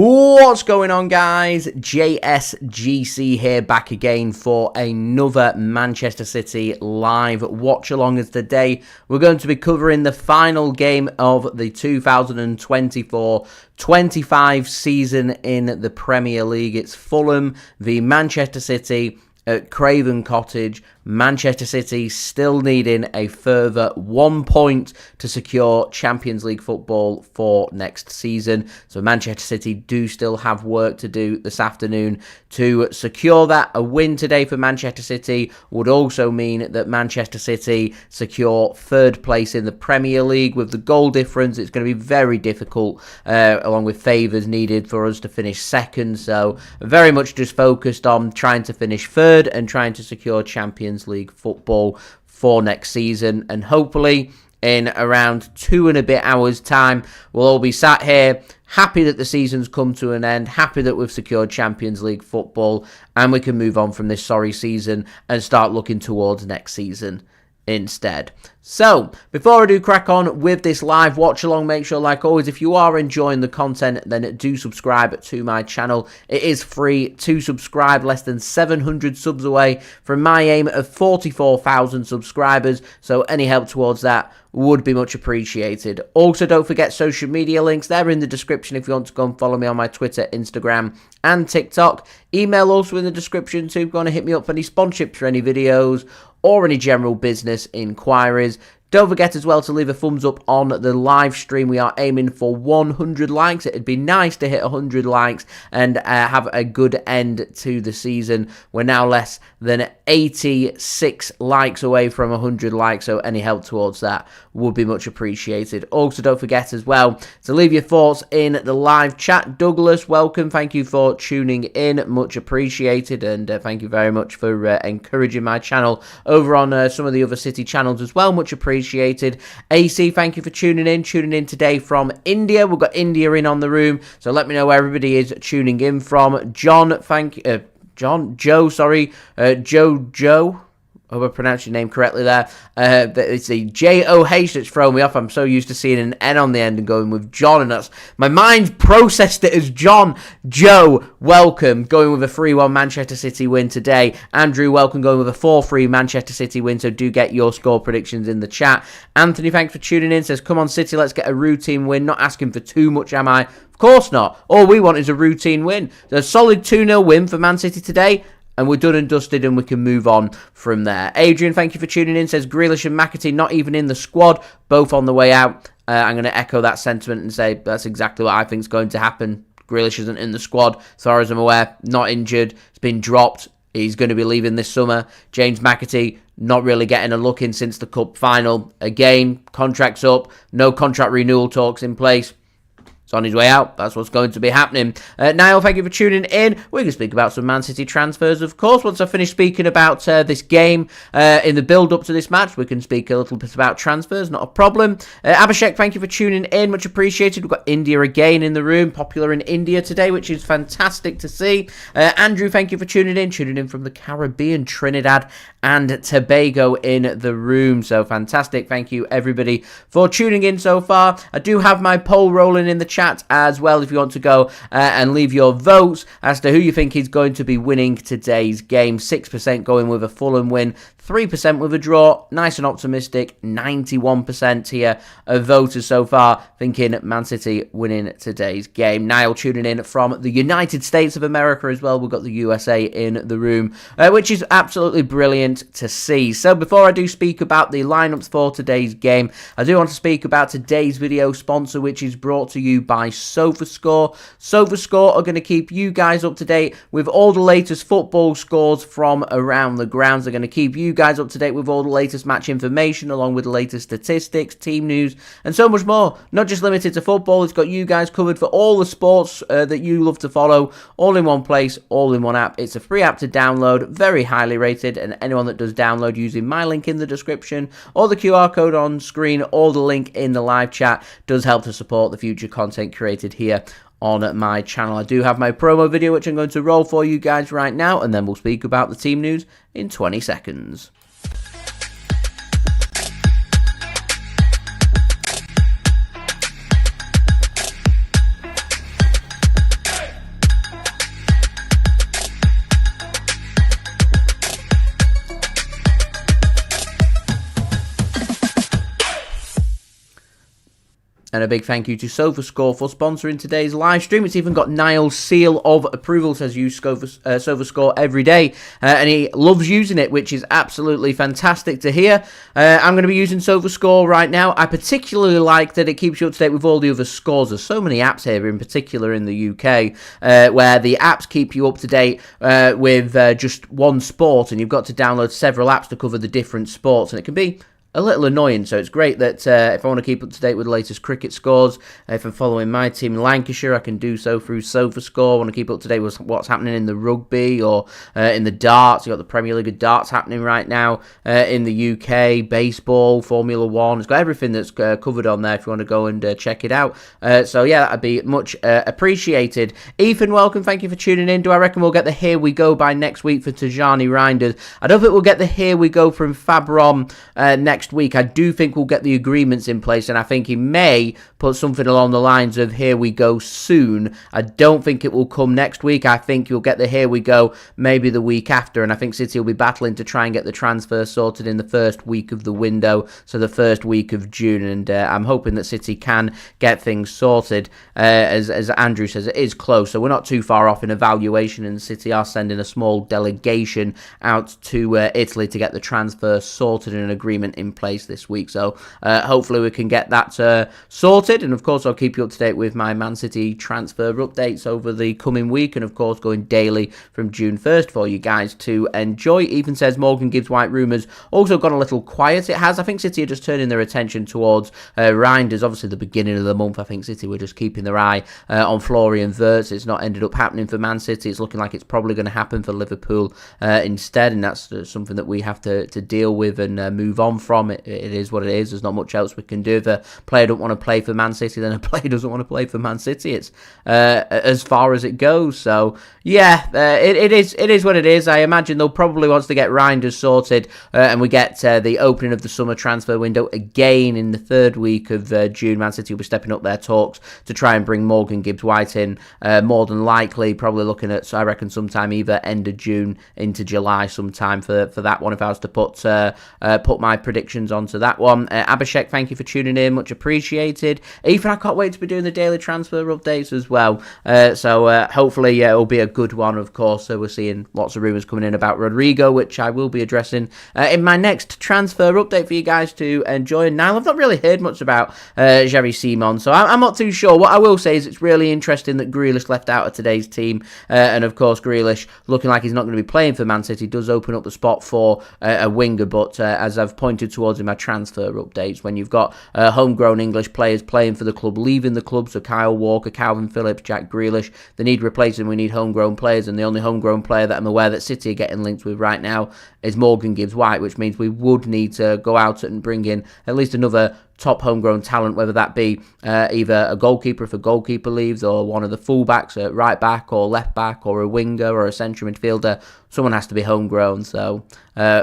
What's going on, guys? JSGC here, back again for another Manchester City live watch-along. As today we're going to be covering the final game of the 2024-25 season in the Premier League. It's Fulham v Manchester City at Craven Cottage. Manchester City still needing a further 1 point to secure Champions League football for next season. So Manchester City do still have work to do this afternoon to secure that. A win today for Manchester City would also mean that Manchester City secure third place in the Premier League. With the goal difference, it's going to be very difficult, along with favours needed for us to finish second. So very much just focused on trying to finish third and trying to secure Champions League football for next season, and hopefully in around 2 and a bit hours time we'll all be sat here happy that the season's come to an end, happy that we've secured Champions League football, and we can move on from this sorry season and start looking towards next season instead. So, before I do crack on with this live watch along, make sure, like always, if you are enjoying the content, then do subscribe to my channel. It is free to subscribe, less than 700 subs away from my aim of 44,000 subscribers, so any help towards that would be much appreciated. Also, don't forget social media links, they're in the description if you want to go and follow me on my Twitter, Instagram and TikTok. Email also in the description too, if you want to hit me up for any sponsorships for any videos or any general business inquiries. Don't forget as well to leave a thumbs up on the live stream. We are aiming for 100 likes. It'd be nice to hit 100 likes and have a good end to the season. We're now less than 86 likes away from 100 likes, so any help towards that would be much appreciated. Also, don't forget as well to leave your thoughts in the live chat. Douglas, welcome. Thank you for tuning in. Much appreciated, and thank you very much for encouraging my channel over on some of the other City channels as well. Much appreciated. AC, thank you for tuning in today from India. We've got India in on the room, so let me know where everybody is tuning in from. John, thank you. Joe, I hope I pronounced your name correctly there. It's the J-O-H that's thrown me off. I'm so used to seeing an N on the end and going with John, and that's my mind processed it as John. Joe, welcome. Going with a 3-1 Manchester City win today. Andrew, welcome. Going with a 4-3 Manchester City win, so do get your score predictions in the chat. Anthony, thanks for tuning in. Says, come on City, let's get a routine win. Not asking for too much, am I? Of course not. All we want is a routine win. A solid 2-0 win for Man City today, and we're done and dusted, and we can move on from there. Adrian, thank you for tuning in. Says, Grealish and McAtee not even in the squad, both on the way out. I'm going to echo that sentiment and say that's exactly what I think is going to happen. Grealish isn't in the squad, as far as I'm aware. Not injured. It's been dropped. He's going to be leaving this summer. James McAtee, not really getting a look in since the Cup final. Again, contract's up. No contract renewal talks in place. It's on his way out. That's what's going to be happening. Niall, thank you for tuning in. We can speak about some Man City transfers, of course. Once I finish speaking about this game in the build-up to this match, we can speak a little bit about transfers. Not a problem. Abhishek, thank you for tuning in. Much appreciated. We've got India again in the room. Popular in India today, which is fantastic to see. Andrew, thank you for tuning in. Tuning in from the Caribbean, Trinidad and Tobago in the room. So fantastic. Thank you, everybody, for tuning in so far. I do have my poll rolling in the chat as well if you want to go and leave your votes as to who you think is going to be winning today's game. 6% going with a Fulham win, 3% with a draw. Nice and optimistic. 91% here of voters so far thinking Man City winning today's game. Niall tuning in from the United States of America as well. We've got the USA in the room, which is absolutely brilliant to see. So before I do speak about the lineups for today's game, I do want to speak about today's video sponsor, which is brought to you by SofaScore. SofaScore are going to keep you guys up to date with all the latest football scores from around the grounds. They're going to keep you guys up to date with all the latest match information, along with the latest statistics, team news, and so much more. Not just limited to football, it's got you guys covered for all the sports that you love to follow, all in one place, all in one app. It's a free app to download, very highly rated, and anyone that does download using my link in the description, or the QR code on screen, or the link in the live chat, does help to support the future content created here on my channel. I do have my promo video, which I'm going to roll for you guys right now, and then we'll speak about the team news in 20 seconds. And a big thank you to SofaScore for sponsoring today's live stream. It's even got Niall's seal of approval, says use SofaScore every day. And he loves using it, which is absolutely fantastic to hear. I'm going to be using SofaScore right now. I particularly like that it keeps you up to date with all the other scores. There's so many apps here, in particular in the UK, where the apps keep you up to date with just one sport. And you've got to download several apps to cover the different sports. And it can be a little annoying, so it's great that if I want to keep up to date with the latest cricket scores, if I'm following my team Lancashire, I can do so through SofaScore. I want to keep up to date with what's happening in the rugby or in the darts. You've got the Premier League of darts happening right now in the UK, baseball, Formula 1. It's got everything that's covered on there if you want to go and check it out. So yeah, that'd be much appreciated. Ethan, welcome. Thank you for tuning in. Do I reckon we'll get the Here We Go by next week for Tijani Reinders? I don't think we'll get the Here We Go from Fabron next week. I do think we'll get the agreements in place, and I think he may put something along the lines of Here We Go soon. I don't think it will come next week. I think you'll get the Here We Go maybe the week after, and I think City will be battling to try and get the transfer sorted in the first week of the window, so the first week of June, and I'm hoping that City can get things sorted. As Andrew says, it is close, so we're not too far off in evaluation, and City are sending a small delegation out to Italy to get the transfer sorted and an agreement in place this week. So hopefully we can get that sorted, and of course I'll keep you up to date with my Man City transfer updates over the coming week, and of course going daily from June 1st for you guys to enjoy. Ethan says Morgan Gibbs White rumours also gone a little quiet. It has. I think City are just turning their attention towards Reinders. Obviously the beginning of the month, I think City were just keeping their eye on Florian Wirtz. It's not ended up happening for Man City. It's looking like it's probably going to happen for Liverpool instead, and that's something that we have to deal with and move on from. It is what it is. There's not much else we can do. If a player don't want to play for Man City, then a player doesn't want to play for Man City. It's as far as it goes. So yeah, it is what it is. I imagine they'll probably want to get Reinders sorted, and we get the opening of the summer transfer window again in the third week of June. Man City will be stepping up their talks to try and bring Morgan Gibbs White in. More than likely, probably looking at, I reckon, sometime either end of June into July, sometime for that one. If I was to put my predictions onto that one. Abhishek, thank you for tuning in, much appreciated. Ethan, I can't wait to be doing the daily transfer updates as well. So hopefully it'll be a good one, of course. So we're seeing lots of rumours coming in about Rodrigo, which I will be addressing in my next transfer update for you guys to enjoy. Now, I've not really heard much about Xavi Simons, so I'm not too sure. What I will say is it's really interesting that Grealish left out of today's team, and of course Grealish looking like he's not going to be playing for Man City does open up the spot for a winger, but as I've pointed towards in my transfer updates, when you've got homegrown English players playing for the club, leaving the club, so Kyle Walker, Calvin Phillips, Jack Grealish, they need replacing. We need homegrown players, and the only homegrown player that I'm aware that City are getting linked with right now is Morgan Gibbs White, which means we would need to go out and bring in at least another top homegrown talent, whether that be either a goalkeeper if a goalkeeper leaves, or one of the fullbacks at right back or left back, or a winger or a central midfielder. Someone has to be homegrown, so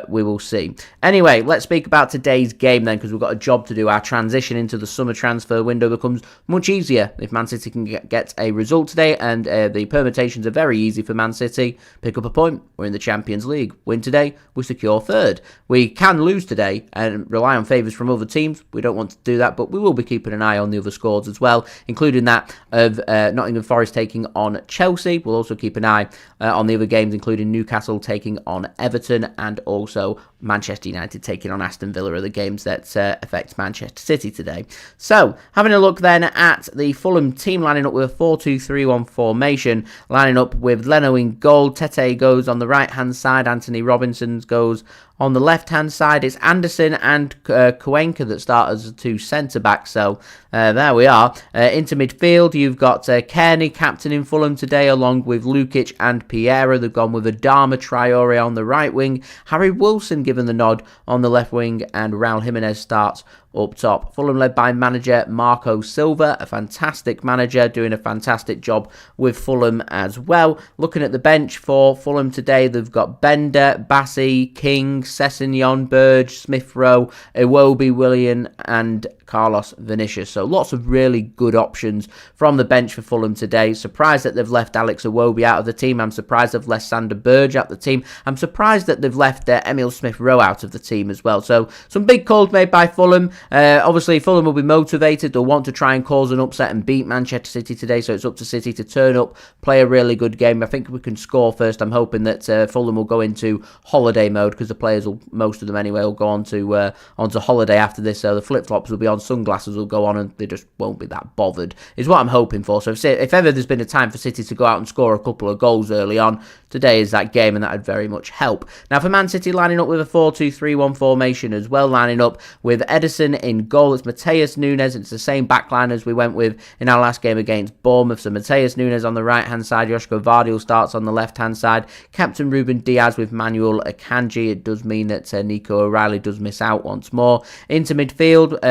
we will see. Anyway, let's speak about today's game then, because we've got a job to do. Our transition into the summer transfer window becomes much easier if Man City can get a result today, and the permutations are very easy for Man City. Pick up a point, we're in the Champions League. Win today, we secure third. We can lose today and rely on favours from other teams. We don't want to do that, but we will be keeping an eye on the other scores as well, including that of Nottingham Forest taking on Chelsea. We'll also keep an eye on the other games, including Newcastle Newcastle taking on Everton, and also Manchester United taking on Aston Villa are the games that affect Manchester City today. So, having a look then at the Fulham team, lining up with a 4-2-3-1 formation, lining up with Leno in goal. Tete goes on the right-hand side, Antonee Robinson goes on the left-hand side. It's Andersen and Cuenca that start as the two centre-backs. So there we are. Into midfield, you've got Kearney, captain in Fulham today, along with Lukic and Piera. They've gone with Adama Traore on the right wing. Harry Wilson given the nod on the left wing, and Raul Jimenez starts up top. Fulham led by manager Marco Silva, a fantastic manager, doing a fantastic job with Fulham as well. Looking at the bench for Fulham today, they've got Bender, Bassi, King, Sessegnon, Burge, Smith Rowe, Iwobi, Willian, and Carlos Vinicius. So lots of really good options from the bench for Fulham today. Surprised that they've left Alex Iwobi out of the team. I'm surprised they've left Sander Burge out of the team. I'm surprised that they've left Emile Smith Rowe out of the team as well. So some big calls made by Fulham. Obviously, Fulham will be motivated. They'll want to try and cause an upset and beat Manchester City today. So it's up to City to turn up, play a really good game. I think we can score first. I'm hoping that Fulham will go into holiday mode, because the players will, most of them anyway, will go onto holiday after this. So the flip-flops will be on, sunglasses will go on, and they just won't be that bothered, is what I'm hoping for. So if ever there's been a time for City to go out and score a couple of goals early on, today is that game, and that would very much help. Now for Man City, lining up with a 4-2-3-1 formation as well, lining up with Ederson in goal. It's Matheus Nunes. It's the same backline as we went with in our last game against Bournemouth. So Matheus Nunes on the right-hand side, Josko Gvardiol starts on the left-hand side. Captain Ruben Dias with Manuel Akanji. It does mean that Nico O'Reilly does miss out once more. Into midfield,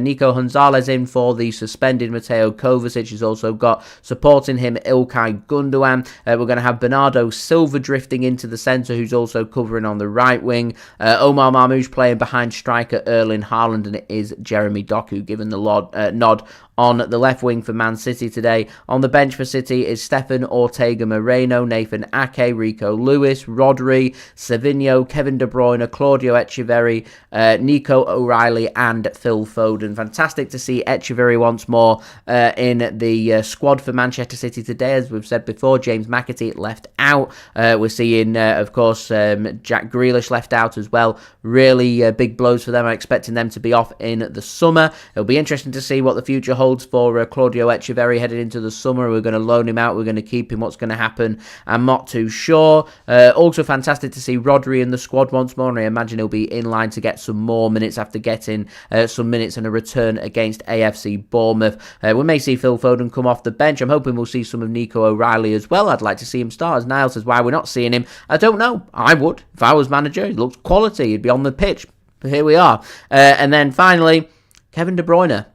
Nico Gonzalez in for the suspended Mateo Kovacic. He's also got supporting him Ilkay Gundogan. We're going to have Bernardo Silva drifting into the centre, who's also covering on the right wing. Omar Marmoush playing behind striker Erling Haaland, and it is Jeremy Doku given the nod on the left wing for Man City today. On the bench for City is Stefan Ortega-Moreno, Nathan Ake, Rico Lewis, Rodri, Savinho, Kevin De Bruyne, Claudio Echeverri, Nico O'Reilly, and Phil Foden. Fantastic to see Echeverri once more in the squad for Manchester City today. As we've said before, James McAtee left out. We're seeing, of course, Jack Grealish left out as well. Really big blows for them. I'm expecting them to be off in the summer. It'll be interesting to see what the future holds for Claudio Echeverri headed into the summer. We're going to loan him out. We're going to keep him. What's going to happen? I'm not too sure. Also fantastic to see Rodri in the squad once more, and I imagine he'll be in line to get some more minutes after getting some minutes and a return against AFC Bournemouth. We may see Phil Foden come off the bench. I'm hoping we'll see some of Nico O'Reilly as well. I'd like to see him start. As Niall says, why we're not seeing him, I don't know. I would. If I was manager, he looks quality. He'd be on the pitch. But here we are. And then finally, Kevin De Bruyne,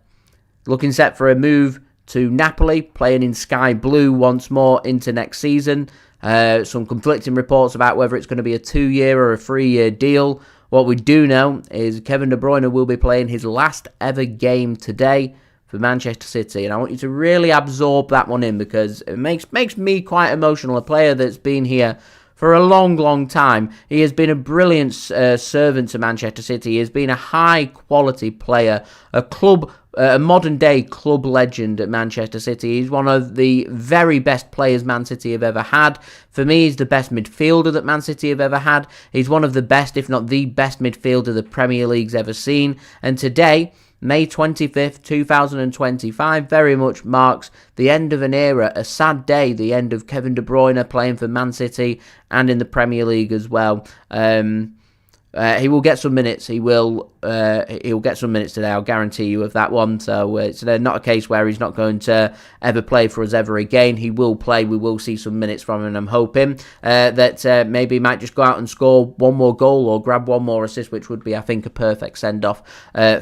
looking set for a move to Napoli, playing in sky blue once more into next season. Some conflicting reports about whether it's going to be a 2-year or a 3-year deal. What we do know is Kevin De Bruyne will be playing his last ever game today for Manchester City, and I want you to really absorb that one in, because it makes me quite emotional. A player that's been here for a long, long time. He has been a brilliant servant to Manchester City. He has been a high-quality player, a modern-day club legend at Manchester City. He's one of the very best players Man City have ever had. For me, he's the best midfielder that Man City have ever had. He's one of the best, if not the best midfielder the Premier League's ever seen. And today, May 25th, 2025, very much marks the end of an era, a sad day, the end of Kevin De Bruyne playing for Man City and in the Premier League as well. He will get some minutes. He'll get some minutes today. I'll guarantee you of that one. So it's not a case where he's not going to ever play for us ever again. He will play. We will see some minutes from him, and I'm hoping that maybe he might just go out and score one more goal or grab one more assist, which would be, I think, a perfect send-off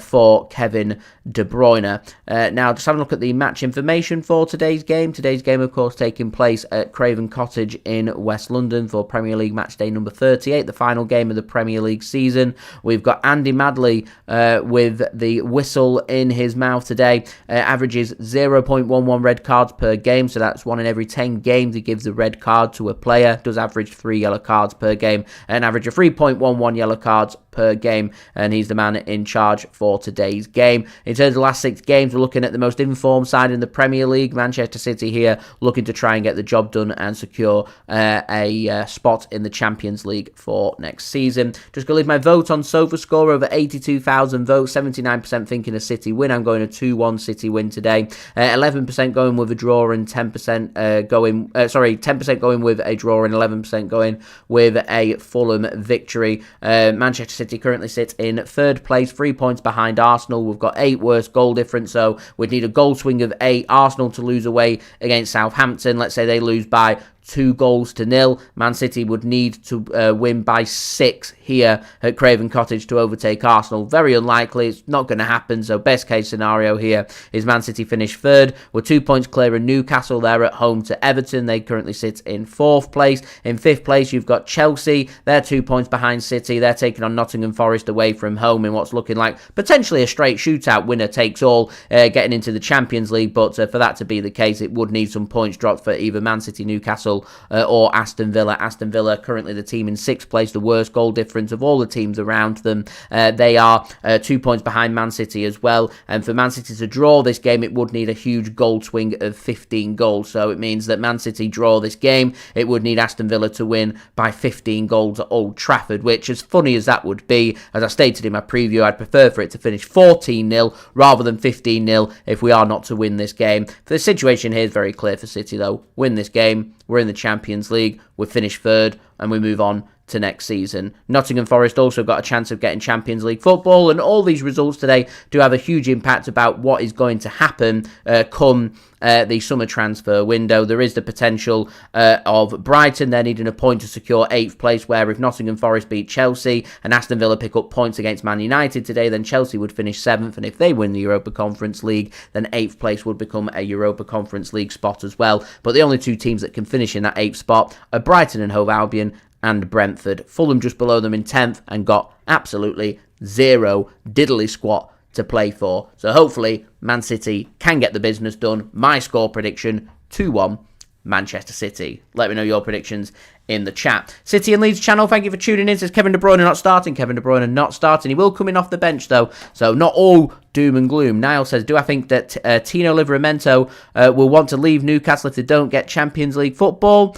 for Kevin De Bruyne. Now, just having a look at the match information for today's game. Today's game, of course, taking place at Craven Cottage in West London for Premier League match day number 38, the final game of the Premier League season. We've got Andy Madley with the whistle in his mouth today. Averages 0.11 red cards per game, so that's 1 in every 10 games he gives a red card to a player. Does average 3 yellow cards per game, an average of 3.11 yellow cards per game, and he's the man in charge for today's game. In terms of the last 6 games, we're looking at the most informed side in the Premier League. Manchester City here looking to try and get the job done and secure a spot in the Champions League for next season. Just going to leave my vote on SofaScore, over 82,000 votes, 79% thinking a City win. I'm going a 2-1 City win today. 11% going with a draw and 10% going 10% going with a draw and 11% going with a Fulham victory. Manchester City currently sit in 3rd place, 3 points behind Arsenal. We've got 8 worse goal difference, so we'd need a goal swing of 8. Arsenal to lose away against Southampton. Let's say they lose by 2-0. Man City would need to win by 6 here at Craven Cottage to overtake Arsenal. Very unlikely. It's not going to happen. So best case scenario here is Man City finish 3rd. We're 2 points clear of Newcastle. They're at home to Everton. They currently sit in 4th place. In 5th place, you've got Chelsea. They're 2 points behind City. They're taking on Nottingham Forest away from home in what's looking like potentially a straight shootout, winner takes all, getting into the Champions League. But for that to be the case, it would need some points dropped for either Man City, Newcastle, or Aston Villa. Aston Villa currently the team in 6th place, the worst goal difference of all the teams around them. They are 2 points behind Man City as well, and for Man City to draw this game, it would need a huge goal swing of 15 goals. So it means that Man City draw this game, it would need Aston Villa to win by 15 goals at Old Trafford, which, as funny as that would be, as I stated in my preview, I'd prefer for it to finish 14-0 rather than 15-0 if we are not to win this game. The situation here is very clear for City though. Win this game, we're in the Champions League, we finish 3rd, and we move on to next season. Nottingham Forest also got a chance of getting Champions League football, and all these results today do have a huge impact about what is going to happen come the summer transfer window. There is the potential of Brighton. They're needing a point to secure 8th place, where if Nottingham Forest beat Chelsea and Aston Villa pick up points against Man United today, then Chelsea would finish 7th, and if they win the Europa Conference League, then 8th place would become a Europa Conference League spot as well. But the only 2 teams that can finish in that 8th spot are Brighton and Hove Albion and Brentford. Fulham just below them in 10th and got absolutely zero diddly squat to play for. So hopefully Man City can get the business done. My score prediction, 2-1 Manchester City. Let me know your predictions in the chat. City and Leeds channel, thank you for tuning in. Says Kevin De Bruyne not starting. Kevin De Bruyne not starting. He will come in off the bench though, so not all doom and gloom. Niall says, do I think that Tino Livramento will want to leave Newcastle if they don't get Champions League football?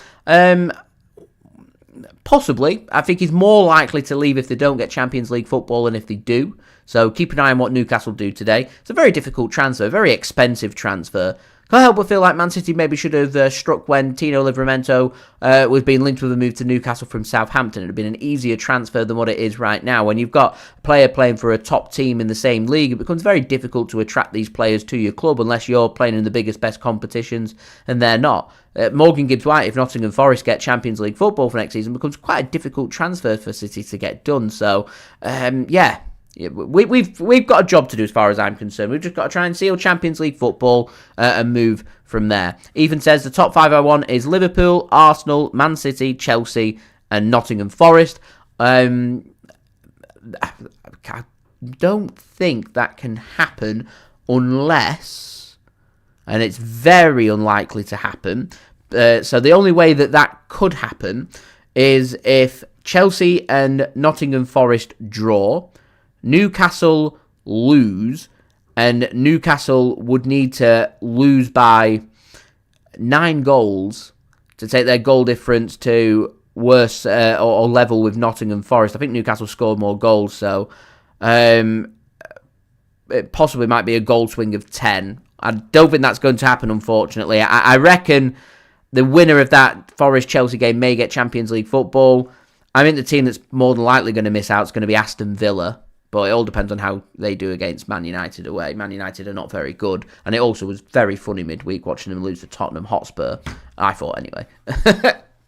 Possibly. I think he's more likely to leave if they don't get Champions League football than if they do. So keep an eye on what Newcastle do today. It's a very difficult transfer, very expensive transfer. Can't help but feel like Man City maybe should have struck when Tino Livramento was being linked with a move to Newcastle from Southampton. It would have been an easier transfer than what it is right now. When you've got a player playing for a top team in the same league, it becomes very difficult to attract these players to your club unless you're playing in the biggest, best competitions, and they're not. Morgan Gibbs-White, if Nottingham Forest get Champions League football for next season, becomes quite a difficult transfer for City to get done. So, yeah, we've got a job to do as far as I'm concerned. We've just got to try and seal Champions League football and move from there. Ethan says the top 5 I want is Liverpool, Arsenal, Man City, Chelsea, and Nottingham Forest. I don't think that can happen unless, and it's very unlikely to happen, so the only way that could happen is if Chelsea and Nottingham Forest draw, Newcastle lose, and Newcastle would need to lose by 9 goals to take their goal difference to worse or level with Nottingham Forest. I think Newcastle scored more goals, so it possibly might be a goal swing of 10. I don't think that's going to happen, unfortunately. I reckon the winner of that Forest-Chelsea game may get Champions League football. I think the team that's more than likely going to miss out is going to be Aston Villa. But it all depends on how they do against Man United away. Man United are not very good. And it also was very funny midweek watching them lose to Tottenham Hotspur. I thought anyway.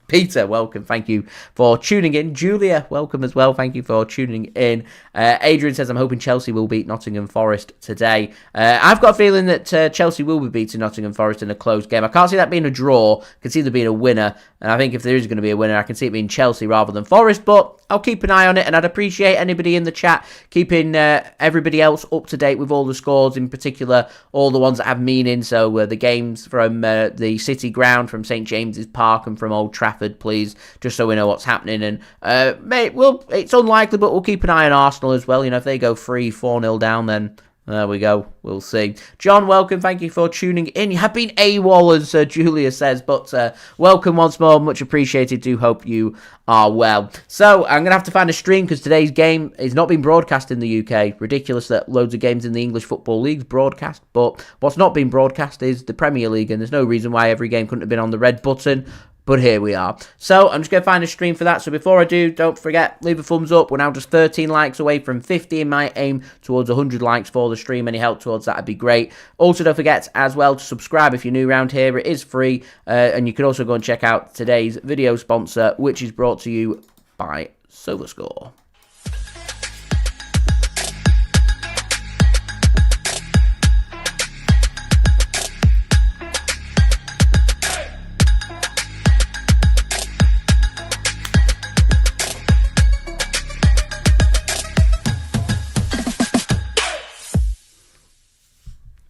Peter, welcome. Thank you for tuning in. Julia, welcome as well. Thank you for tuning in. Adrian says, I'm hoping Chelsea will beat Nottingham Forest today. I've got a feeling that Chelsea will be beating Nottingham Forest in a close game. I can't see that being a draw. I can see there being a winner. And I think if there is going to be a winner, I can see it being Chelsea rather than Forest. But I'll keep an eye on it. And I'd appreciate anybody in the chat keeping everybody else up to date with all the scores, in particular all the ones that have meaning. So the games from the City ground, from St James's Park and from Old Trafford, Trafford, please, just so we know what's happening. And it's unlikely, but we'll keep an eye on Arsenal as well. If they go 3-4-0 down, then there we go. We'll see. John, welcome. Thank you for tuning in. You have been AWOL, as Julia says, but welcome once more. Much appreciated. Do hope you are well. So, I'm going to have to find a stream because today's game is not being broadcast in the UK. Ridiculous that loads of games in the English Football League's broadcast, but what's not being broadcast is the Premier League, and there's no reason why every game couldn't have been on the red button. But here we are. So I'm just going to find a stream for that. So before I do, don't forget, leave a thumbs up. We're now just 13 likes away from 50 in my aim towards 100 likes for the stream. Any help towards that would be great. Also, don't forget as well to subscribe if you're new around here. It is free. And you can also go and check out today's video sponsor, which is brought to you by SofaScore.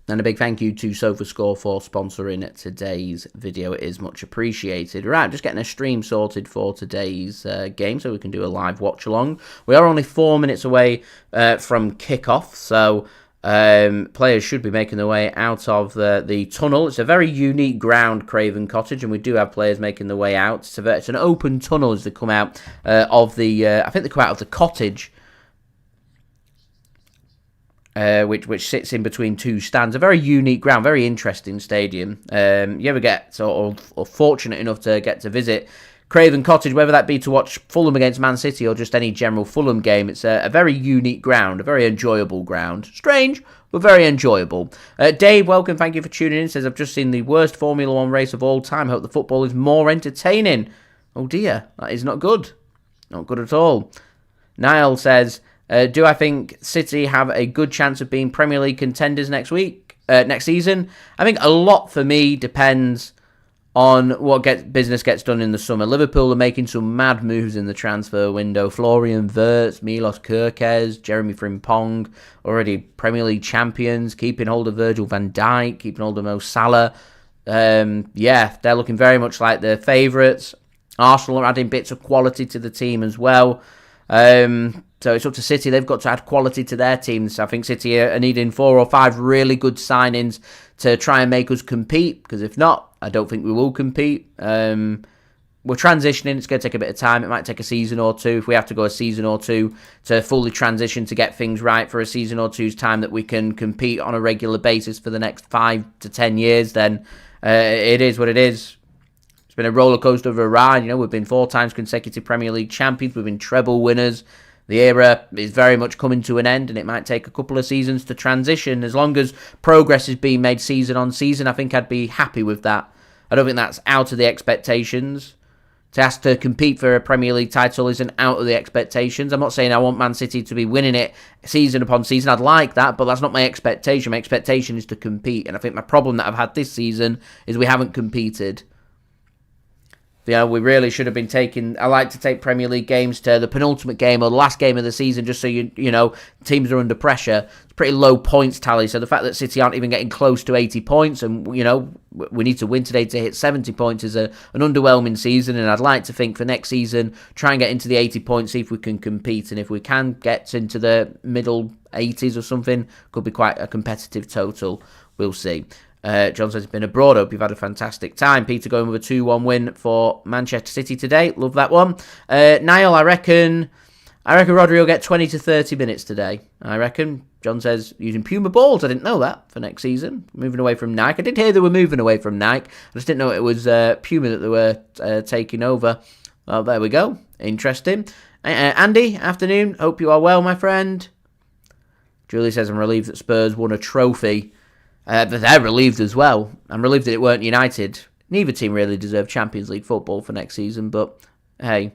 And a big thank you to SofaScore for sponsoring today's video. It is much appreciated. Right, just getting a stream sorted for today's game so we can do a live watch-along. We are only 4 minutes away from kickoff, so players should be making their way out of the tunnel. It's a very unique ground, Craven Cottage, and we do have players making their way out. It's an open tunnel as they come out of the... I think they come out of the cottage. Which sits in between two stands. A very unique ground, very interesting stadium. You ever get sort of or fortunate enough to get to visit Craven Cottage, whether that be to watch Fulham against Man City or just any general Fulham game, it's a very unique ground, a very enjoyable ground. Strange, but very enjoyable. Dave, welcome, thank you for tuning in. Says, I've just seen the worst Formula 1 race of all time. Hope the football is more entertaining. Oh dear, that is not good. Not good at all. Niall says... do I think City have a good chance of being Premier League contenders next season? I think a lot for me depends on what business gets done in the summer. Liverpool are making some mad moves in the transfer window. Florian Wirtz, Milos Kerkez, Jeremy Frimpong, already Premier League champions, keeping hold of Virgil van Dijk, keeping hold of Mo Salah. Yeah, they're looking very much like the favourites. Arsenal are adding bits of quality to the team as well. So it's up to City. They've got to add quality to their teams. I think City are needing 4 or 5 really good signings to try and make us compete, because if not, I don't think we will compete. We're transitioning. It's going to take a bit of time. It might take a season or two. If we have to go a season or two to fully transition to get things right for a season or two's time that we can compete on a regular basis for the next 5 to 10 years, then it is what it is. It's been a roller coaster of a ride. We've been 4 times consecutive Premier League champions. We've been treble winners. The era is very much coming to an end, and it might take a couple of seasons to transition. As long as progress is being made season on season, I think I'd be happy with that. I don't think that's out of the expectations. To ask to compete for a Premier League title isn't out of the expectations. I'm not saying I want Man City to be winning it season upon season. I'd like that, but that's not my expectation. My expectation is to compete, and I think my problem that I've had this season is we haven't competed. We really should have been taking... I like to take Premier League games to the penultimate game or the last game of the season, just so teams are under pressure. It's pretty low points tally, so the fact that City aren't even getting close to 80 points and, we need to win today to hit 70 points is an underwhelming season, and I'd like to think for next season, try and get into the 80 points, see if we can compete, and if we can get into the middle 80s or something, could be quite a competitive total. We'll see. John says, it's been abroad. Hope you've had a fantastic time. Peter going with a 2-1 win for Manchester City today. Love that one. Niall, I reckon Rodri will get 20 to 30 minutes today. I reckon. John says, using Puma balls. I didn't know that for next season. Moving away from Nike. I did hear they were moving away from Nike. I just didn't know it was Puma that they were taking over. Well, there we go. Interesting. Andy, afternoon. Hope you are well, my friend. Julie says, I'm relieved that Spurs won a trophy. But they're relieved as well. I'm relieved that it weren't United. Neither team really deserve Champions League football for next season, but hey,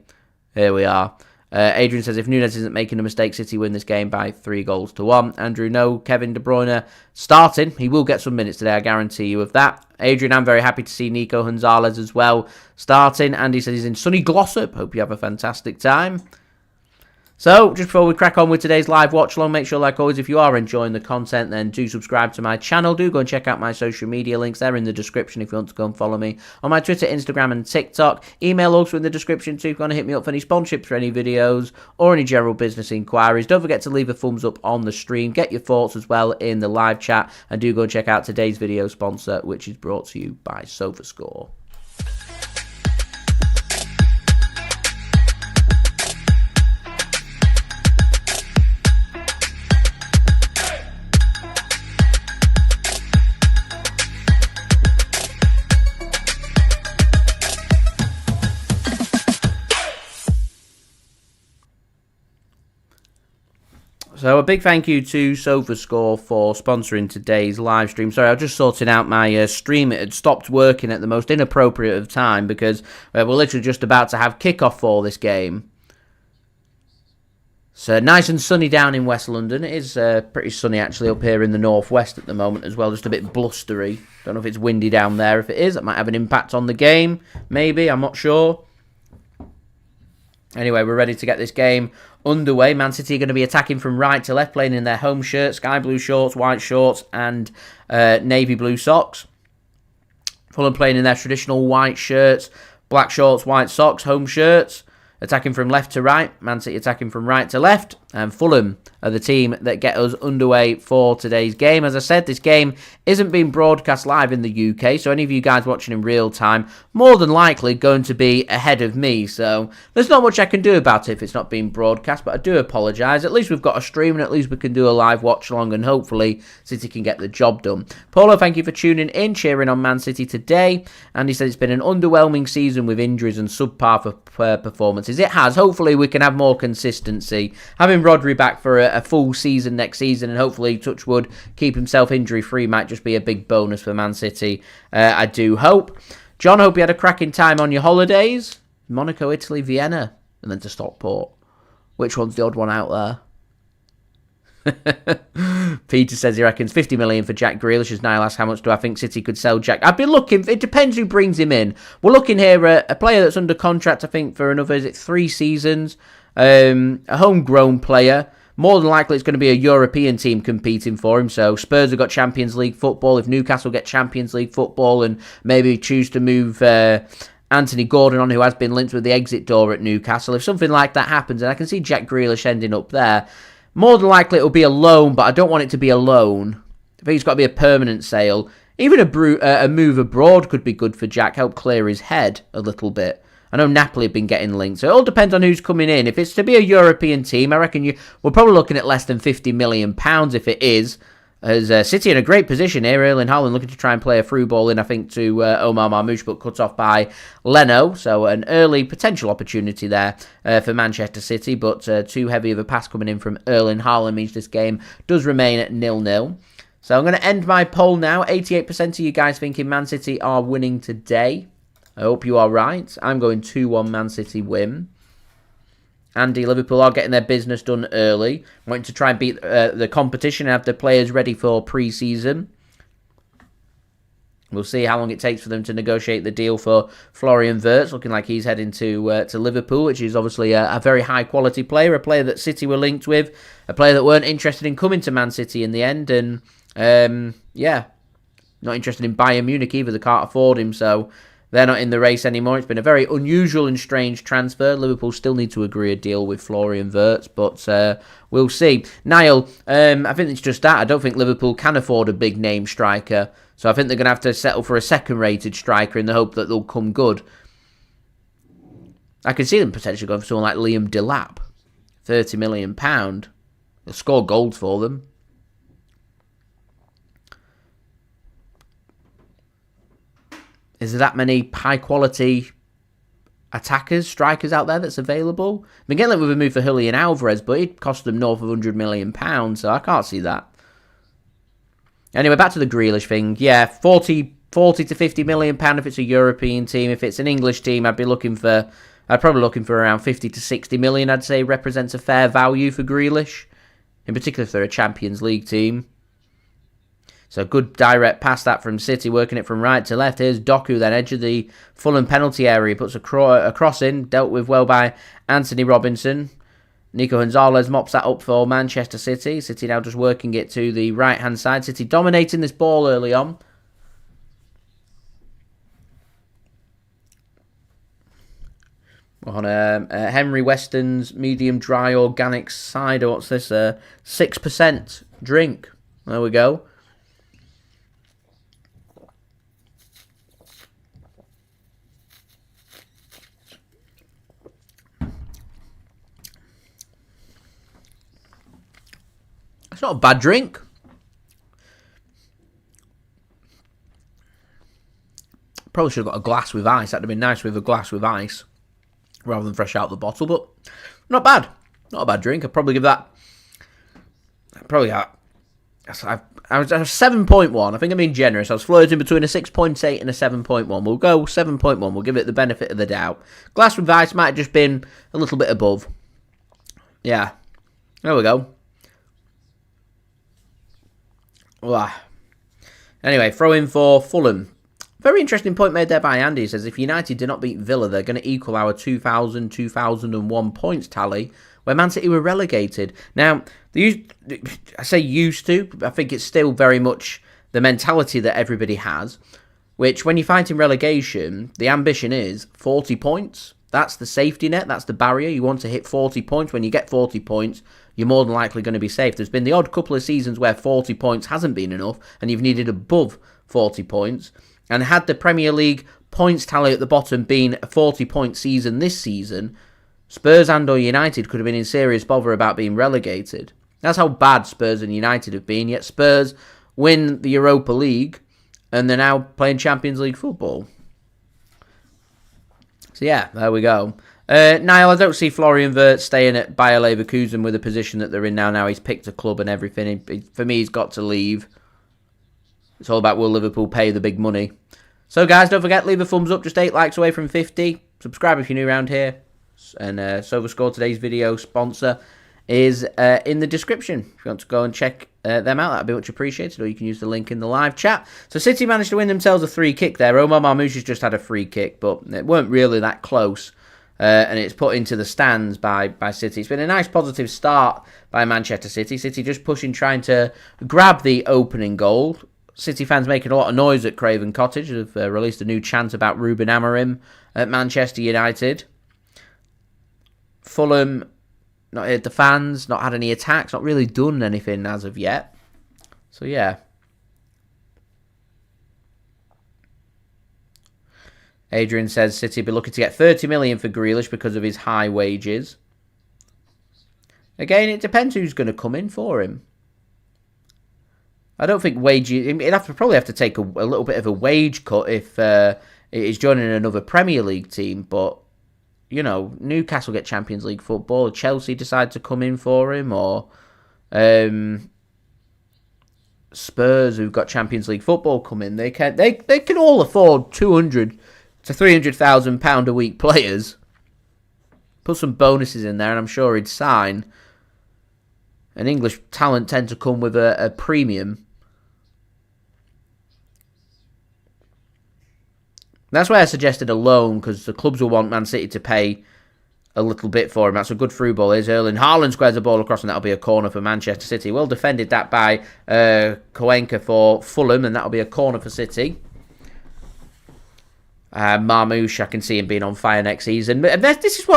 here we are. Adrian says, if Nunes isn't making a mistake, City win this game by 3-1. Andrew, no. Kevin De Bruyne starting. He will get some minutes today, I guarantee you of that. Adrian, I'm very happy to see Nico Gonzalez as well starting. Andy says he's in sunny Glossop. Hope you have a fantastic time. So, just before we crack on with today's live watch along, make sure, like always, if you are enjoying the content, then do subscribe to my channel. Do go and check out my social media links. They're in the description if you want to go and follow me on my Twitter, Instagram, and TikTok. Email also in the description too if you want to hit me up for any sponsorships for any videos or any general business inquiries. Don't forget to leave a thumbs up on the stream. Get your thoughts as well in the live chat. And do go and check out today's video sponsor, which is brought to you by SofaScore. So a big thank you to SofaScore for sponsoring today's live stream. Sorry, I was just sorting out my stream. It had stopped working at the most inappropriate of time because we're literally just about to have kickoff for this game. So nice and sunny down in West London. It is pretty sunny actually up here in the northwest at the moment as well. Just a bit blustery. Don't know if it's windy down there. If it is, it might have an impact on the game. Maybe, I'm not sure. Anyway, we're ready to get this game underway. Man City are going to be attacking from right to left, playing in their home shirts, sky blue shorts, white shorts, and navy blue socks. Fulham playing in their traditional white shirts, black shorts, white socks, home shirts. Attacking from left to right. Man City attacking from right to left. And Fulham are the team that get us underway for today's game. As I said, this game isn't being broadcast live in the UK, so any of you guys watching in real time, more than likely going to be ahead of me. So there's not much I can do about it if it's not being broadcast, but I do apologise. At least we've got a stream and at least we can do a live watch along and hopefully City can get the job done. Paulo, thank you for tuning in, cheering on Man City today. And he said it's been an underwhelming season with injuries and subpar performances. It has. Hopefully we can have more consistency. Having Rodri back for a full season next season and hopefully, touch wood, keep himself injury free might just be a big bonus for Man City. I do hope. John, hope you had a cracking time on your holidays. Monaco, Italy, Vienna, and then to Stockport. Which one's the odd one out there? Peter says he reckons 50 million for Jack Grealish. As Niall asks, how much do I think City could sell Jack? I've been looking. It depends who brings him in. We're looking here at a player that's under contract, I think, for another, is it 3 seasons? A homegrown player. More than likely, it's going to be a European team competing for him. So Spurs have got Champions League football. If Newcastle get Champions League football and maybe choose to move Anthony Gordon on, who has been linked with the exit door at Newcastle, if something like that happens, and I can see Jack Grealish ending up there, more than likely it'll be a loan, but I don't want it to be a loan. I think it's got to be a permanent sale. Even a move abroad could be good for Jack, help clear his head a little bit. I know Napoli have been getting linked, so it all depends on who's coming in. If it's to be a European team, I reckon we're probably looking at less than £50 million if it is. As City in a great position here, Erling Haaland looking to try and play a through ball in, I think, to Omar Marmoush, but cut off by Leno. So an early potential opportunity there for Manchester City, but too heavy of a pass coming in from Erling Haaland means this game does remain at 0-0. So I'm going to end my poll now. 88% of you guys thinking Man City are winning today. I hope you are right. I'm going 2-1 Man City win. Andy, Liverpool are getting their business done early. Wanting to try and beat the competition and have the players ready for pre-season. We'll see how long it takes for them to negotiate the deal for Florian Wirtz. Looking like he's heading to Liverpool, which is obviously a very high-quality player. A player that City were linked with. A player that weren't interested in coming to Man City in the end. And, yeah, not interested in Bayern Munich either. They can't afford him, so they're not in the race anymore. It's been a very unusual and strange transfer. Liverpool still need to agree a deal with Florian Wirtz, but we'll see. Niall, I think it's just that. I don't think Liverpool can afford a big-name striker, so I think they're going to have to settle for a second-rated striker in the hope that they'll come good. I can see them potentially going for someone like Liam Delap. £30 million. They'll score goals for them. Is there that many high-quality attackers, strikers out there that's available? I mean, getting with a move for Julian Alvarez, but it cost them north of £100 million, so I can't see that. Anyway, back to the Grealish thing. Yeah, 40 to £50 million if it's a European team. If it's an English team, I'd probably looking for around 50 to 60 million, I'd say, represents a fair value for Grealish. In particular, if they're a Champions League team. So good direct pass that from City, working it from right to left. Here's Doku, then edge of the Fulham penalty area. Puts a cross in, dealt with well by Antonee Robinson. Nico Gonzalez mops that up for Manchester City. City now just working it to the right-hand side. City dominating this ball early on. On Henry Weston's medium dry organic cider. What's this? 6% drink. There we go. It's not a bad drink. Probably should have got a glass with ice. That'd have been nice with a glass with ice rather than fresh out the bottle, but not bad. Not a bad drink. I'd probably give that. I was at a 7.1. I think I'm being generous. I was flirting between a 6.8 and a 7.1. We'll go 7.1. We'll give it the benefit of the doubt. Glass with ice might have just been a little bit above. Yeah. There we go. Anyway, throw in for Fulham. Very interesting point made there by Andy. He says, if United do not beat Villa, they're going to equal our 2000-2001 points tally, where Man City were relegated. Now, I say used to, I think it's still very much the mentality that everybody has, which when you're fighting relegation, the ambition is 40 points. That's the safety net, that's the barrier. You want to hit 40 points. When you get 40 points, you're more than likely going to be safe. There's been the odd couple of seasons where 40 points hasn't been enough, and you've needed above 40 points. And had the Premier League points tally at the bottom been a 40-point season this season, Spurs and or United could have been in serious bother about being relegated. That's how bad Spurs and United have been, yet Spurs win the Europa League, and they're now playing Champions League football. So yeah, there we go. Niall, I don't see Florian Wirtz staying at Bayer Leverkusen with the position that they're in now. Now he's picked a club and everything. For me, he's got to leave. It's all about will Liverpool pay the big money. So guys, don't forget, leave a thumbs up. Just 8 likes away from 50. Subscribe if you're new around here. And SofaScore, today's video sponsor, is in the description. If you want to go and check them out, that'd be much appreciated. Or you can use the link in the live chat. So City managed to win themselves a free kick there. Omar Marmoush has just had a free kick, but it weren't really that close. And it's put into the stands by City. It's been a nice positive start by Manchester City. City just pushing, trying to grab the opening goal. City fans making a lot of noise at Craven Cottage. Have released a new chant about Ruben Amorim at Manchester United. Fulham, not hit the fans, not had any attacks, not really done anything as of yet. So yeah. Adrian says City will be looking to get 30 million for Grealish because of his high wages. Again, it depends who's going to come in for him. I don't think wages. He'd probably have to take a little bit of a wage cut if he's joining another Premier League team. But you know, Newcastle get Champions League football. Chelsea decide to come in for him, or Spurs, who've got Champions League football, come in. They can all afford 200 to 300,000 pound a week players. Put some bonuses in there, and I'm sure he'd sign. And English talent tend to come with a premium. That's why I suggested a loan, because the clubs will want Man City to pay a little bit for him. That's a good through ball. Is Erling Haaland squares the ball across, and that'll be a corner for Manchester City. Well defended that by Koenka for Fulham, and that'll be a corner for City. Marmoush, I can see him being on fire next season. But this is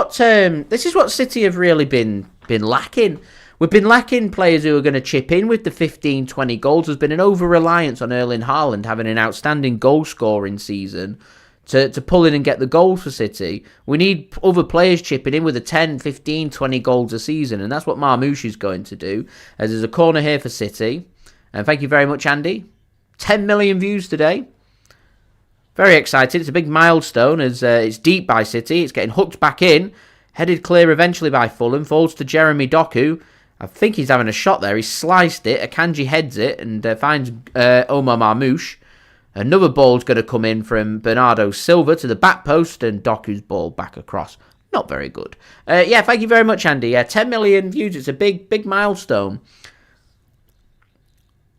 what City have really been lacking. We've been lacking players who are going to chip in with the 15, 20 goals. There's been an over-reliance on Erling Haaland having an outstanding goal-scoring season to pull in and get the goals for City. We need other players chipping in with the 10, 15, 20 goals a season, and that's what Marmoush is going to do. As there's a corner here for City. And thank you very much, Andy. 10 million views today. Very excited. It's a big milestone as it's deep by City. It's getting hooked back in. Headed clear eventually by Fulham. Falls to Jeremy Doku. I think he's having a shot there. He sliced it. Akanji heads it and finds Omar Marmoush. Another ball's going to come in from Bernardo Silva to the back post, and Doku's ball back across. Not very good. Yeah, thank you very much, Andy. 10 million views. It's a big milestone.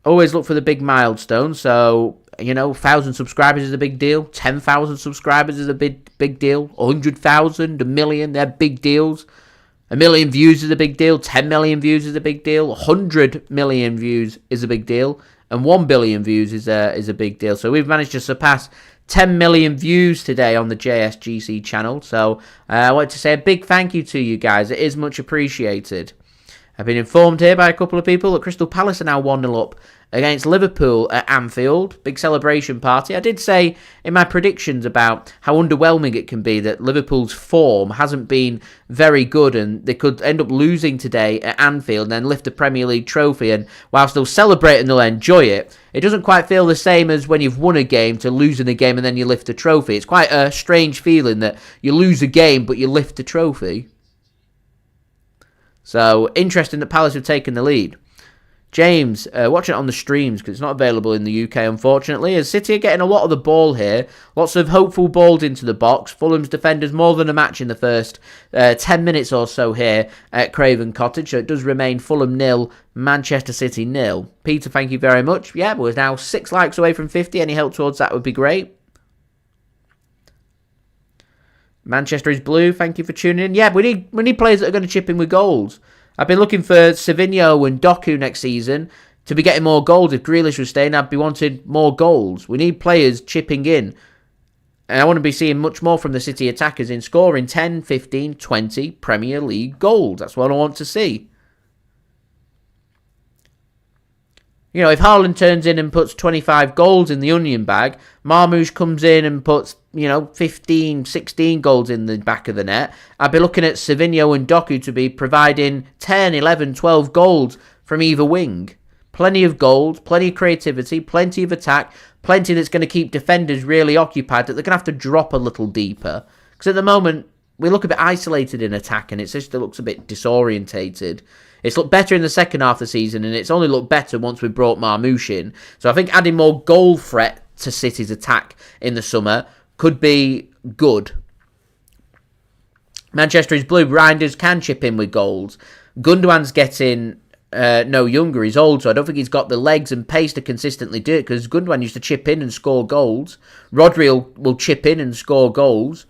Always look for the big milestone. So, 1,000 subscribers is a big deal. 10,000 subscribers is a big deal. 100,000, a million, they're big deals. 1 million views is a big deal. 10 million views is a big deal. 100 million views is a big deal. And 1 billion views is a big deal. So we've managed to surpass 10 million views today on the JSGC channel. So I want to say a big thank you to you guys. It is much appreciated. I've been informed here by a couple of people that Crystal Palace are now 1-0 up against Liverpool at Anfield. Big celebration party. I did say in my predictions about how underwhelming it can be that Liverpool's form hasn't been very good and they could end up losing today at Anfield and then lift a Premier League trophy, and whilst they'll celebrate and they'll enjoy it, it doesn't quite feel the same as when you've won a game to losing a game and then you lift a trophy. It's quite a strange feeling that you lose a game but you lift a trophy. So, interesting that Palace have taken the lead. James, watching it on the streams because it's not available in the UK, unfortunately. As City are getting a lot of the ball here. Lots of hopeful balls into the box. Fulham's defenders more than a match in the first 10 minutes or so here at Craven Cottage. So it does remain Fulham 0, Manchester City 0. Peter, thank you very much. Yeah, we're now 6 likes away from 50. Any help towards that would be great. Manchester is blue. Thank you for tuning in. Yeah, we need players that are going to chip in with goals. I've been looking for Savinho and Doku next season to be getting more goals. If Grealish was staying, I'd be wanting more goals. We need players chipping in. And I want to be seeing much more from the City attackers in scoring 10, 15, 20 Premier League goals. That's what I want to see. You know, if Haaland turns in and puts 25 goals in the onion bag, Marmoush comes in and puts, 15, 16 goals in the back of the net, I'd be looking at Savinho and Doku to be providing 10, 11, 12 goals from either wing. Plenty of goals, plenty of creativity, plenty of attack, plenty that's going to keep defenders really occupied, that they're going to have to drop a little deeper. Because at the moment, we look a bit isolated in attack and it looks a bit disorientated. It's looked better in the second half of the season, and it's only looked better once we brought Marmoush in. So I think adding more goal threat to City's attack in the summer could be good. Manchester is blue. Reinders can chip in with goals. Gundogan's getting no younger. He's old, so I don't think he's got the legs and pace to consistently do it, because Gundogan used to chip in and score goals. Rodri will chip in and score goals.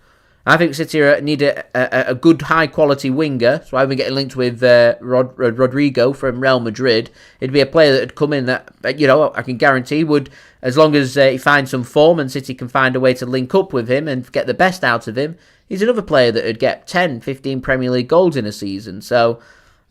I think City need a good, high-quality winger. So I've been getting linked with Rodrigo from Real Madrid. It'd be a player that would come in that, I can guarantee would, as long as he finds some form and City can find a way to link up with him and get the best out of him, he's another player that would get 10, 15 Premier League goals in a season. So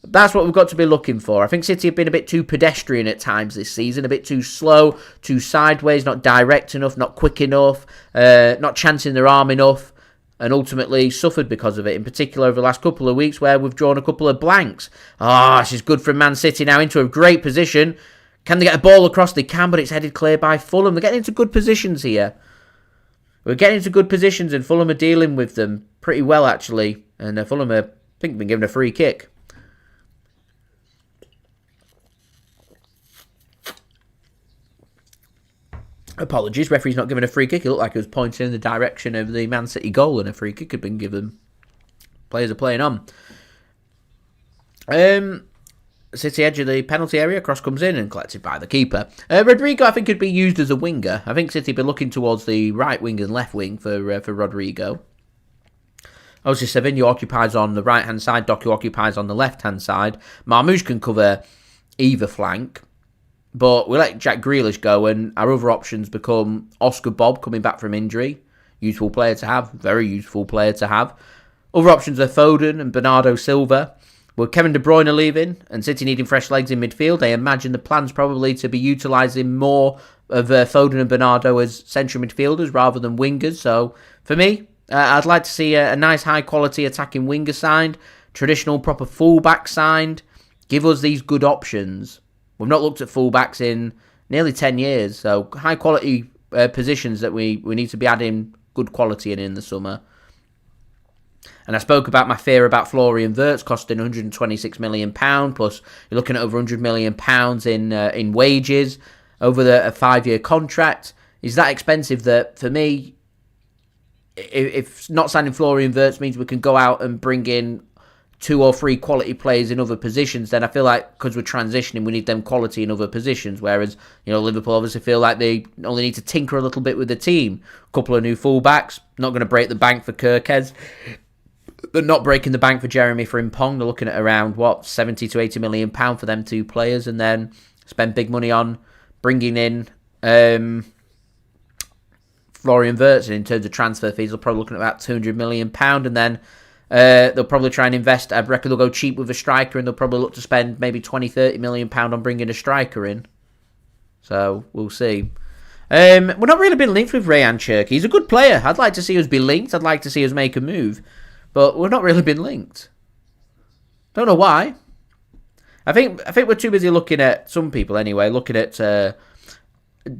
that's what we've got to be looking for. I think City have been a bit too pedestrian at times this season, a bit too slow, too sideways, not direct enough, not quick enough, not chancing their arm enough, and ultimately suffered because of it, in particular over the last couple of weeks where we've drawn a couple of blanks. This is good from Man City now into a great position. Can they get a ball across? They can, but it's headed clear by Fulham. They're getting into good positions here. We're getting into good positions, and Fulham are dealing with them pretty well, actually. And Fulham are, I think, been given a free kick. Apologies, referee's not given a free kick. It looked like he was pointing in the direction of the Man City goal and a free kick had been given. Players are playing on. City edge of the penalty area, cross comes in and collected by the keeper. Rodrigo, I think, could be used as a winger. I think City have been looking towards the right wing and left wing for Rodrigo. Obviously, Savinho occupies on the right-hand side, Doku occupies on the left-hand side. Marmoush can cover either flank. But we let Jack Grealish go, and our other options become Oscar Bob coming back from injury. Useful player to have. Very useful player to have. Other options are Foden and Bernardo Silva. With Kevin De Bruyne leaving and City needing fresh legs in midfield, I imagine the plan's probably to be utilising more of Foden and Bernardo as central midfielders rather than wingers. So, for me, I'd like to see a nice high-quality attacking winger signed. Traditional proper full-back signed. Give us these good options. We've not looked at fullbacks in nearly 10 years, so high-quality positions that we need to be adding good quality in the summer. And I spoke about my fear about Florian Wirtz costing £126 million, plus you're looking at over £100 million in wages over a 5-year contract. Is that expensive that, for me, if not signing Florian Wirtz means we can go out and bring in 2 or 3 quality players in other positions, then I feel like because we're transitioning, we need them quality in other positions. Whereas, Liverpool obviously feel like they only need to tinker a little bit with the team. A couple of new fullbacks, not going to break the bank for Kirkez. They're not breaking the bank for Jeremy Frimpong. They're looking at around, what, 70 to 80 million pound for them two players, and then spend big money on bringing in Florian Wirtz. And in terms of transfer fees, they're probably looking at about 200 million pound, and then they'll probably try and invest. I reckon they'll go cheap with a striker, and they'll probably look to spend maybe 20, 30 million pound on bringing a striker in. So we'll see. We're not really been linked with Rayan Cherki. He's a good player. I'd like to see us be linked. I'd like to see us make a move. But we've not really been linked. Don't know why. I think we're too busy looking at, some people anyway, looking at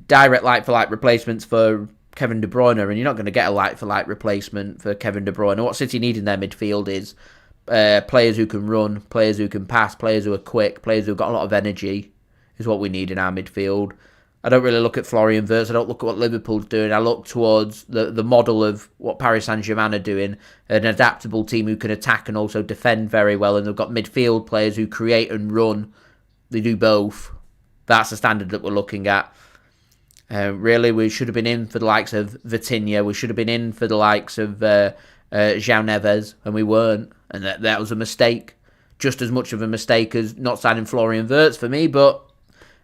direct like-for-like replacements for Kevin De Bruyne, and you're not going to get a like-for-like replacement for Kevin De Bruyne. What City need in their midfield is players who can run, players who can pass, players who are quick, players who've got a lot of energy is what we need in our midfield. I don't really look at Florian Wirtz. I don't look at what Liverpool's doing. I look towards the model of what Paris Saint-Germain are doing, an adaptable team who can attack and also defend very well, and they've got midfield players who create and run. They do both. That's the standard that we're looking at. Really, we should have been in for the likes of Vitinha. We should have been in for the likes of João Neves, and we weren't. And that was a mistake. Just as much of a mistake as not signing Florian Wirtz for me, but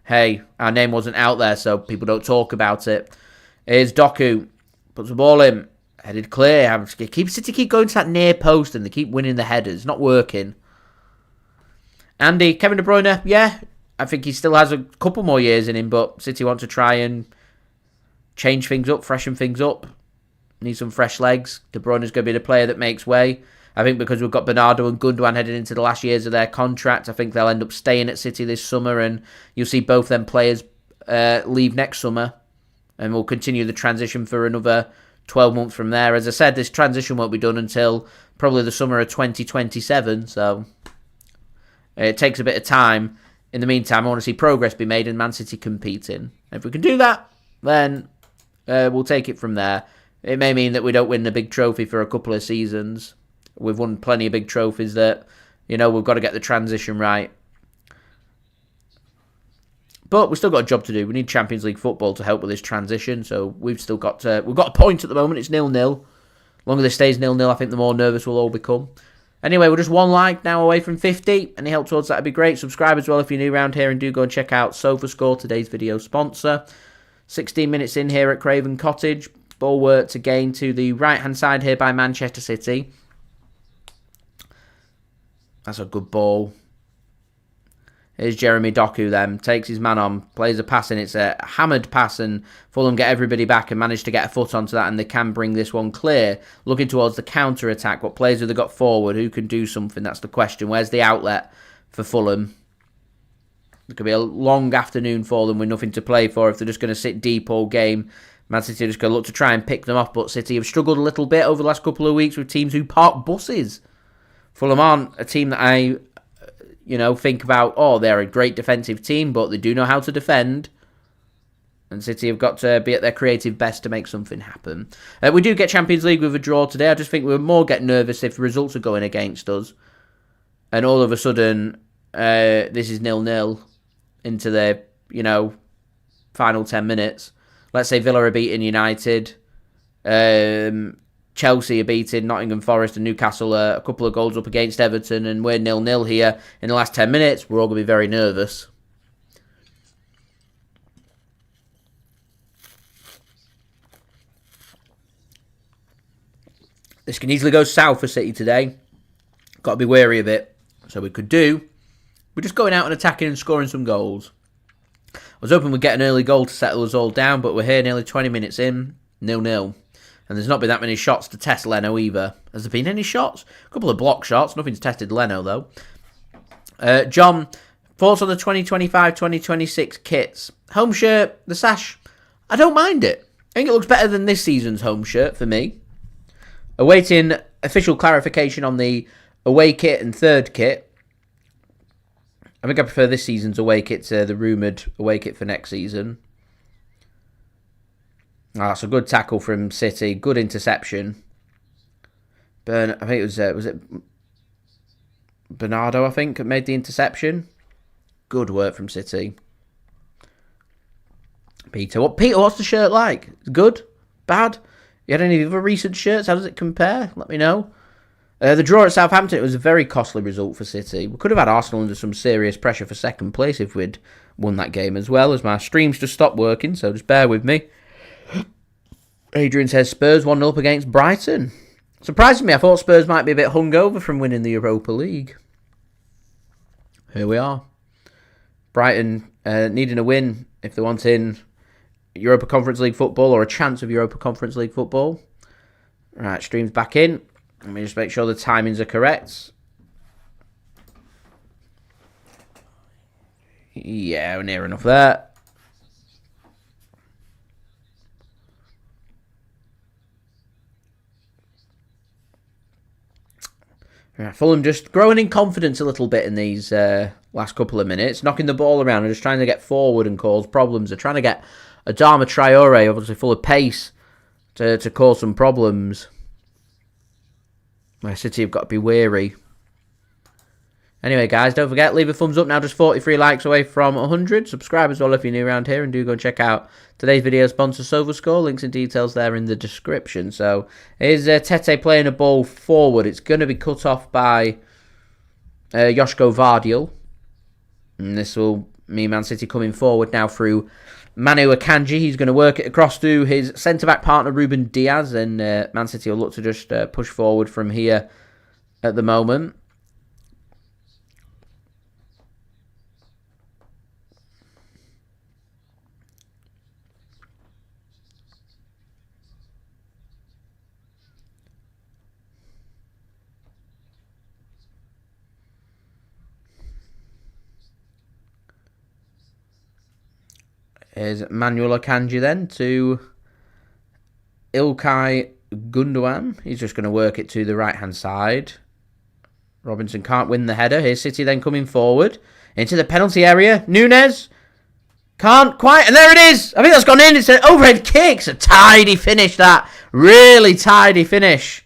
hey, our name wasn't out there, so people don't talk about it. Here's Doku. Puts the ball in. Headed clear. City keep going to that near post, and they keep winning the headers. Not working. Andy, Kevin De Bruyne, yeah. I think he still has a couple more years in him, but City want to try and change things up, freshen things up. Need some fresh legs. De Bruyne's going to be the player that makes way. I think because we've got Bernardo and Gundogan heading into the last years of their contract, I think they'll end up staying at City this summer, and you'll see both them players leave next summer, and we'll continue the transition for another 12 months from there. As I said, this transition won't be done until probably the summer of 2027, so it takes a bit of time. In the meantime, I want to see progress be made and Man City competing. If we can do that, then we'll take it from there. It may mean that we don't win the big trophy for a couple of seasons. We've won plenty of big trophies that, we've got to get the transition right. But we've still got a job to do. We need Champions League football to help with this transition. So we've still got we've got a point at the moment. It's 0-0. The longer this stays 0-0, I think the more nervous we'll all become. Anyway, we're just one like now away from 50. Any help towards that would be great. Subscribe as well if you're new around here, and do go and check out SofaScore, today's video sponsor. 16 minutes in here at Craven Cottage. Ball worked again to the right-hand side here by Manchester City. That's a good ball. Here's Jeremy Doku then. Takes his man on. Plays a pass, and it's a hammered pass, and Fulham get everybody back and manage to get a foot onto that, and they can bring this one clear. Looking towards the counter-attack. What players have they got forward? Who can do something? That's the question. Where's the outlet for Fulham? It could be a long afternoon for them with nothing to play for if they're just going to sit deep all game. Man City are just going to look to try and pick them off, but City have struggled a little bit over the last couple of weeks with teams who park buses. Fulham aren't a team that I, think about, they're a great defensive team, but they do know how to defend. And City have got to be at their creative best to make something happen. We do get Champions League with a draw today. I just think we'll more get nervous if the results are going against us. And all of a sudden, this is 0-0 into the, final 10 minutes. Let's say Villa are beating United. Chelsea are beating Nottingham Forest, and Newcastle are a couple of goals up against Everton, and we're 0-0 here in the last 10 minutes. We're all going to be very nervous. This can easily go south for City today. Got to be wary of it. So we're just going out and attacking and scoring some goals. I was hoping we'd get an early goal to settle us all down, but we're here nearly 20 minutes in, 0-0. And there's not been that many shots to test Leno either. Has there been any shots? A couple of block shots. Nothing's tested Leno, though. John, thoughts on the 2025-2026 kits? Home shirt, the sash. I don't mind it. I think it looks better than this season's home shirt for me. Awaiting official clarification on the away kit and third kit. I think I prefer this season's away kit to the rumoured away kit for next season. That's a good tackle from City. Good interception. I think it was it Bernardo, I think, made the interception. Good work from City. Peter, what's the shirt like? Good? Bad? You had any other recent shirts? How does it compare? Let me know. The draw at Southampton, it was a very costly result for City. We could have had Arsenal under some serious pressure for second place if we'd won that game as well, as my streams just stopped working, so just bear with me. Adrian says Spurs 1-0 up against Brighton. Surprisingly, I thought Spurs might be a bit hungover from winning the Europa League. Here we are. Brighton needing a win if they want in Europa Conference League football or a chance of Europa Conference League football. Right, stream's back in. Let me just make sure the timings are correct. Yeah, we're near enough there. Right, Fulham just growing in confidence a little bit in these last couple of minutes. Knocking the ball around and just trying to get forward and cause problems. They're trying to get Adama Traore, obviously full of pace, to cause some problems. My City have got to be wary. Anyway, guys, don't forget, leave a thumbs up now. Just 43 likes away from 100. Subscribe as well if you're new around here. And do go and check out today's video sponsor, SofaScore. Links and details there in the description. So, here's Tete playing a ball forward. It's going to be cut off by Josko Gvardiol. And this will mean Man City coming forward now through Manuel Akanji. He's going to work it across to his centre-back partner, Ruben Dias. And Man City will look to just push forward from here at the moment. Is Manuel Akanji then to Ilkay Gundogan. He's just going to work it to the right-hand side. Robinson can't win the header. Here's City then coming forward into the penalty area. Nunes can't quite. And there it is. I think that's gone in. It's an overhead kick. It's a tidy finish, that. Really tidy finish.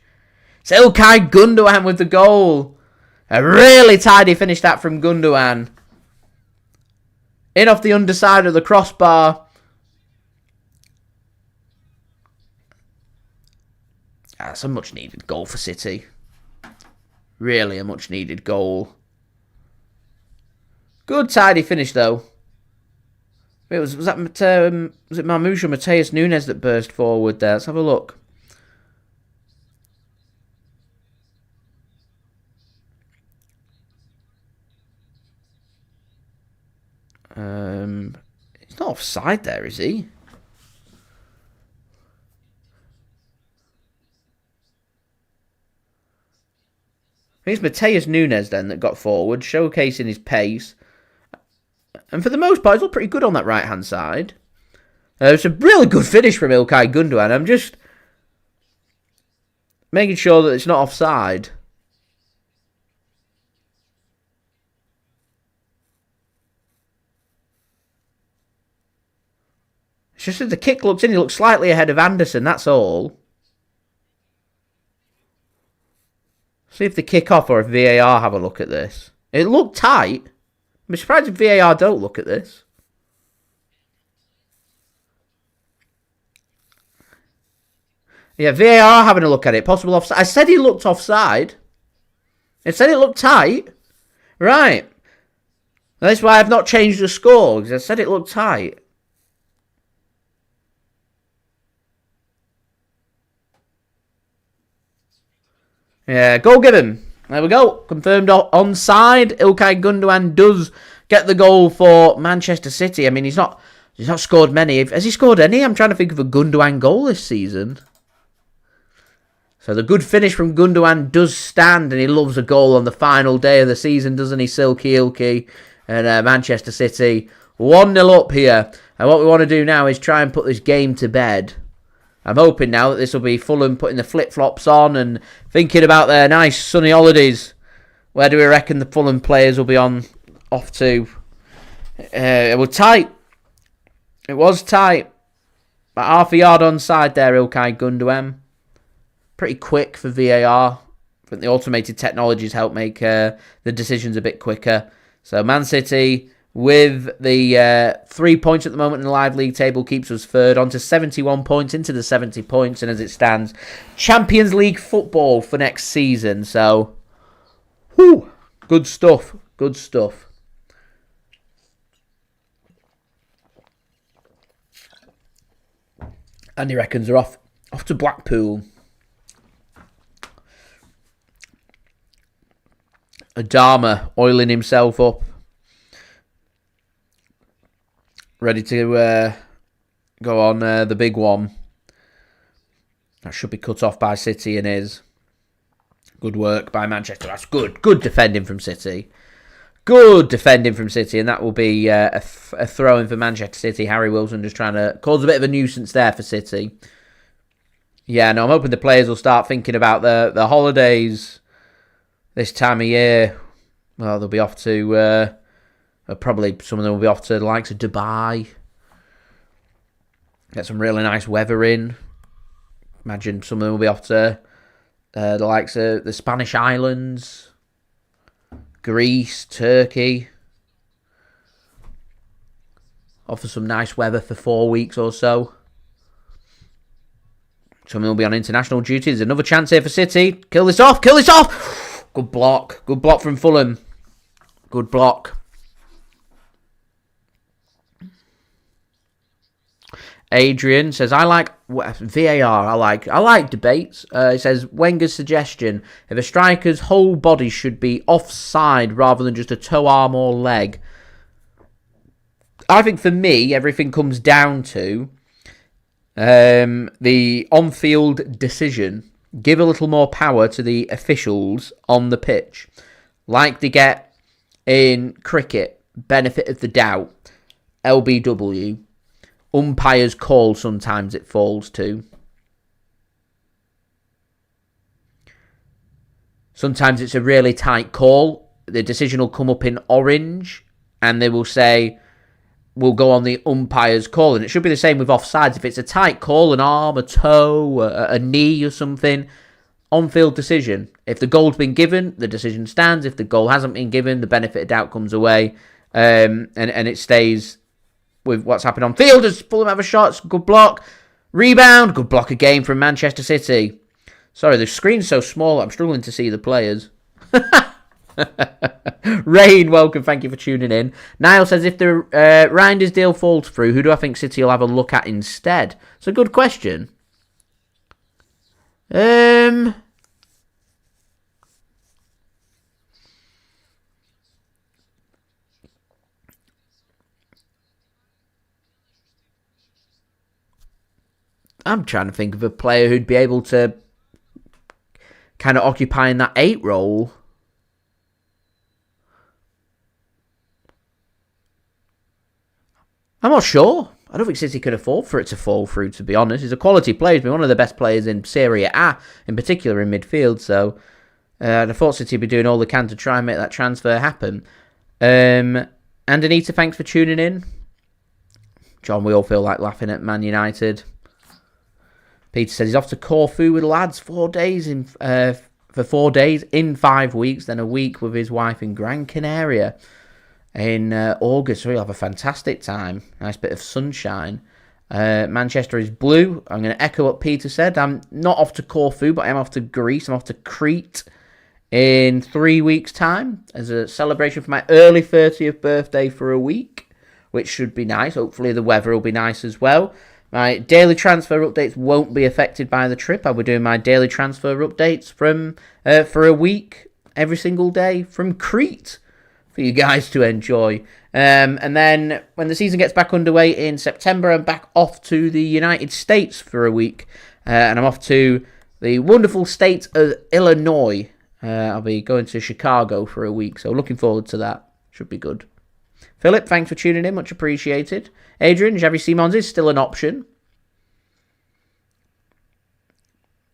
It's Ilkay Gundogan with the goal. A really tidy finish, that, from Gundogan. In off the underside of the crossbar. That's a much needed goal for City. Really a much needed goal. Good tidy finish though. Was it Marmoush or Matheus Nunes that burst forward there? Let's have a look. He's not offside there, is he? I think it's Matheus Nunes then that got forward, showcasing his pace. And for the most part, he's looked pretty good on that right-hand side. It's a really good finish from Ilkay Gundogan. I'm just making sure that it's not offside. It's just that the kick looks in, he looks slightly ahead of Andersen, that's all. See if they kick off or if VAR have a look at this. It looked tight. I'm surprised if VAR don't look at this. Yeah, VAR having a look at it. Possible offside. I said he looked offside. I said it looked tight. Right. That's why I've not changed the score, because I said it looked tight. Yeah, goal given. There we go. Confirmed onside. Ilkay Gundogan does get the goal for Manchester City. I mean, he's not scored many. Has he scored any? I'm trying to think of a Gundogan goal this season. So the good finish from Gundogan does stand, and he loves a goal on the final day of the season, doesn't he, Silky Ilky? And Manchester City 1-0 up here. And what we want to do now is try and put this game to bed. I'm hoping now that this will be Fulham putting the flip-flops on and thinking about their nice sunny holidays. Where do we reckon the Fulham players will be off to? It was tight. It was tight. About half a yard onside there, Ilkay Gundogan. Pretty quick for VAR. I think the automated technologies help make the decisions a bit quicker. So Man City with the 3 points at the moment in the live league table, keeps us third, on to 71 points, into the 70 points, and as it stands, Champions League football for next season. So, whew, good stuff, good stuff. Andy reckons they're off to Blackpool. Adama oiling himself up. Ready to go on the big one. That should be cut off by City and is. Good work by Manchester. That's good. Good defending from City. Good defending from City. And that will be a throw-in for Manchester City. Harry Wilson just trying to cause a bit of a nuisance there for City. Yeah, no, I'm hoping the players will start thinking about the holidays this time of year. Well, they'll be off to... probably some of them will be off to the likes of Dubai. Get some really nice weather in. Imagine some of them will be off to the likes of the Spanish islands, Greece, Turkey. Off for some nice weather for 4 weeks or so. Some of them will be on international duty. There's another chance here for City. Kill this off! Kill this off! Good block. Good block from Fulham. Good block. Adrian says, I like VAR. I like debates. He says, Wenger's suggestion, if a striker's whole body should be offside rather than just a toe, arm or leg. I think for me, everything comes down to the on-field decision. Give a little more power to the officials on the pitch. Like they get in cricket, benefit of the doubt, LBW. Umpire's call sometimes it falls to. Sometimes it's a really tight call. The decision will come up in orange and they will say, we'll go on the umpire's call. And it should be the same with offsides. If it's a tight call, an arm, a toe, a knee or something, on-field decision. If the goal's been given, the decision stands. If the goal hasn't been given, the benefit of doubt comes away. And it stays with what's happened on field. As Fulham have a shot, good block. Rebound, good block again from Manchester City. Sorry, the screen's so small, I'm struggling to see the players. Rain, welcome, thank you for tuning in. Niall says, if the Reinders deal falls through, who do I think City will have a look at instead? It's a good question. I'm trying to think of a player who'd be able to kind of occupy in that 8 role. I'm not sure. I don't think City could afford for it to fall through, to be honest. He's a quality player. He's been one of the best players in Serie A, in particular in midfield. So I thought City would be doing all they can to try and make that transfer happen. And Anita, thanks for tuning in. John, we all feel like laughing at Man United. Peter says he's off to Corfu with lads, 4 days for 4 days in 5 weeks, then a week with his wife in Gran Canaria in August. So he'll have a fantastic time. Nice bit of sunshine. Manchester is blue. I'm going to echo what Peter said. I'm not off to Corfu, but I'm off to Greece. I'm off to Crete in 3 weeks' time as a celebration for my early 30th birthday for a week, which should be nice. Hopefully the weather will be nice as well. My daily transfer updates won't be affected by the trip. I'll be doing my daily transfer updates from for a week, every single day from Crete for you guys to enjoy. And then when the season gets back underway in September, I'm back off to the United States for a week. And I'm off to the wonderful state of Illinois. I'll be going to Chicago for a week, so looking forward to that. Should be good. Philip, thanks for tuning in. Much appreciated. Adrian, Xavi Simons is still an option.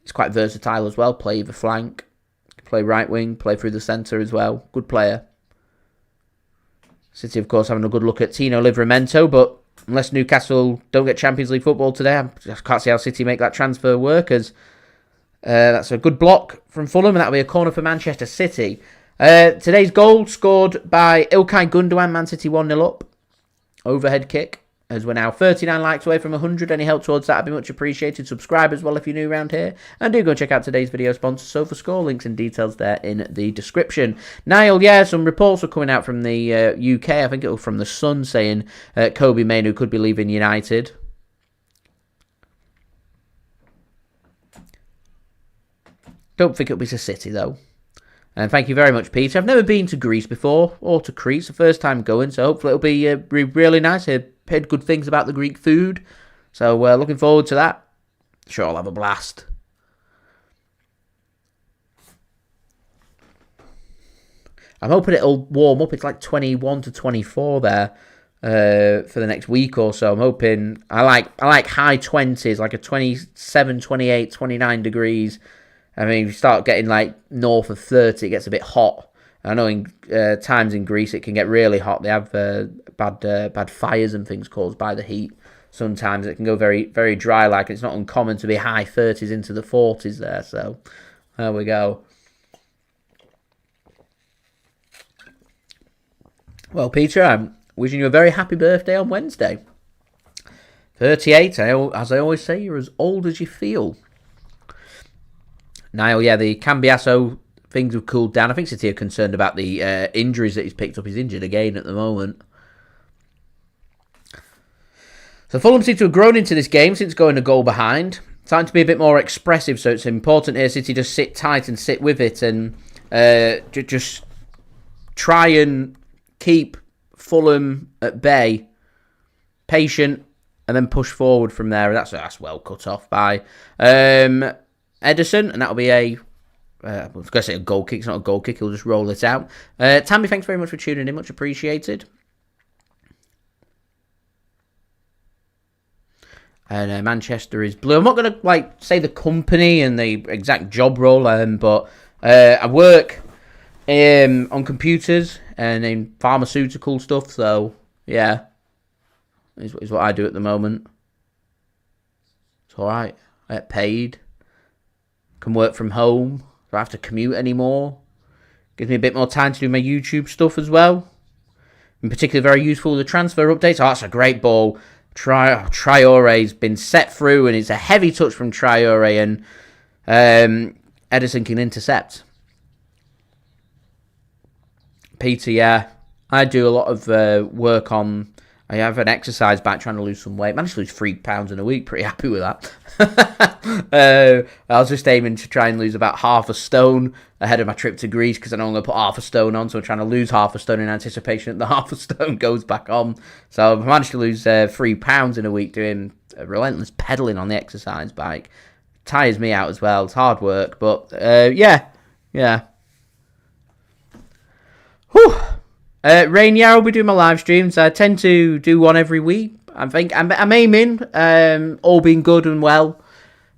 He's quite versatile as well. Play either flank, play right wing, play through the centre as well. Good player. City, of course, having a good look at Tino Livramento, but unless Newcastle don't get Champions League football today, I just can't see how City make that transfer work, as that's a good block from Fulham, and that'll be a corner for Manchester City. Today's goal scored by Ilkay Gundogan, Man City 1-0 up. Overhead kick. As we're now 39 likes away from 100. Any help towards that would be much appreciated. Subscribe as well if you're new around here. And do go and check out today's video sponsor, SofaScore. Links and details there in the description. Niall, yeah, some reports were coming out from the UK. I think it was from The Sun saying Kobbie Mainoo could be leaving United. Don't think it'll be to City, though. And thank you very much, Peter. I've never been to Greece before, or to Crete. It's the first time going, so hopefully it'll be really nice. I heard good things about the Greek food, so looking forward to that. Sure, I'll have a blast. I'm hoping it'll warm up. It's like 21 to 24 there for the next week or so. I'm hoping... I like high 20s, like a 27, 28, 29 degrees. I mean, if you start getting like north of 30, it gets a bit hot. I know in times in Greece it can get really hot. They have bad fires and things caused by the heat. Sometimes it can go very, very dry. Like it's not uncommon to be high 30s into the 40s there. So there we go. Well, Peter, I'm wishing you a very happy birthday on Wednesday. 38, as I always say, you're as old as you feel. Niall, yeah, the Cambiasso things have cooled down. I think City are concerned about the injuries that he's picked up. He's injured again at the moment. So Fulham seem to have grown into this game since going a goal behind. Starting to be a bit more expressive, so it's important here City just sit tight and sit with it and just try and keep Fulham at bay, patient, and then push forward from there. That's well cut off by Ederson, and that'll be I was going to say a goal kick. It's not a goal kick. He'll just roll it out. Tammy, thanks very much for tuning in. Much appreciated. And Manchester is blue. I'm not going to say the company and the exact job role, but I work on computers and in pharmaceutical stuff. So yeah, is what I do at the moment. It's all right. I get paid. Can work from home. Don't have to commute anymore. Gives me a bit more time to do my YouTube stuff as well. In particular, very useful the transfer updates. Oh, that's a great ball. Traore's been set through, and it's a heavy touch from Traore, and Ederson can intercept. Peter, yeah, I do a lot of work on. I have an exercise back trying to lose some weight. Managed to lose 3 pounds in a week. Pretty happy with that. I was just aiming to try and lose about half a stone ahead of my trip to Greece because I know I'm going to put half a stone on. So I'm trying to lose half a stone in anticipation that the half a stone goes back on. So I've managed to lose 3 pounds in a week doing relentless pedalling on the exercise bike. Tires me out as well. It's hard work. But yeah. Whew. Rainier will be doing my live streams. I tend to do one every week. I think I'm aiming, all being good and well.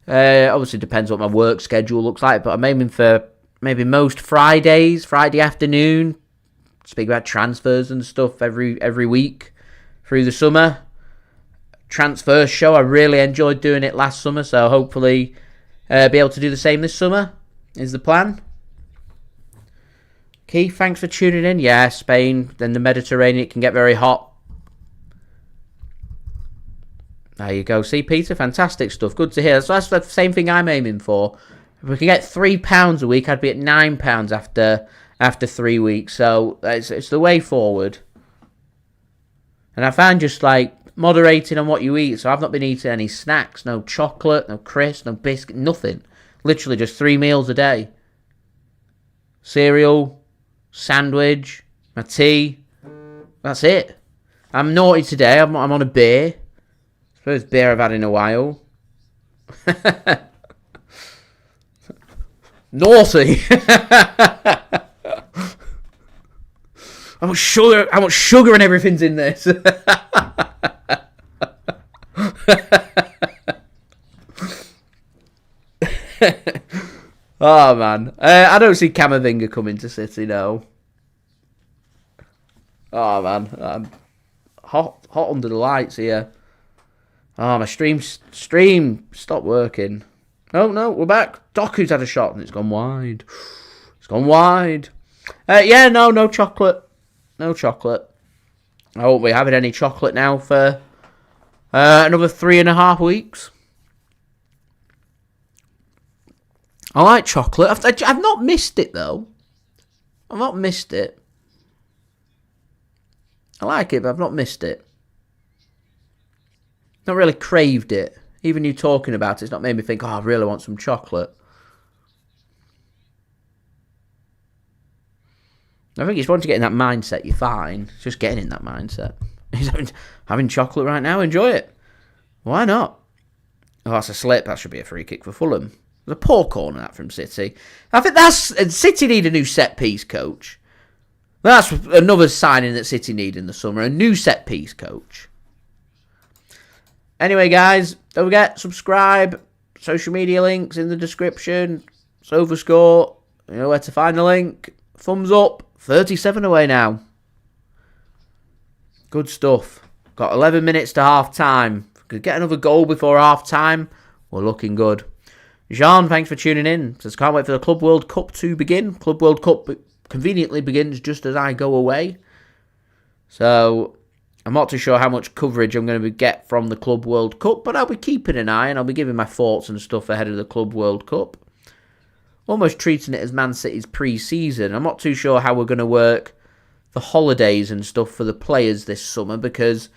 Obviously, depends what my work schedule looks like, but I'm aiming for maybe most Fridays, Friday afternoon. Speak about transfers and stuff every week through the summer. Transfer show, I really enjoyed doing it last summer, so hopefully be able to do the same this summer is the plan. Keith, thanks for tuning in. Yeah, Spain, then the Mediterranean, it can get very hot. There you go. See, Peter, fantastic stuff. Good to hear. So that's the same thing I'm aiming for. If we can get £3 a week, I'd be at £9 after 3 weeks. So it's the way forward. And I find just moderating on what you eat. So I've not been eating any snacks, no chocolate, no crisps, no biscuit, nothing. Literally just 3 meals a day. Cereal, sandwich, my tea. That's it. I'm naughty today. I'm on a beer. First beer I've had in a while. Naughty. How much sugar and everything's in this. Oh man, I don't see Camavinga coming to City, no. Oh man, I'm hot under the lights here. Oh, my stream stopped working. Oh no, we're back. Doku's had a shot and it's gone wide. It's gone wide. Yeah, no chocolate. No chocolate. I won't be having any chocolate now for another 3.5 weeks. I like chocolate. I've not missed it, though. I've not missed it. I like it, but I've not missed it. Not really craved it. Even you talking about it's not made me think, oh, I really want some chocolate. I think it's once you get in that mindset, you're fine. It's just getting in that mindset. He's having chocolate right now, enjoy it. Why not? Oh, that's a slip. That should be a free kick for Fulham. There's a poor corner that from City. I think City need a new set-piece coach. That's another signing that City need in the summer. A new set-piece coach. Anyway, guys, don't forget, subscribe. Social media links in the description. SofaScore. You know where to find the link. Thumbs up. 37 away now. Good stuff. Got 11 minutes to half-time. If we could get another goal before half-time, we're looking good. Jean, thanks for tuning in. Says, can't wait for the Club World Cup to begin. Club World Cup conveniently begins just as I go away. So, I'm not too sure how much coverage I'm going to get from the Club World Cup, but I'll be keeping an eye and I'll be giving my thoughts and stuff ahead of the Club World Cup. Almost treating it as Man City's pre-season. I'm not too sure how we're going to work the holidays and stuff for the players this summer because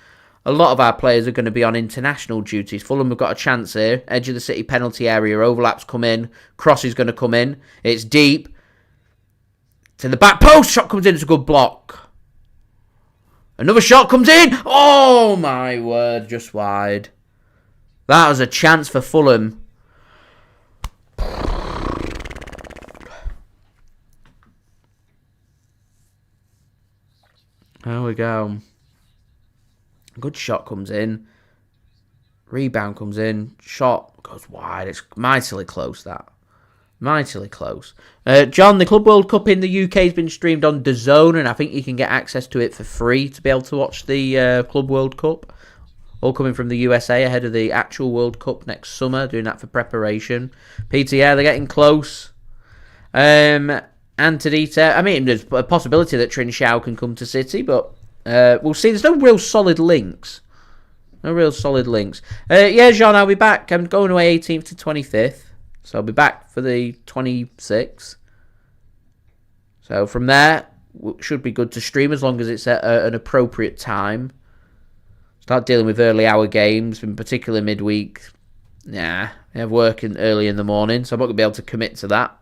a lot of our players are going to be on international duties. Fulham have got a chance here. Edge of the City penalty area. Overlaps come in. Cross is going to come in. It's deep. To the back post. Shot comes in. It's a good block. Another shot comes in. Oh, my word. Just wide. That was a chance for Fulham. There we go. Good shot comes in. Rebound comes in. Shot goes wide. It's mightily close, that. Mightily close. John, the Club World Cup in the UK has been streamed on DAZN, and I think you can get access to it for free to be able to watch the Club World Cup. All coming from the USA ahead of the actual World Cup next summer. Doing that for preparation. PTR, they're getting close. Antedita. I mean, there's a possibility that Trincao can come to City, but we'll see. There's no real solid links. Yeah, Jean, I'll be back. I'm going away 18th to 25th. So I'll be back for the 26th. So from there, should be good to stream as long as it's at an appropriate time. Start dealing with early hour games, in particular midweek. Nah, I have work early in the morning, so I'm not going to be able to commit to that.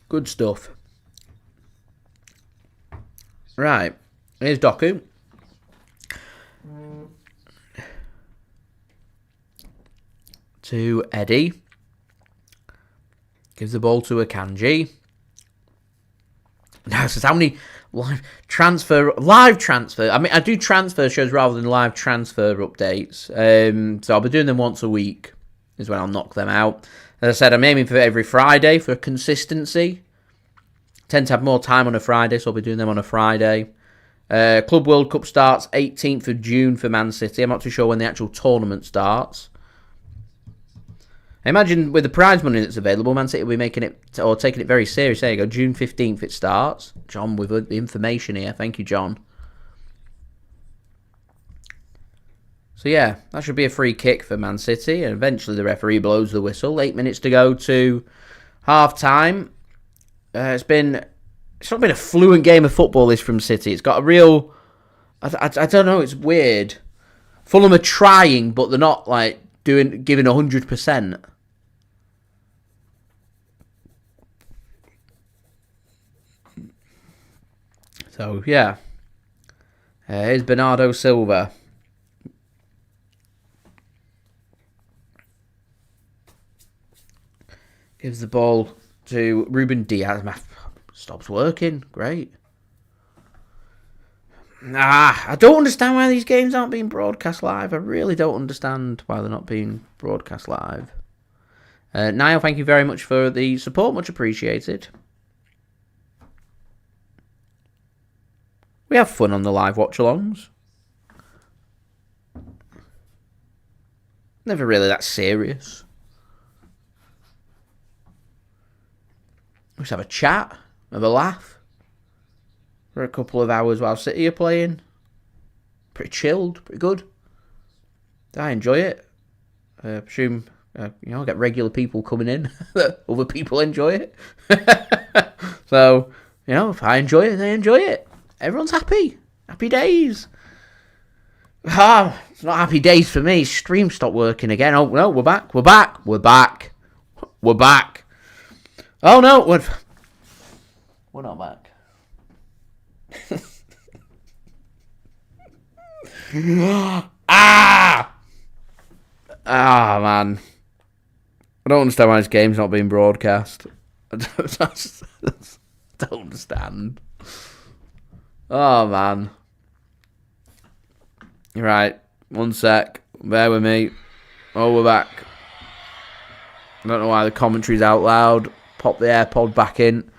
Good stuff. Right, here's Doku. To Eddie. Gives the ball to Akanji. Now, says how many live transfer. I mean, I do transfer shows rather than live transfer updates. So I'll be doing them once a week. Is when I'll knock them out. As I said, I'm aiming for every Friday for consistency. Tend to have more time on a Friday, so I'll be doing them on a Friday. Club World Cup starts 18th of June for Man City. I'm not too sure when the actual tournament starts. I imagine with the prize money that's available, Man City will be making it or taking it very serious. There you go, June 15th it starts. John with the information here. Thank you, John. So yeah, that should be a free kick for Man City, and eventually the referee blows the whistle. 8 minutes to go to half-time. It's not been a fluent game of football, this from City. It's got a real... I don't know, it's weird. Fulham are trying, but they're not like giving 100%. So, yeah. Here's Bernardo Silva. Gives the ball to Ruben Dias. Stops working. Great. I don't understand why these games aren't being broadcast live. I really don't understand why they're not being broadcast live. Niall, thank you very much for the support. Much appreciated. We have fun on the live watch-alongs. Never really that serious. Just have a chat, have a laugh for a couple of hours while City are playing. Pretty chilled, pretty good. I enjoy it. I presume, get regular people coming in. Other people enjoy it. So, if I enjoy it, they enjoy it. Everyone's happy. Happy days. It's not happy days for me. Stream stopped working again. Oh, no, we're back. We're back. We're back. We're back. Oh, no. We're not back. Man. I don't understand why this game's not being broadcast. I don't understand. Oh, man. Right. 1 sec. Bear with me. Oh, we're back. I don't know why the commentary's out loud. Pop the AirPod back in.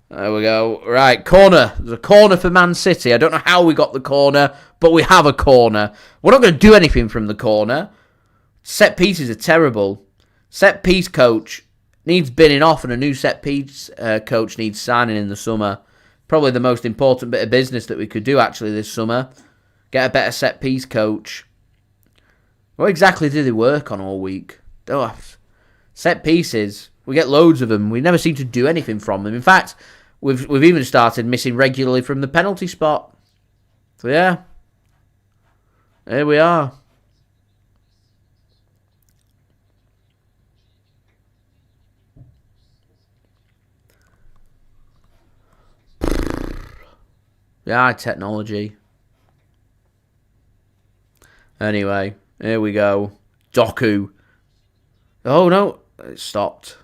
There we go. Right, corner. There's a corner for Man City. I don't know how we got the corner, but we have a corner. We're not going to do anything from the corner. Set pieces are terrible. Set piece coach needs binning off, and a new set piece coach needs signing in the summer. Probably the most important bit of business that we could do actually this summer. Get a better set piece coach. What exactly do they work on all week? Set pieces. We get loads of them. We never seem to do anything from them. In fact, we've even started missing regularly from the penalty spot. So yeah. Here we are. Yeah, technology. Anyway, here we go. Doku. Oh no, it stopped.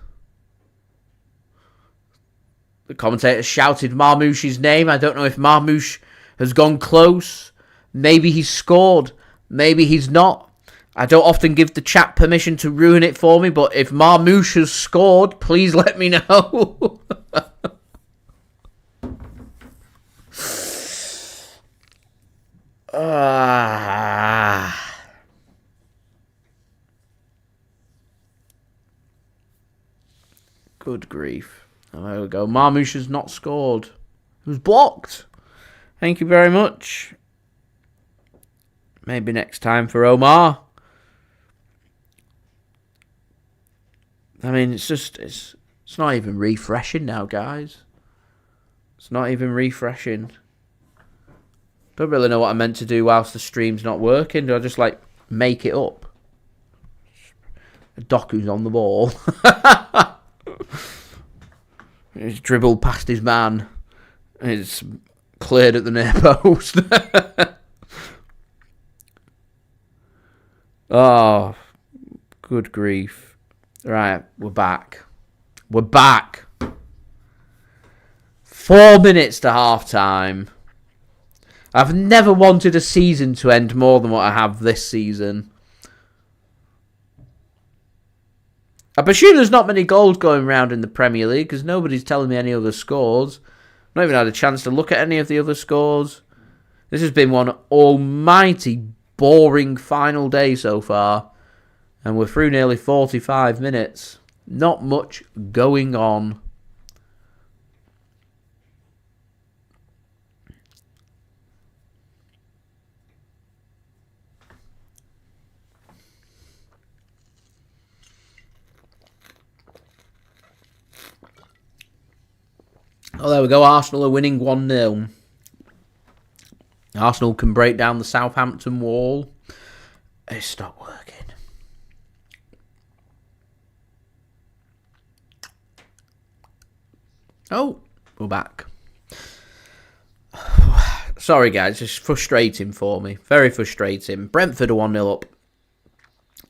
The commentator shouted Marmoush's name. I don't know if Marmoush has gone close. Maybe he's scored. Maybe he's not. I don't often give the chat permission to ruin it for me, but if Marmoush has scored, please let me know. Good grief. Oh, there we go. Marmoush has not scored. It was blocked. Thank you very much. Maybe next time for Omar. I mean, it's not even refreshing now, guys. It's not even refreshing. Don't really know what I meant to do whilst the stream's not working. Do I just, make it up? Doku's on the ball. He's dribbled past his man. It's cleared at the near post. Oh, good grief. Right, we're back. We're back. 4 minutes to half-time. I've never wanted a season to end more than what I have this season. I presume there's not many goals going around in the Premier League because nobody's telling me any other scores. I've not even had a chance to look at any of the other scores. This has been one almighty boring final day so far. And we're through nearly 45 minutes. Not much going on. Oh, there we go. Arsenal are winning 1-0. Arsenal can break down the Southampton wall. It's not working. Oh, we're back. Sorry, guys. It's frustrating for me. Very frustrating. Brentford are 1-0 up.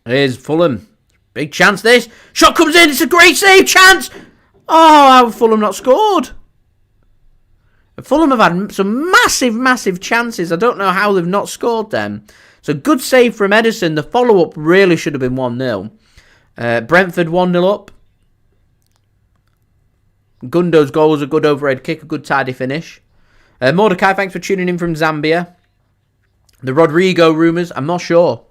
Here's Fulham. Big chance, this. Shot comes in. It's a great save. Chance. Oh, how have Fulham not scored? Fulham have had some massive, massive chances. I don't know how they've not scored them. So good save from Ederson. The follow-up really should have been 1-0. Brentford 1-0 up. Gundo's goal was a good overhead kick, a good tidy finish. Mordecai, thanks for tuning in from Zambia. The Rodrigo rumours, I'm not sure.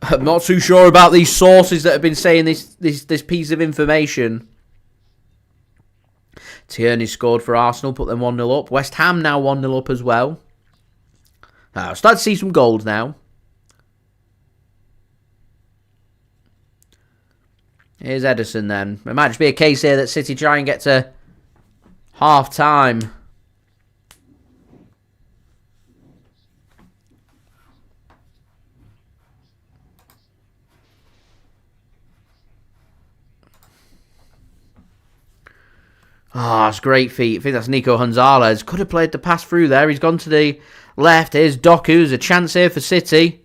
I'm not too sure about these sources that have been saying this piece of information. Tierney scored for Arsenal, put them 1-0 up. West Ham now 1-0 up as well. I'll start to see some goals now. Here's Ederson then. It might just be a case here that City try and get to half-time. Ah, it's great feet. I think that's Nico Gonzalez. Could have played the pass through there. He's gone to the left. Here's Doku. There's a chance here for City.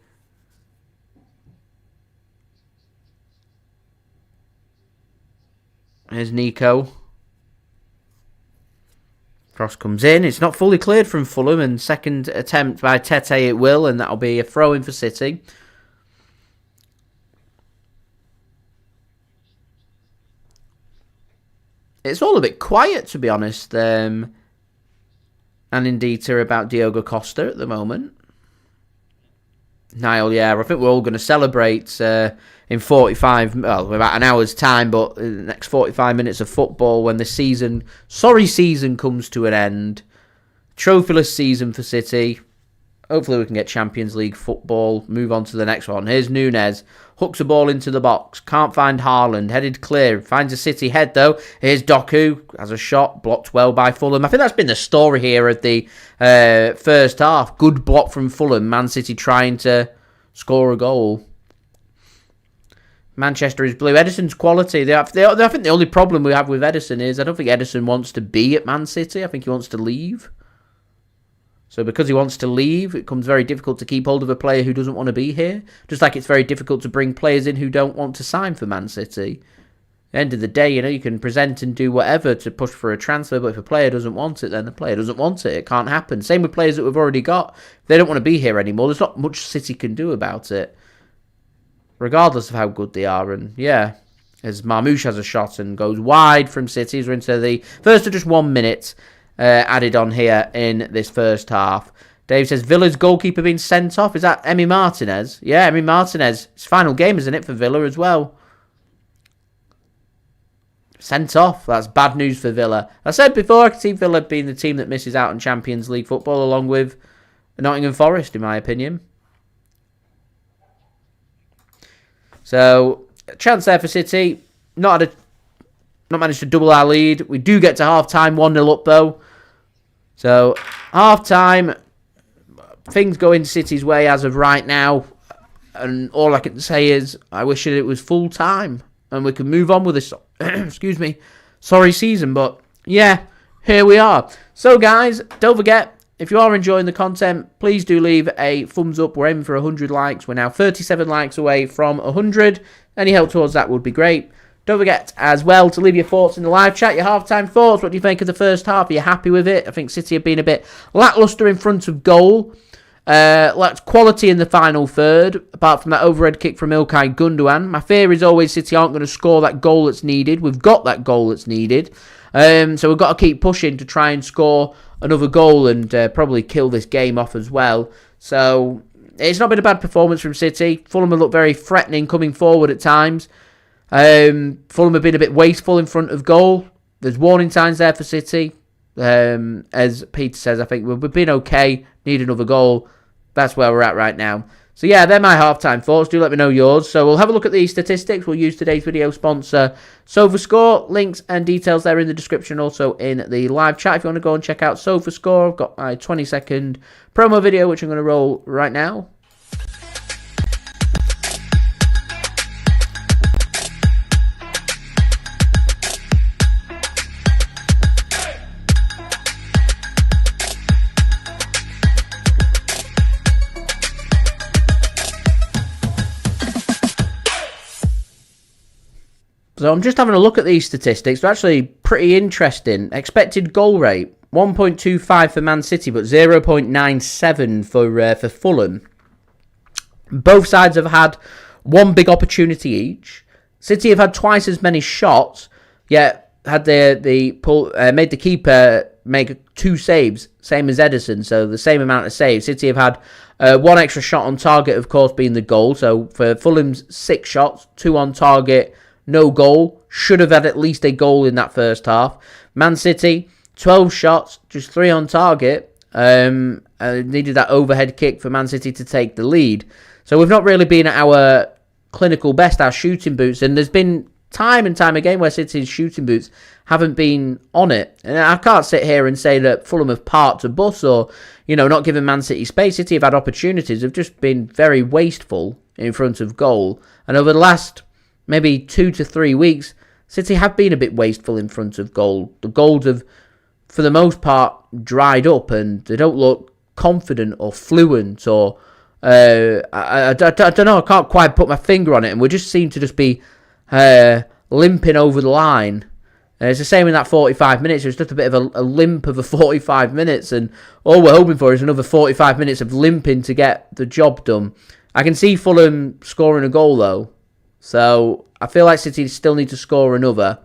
Here's Nico. Cross comes in. It's not fully cleared from Fulham. And second attempt by Tete it will. And that'll be a throw-in for City. It's all a bit quiet, to be honest. And indeed, about Diogo Costa at the moment. Niall, yeah, I think we're all going to celebrate in 45, well, about an hour's time, but in the next 45 minutes of football when the season comes to an end. Trophyless season for City. Hopefully we can get Champions League football, move on to the next one. Here's Nunes, hooks a ball into the box, can't find Haaland, headed clear, finds a City head though. Here's Doku, has a shot, blocked well by Fulham. I think that's been the story here of the first half. Good block from Fulham, Man City trying to score a goal. Manchester is blue. Ederson's quality. I think the only problem we have with Ederson is I don't think Ederson wants to be at Man City. I think he wants to leave. So because he wants to leave, it becomes very difficult to keep hold of a player who doesn't want to be here. Just like it's very difficult to bring players in who don't want to sign for Man City. At the end of the day, you can present and do whatever to push for a transfer, but if a player doesn't want it, then the player doesn't want it. It can't happen. Same with players that we've already got. If they don't want to be here anymore, there's not much City can do about it. Regardless of how good they are. And yeah, as Marmoush has a shot and goes wide from City, we're into the first of just 1 minute. Added on here in this first half. Dave says, Villa's goalkeeper being sent off. Is that Emi Martinez? Yeah, Emi Martinez. It's final game, isn't it, for Villa as well? Sent off. That's bad news for Villa. I said before, I could see Villa being the team that misses out on Champions League football, along with Nottingham Forest, in my opinion. So, a chance there for City. Not managed to double our lead. We do get to half-time, 1-0 up though. So, half-time, things go in City's way as of right now. And all I can say is, I wish it was full-time. And we can move on with this, excuse me, sorry season. But, yeah, here we are. So, guys, don't forget, if you are enjoying the content, please do leave a thumbs up. We're aiming for 100 likes. We're now 37 likes away from 100. Any help towards that would be great. Don't forget as well to leave your thoughts in the live chat, your half-time thoughts. What do you think of the first half? Are you happy with it? I think City have been a bit lacklustre in front of goal. Lacked quality in the final third, apart from that overhead kick from Ilkay Gundogan. My fear is always City aren't going to score that goal that's needed. We've got that goal that's needed. So we've got to keep pushing to try and score another goal and probably kill this game off as well. So it's not been a bad performance from City. Fulham have looked very threatening coming forward at times. Fulham have been a bit wasteful in front of goal. There's warning signs there for City. As Peter says, I think we've been okay. Need another goal. That's where we're at right now. So yeah, they're my half-time thoughts. Do let me know yours. So we'll have a look at the statistics. We'll use today's video sponsor, SofaScore. Links and details there in the description, also in the live chat. If you want to go and check out SofaScore, I've got my 20-second promo video, which I'm going to roll right now. So I'm just having a look at these statistics. They're actually pretty interesting. Expected goal rate, 1.25 for Man City, but 0.97 for Fulham. Both sides have had one big opportunity each. City have had twice as many shots, yet had made the keeper make 2 saves, same as Ederson, so the same amount of saves. City have had 1 extra shot on target, of course, being the goal. So for Fulham's 6 shots, 2 on target, no goal. Should have had at least a goal in that first half. Man City, 12 shots, just 3 on target. Needed that overhead kick for Man City to take the lead. So we've not really been at our clinical best, our shooting boots. And there's been time and time again where City's shooting boots haven't been on it. And I can't sit here and say that Fulham have parked a bus or, not given Man City space. City have had opportunities. They've just been very wasteful in front of goal. And over the last maybe 2 to 3 weeks, City have been a bit wasteful in front of goal. The goals have, for the most part, dried up and they don't look confident or fluent or I don't know. I can't quite put my finger on it, and we just seem to just be limping over the line. It's the same in that 45 minutes. It was just a bit of a limp of a 45 minutes, and all we're hoping for is another 45 minutes of limping to get the job done. I can see Fulham scoring a goal, though, so I feel like City still need to score another.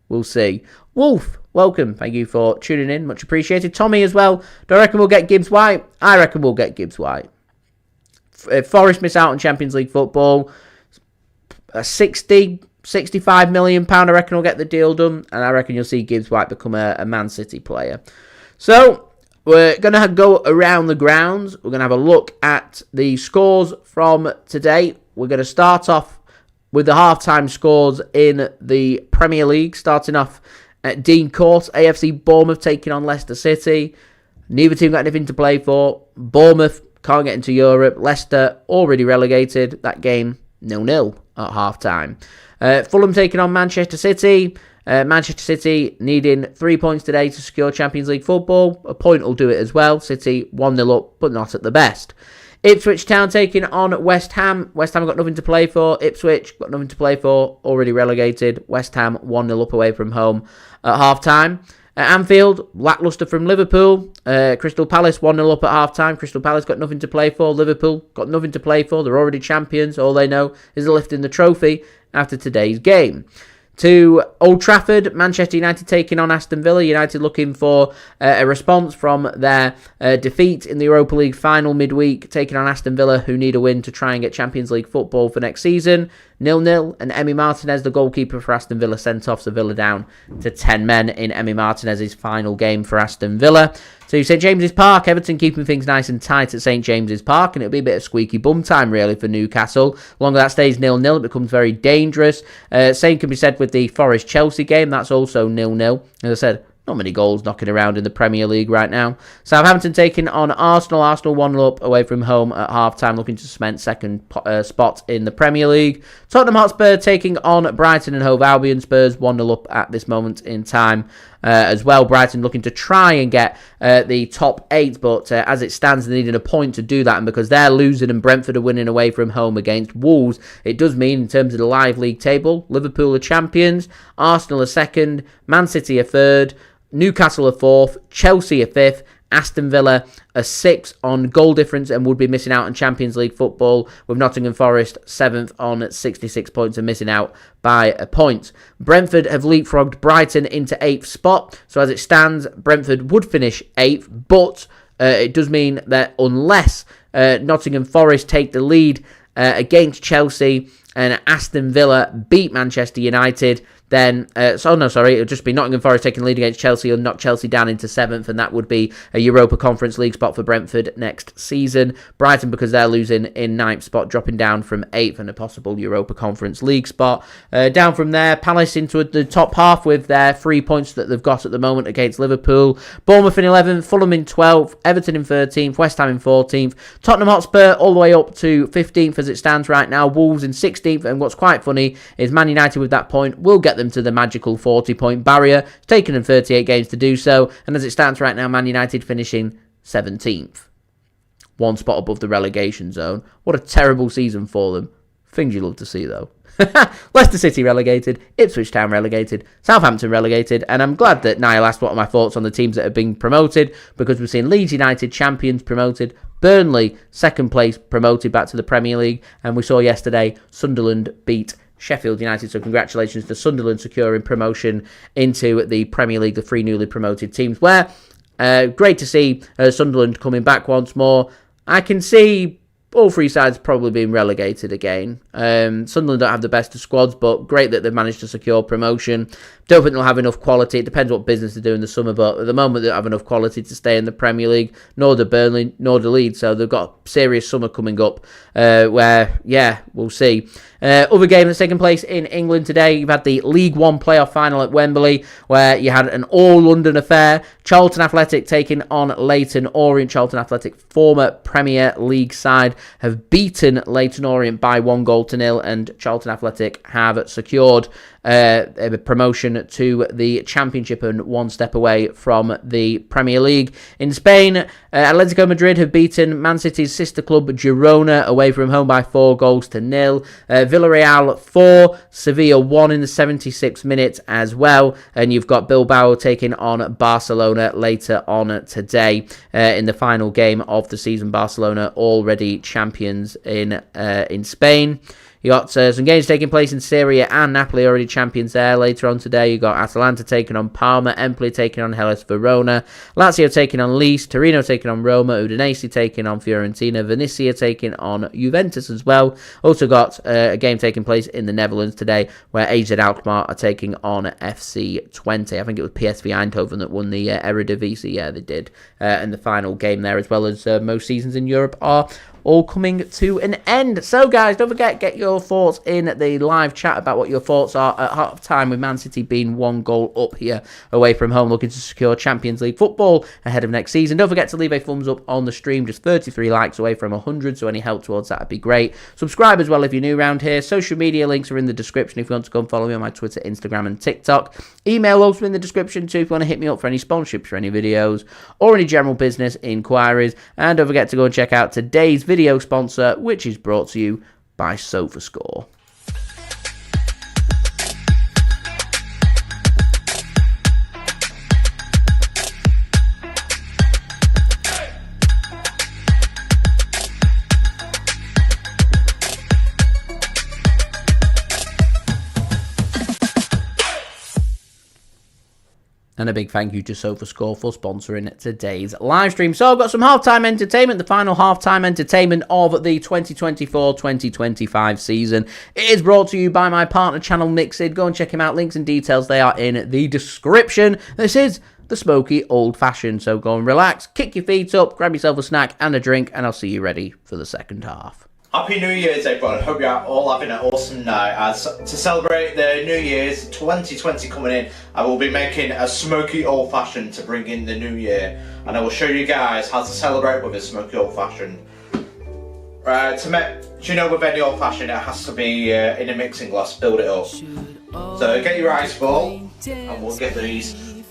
We'll see. Wolf, welcome. Thank you for tuning in. Much appreciated. Tommy as well. Do I reckon we'll get Gibbs White? I reckon we'll get Gibbs White. If Forest miss out on Champions League football, a 65 million pound, I reckon will get the deal done, and I reckon you'll see Gibbs White become a Man City player. So we're going to go around the grounds. We're going to have a look at the scores from today. We're going to start off with the halftime scores in the Premier League, starting off at Dean Court. AFC Bournemouth taking on Leicester City. Neither team got anything to play for. Bournemouth can't get into Europe. Leicester already relegated. That game 0-0 at half-time. Fulham taking on Manchester City. Manchester City needing 3 points today to secure Champions League football. A point will do it as well. City 1-0 up, but not at the best. Ipswich Town taking on West Ham. West Ham got nothing to play for. Ipswich got nothing to play for. Already relegated. West Ham 1-0 up away from home at half-time. At Anfield, lacklustre from Liverpool. Crystal Palace 1-0 up at half-time. Crystal Palace got nothing to play for. Liverpool got nothing to play for. They're already champions. All they know is lifting the trophy after today's game. To Old Trafford, Manchester United taking on Aston Villa. United looking for a response from their defeat in the Europa League final midweek, taking on Aston Villa, who need a win to try and get Champions League football for next season. 0-0, and Emi Martinez, the goalkeeper for Aston Villa, sent off, so Villa down to 10 men in Emi Martinez's final game for Aston Villa. To St James's Park, Everton keeping things nice and tight at St James's Park, and it'll be a bit of squeaky bum time really for Newcastle. The longer that stays 0-0, it becomes very dangerous. Same can be said with the Forest-Chelsea game, that's also 0-0. As I said, not many goals knocking around in the Premier League right now. Southampton taking on Arsenal. Arsenal 1-0 up away from home at half-time, looking to cement second spot in the Premier League. Tottenham Hotspur taking on Brighton and Hove Albion. Spurs 1-0 up at this moment in time as well. Brighton looking to try and get the top 8, but as it stands, they needing a point to do that. And because they're losing and Brentford are winning away from home against Wolves, it does mean in terms of the live league table, Liverpool are champions, Arsenal are second, Man City are third, Newcastle are 4th, Chelsea are 5th, Aston Villa are 6th on goal difference and would be missing out on Champions League football, with Nottingham Forest 7th on 66 points and missing out by a point. Brentford have leapfrogged Brighton into 8th spot, so as it stands, Brentford would finish 8th, but it does mean that unless Nottingham Forest take the lead against Chelsea and Aston Villa beat Manchester United, then, it'll just be Nottingham Forest taking the lead against Chelsea and knock Chelsea down into 7th, and that would be a Europa Conference League spot for Brentford next season. Brighton, because they're losing, in 9th spot, dropping down from 8th and a possible Europa Conference League spot. Down from there, Palace into the top half with their 3 points that they've got at the moment against Liverpool. Bournemouth in 11th, Fulham in 12th, Everton in 13th, West Ham in 14th, Tottenham Hotspur all the way up to 15th as it stands right now, Wolves in 16th, and what's quite funny is Man United with that point will get them to the magical 40-point barrier. It's taken them 38 games to do so, and as it stands right now, Man United finishing 17th. 1 spot above the relegation zone. What a terrible season for them. Things you love to see, though. Leicester City relegated, Ipswich Town relegated, Southampton relegated, and I'm glad that Niall asked what are my thoughts on the teams that have been promoted, because we've seen Leeds United champions promoted, Burnley second place promoted back to the Premier League, and we saw yesterday Sunderland beat Sheffield United. So congratulations to Sunderland securing promotion into the Premier League, the 3 newly promoted teams, where great to see Sunderland coming back once more. I can see all 3 sides probably being relegated again. Sunderland don't have the best of squads, but great that they've managed to secure promotion. Don't think they'll have enough quality. It depends what business they do in the summer, but at the moment they don't have enough quality to stay in the Premier League, nor do Burnley, nor do Leeds. So they've got a serious summer coming up where, yeah, we'll see. Other game that's taken place in England today, you've had the League One playoff final at Wembley, where you had an all-London affair. Charlton Athletic taking on Leyton Orient. Charlton Athletic, former Premier League side, have beaten Leyton Orient by 1-0, and Charlton Athletic have secured a promotion to the Championship and 1 step away from the Premier League. In Spain, Atletico Madrid have beaten Man City's sister club Girona away from home by 4-0. Villarreal 4, Sevilla 1 in the 76th minute as well. And you've got Bilbao taking on Barcelona later on today in the final game of the season. Barcelona already champions in Spain. You got some games taking place in Syria and Napoli, already champions there. Later on today, you got Atalanta taking on Parma, Empoli taking on Hellas Verona, Lazio taking on Lecce, Torino taking on Roma, Udinese taking on Fiorentina, Venezia taking on Juventus as well. Also got a game taking place in the Netherlands today, where AZ Alkmaar are taking on FC Twente. I think it was PSV Eindhoven that won the Eredivisie. Yeah, they did. And the final game there, as well as most seasons in Europe, are all coming to an end. So, guys, don't forget, get your thoughts in the live chat about what your thoughts are at half-time, with Man City being 1 goal up here away from home, looking to secure Champions League football ahead of next season. Don't forget to leave a thumbs up on the stream, just 33 likes away from 100, so any help towards that would be great. Subscribe as well if you're new around here. Social media links are in the description if you want to go and follow me on my Twitter, Instagram and TikTok. Email also in the description too if you want to hit me up for any sponsorships for any videos or any general business inquiries. And don't forget to go and check out today's video sponsor, which is brought to you by SofaScore. And a big thank you to SofaScore for sponsoring today's live stream. So I've got some halftime entertainment, the final halftime entertainment of the 2024-2025 season. It is brought to you by my partner channel Mixid. Go and check him out. Links and details, they are in the description. This is the Smoky Old Fashioned. So go and relax, kick your feet up, grab yourself a snack and a drink, and I'll see you ready for the second half. Happy New Year's everyone, hope you're all having an awesome night. As to celebrate the New Year's 2020 coming in, I will be making a smoky old fashioned to bring in the new year, and I will show you guys how to celebrate with a smoky old fashioned. Do you know with any old fashioned it has to be in a mixing glass, build it up. So get your ice ball and we'll get these.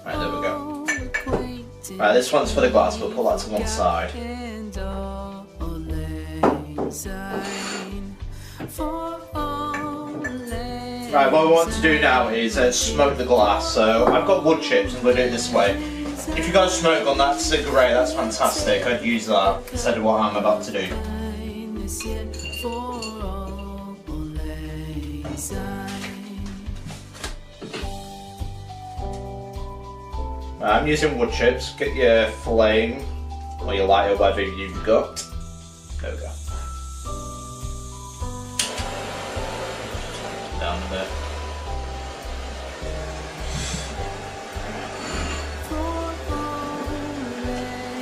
Right, there we go. Right, this one's for the glass, we'll put that to one side. Right, what we want to do now is smoke the glass. So I've got wood chips and we'll do it this way. If you've got a smoke gun, that's great, that's fantastic. I'd use that instead of what I'm about to do. I'm using wood chips. Get your flame or your lighter, whatever you've got. There we go. Down a bit.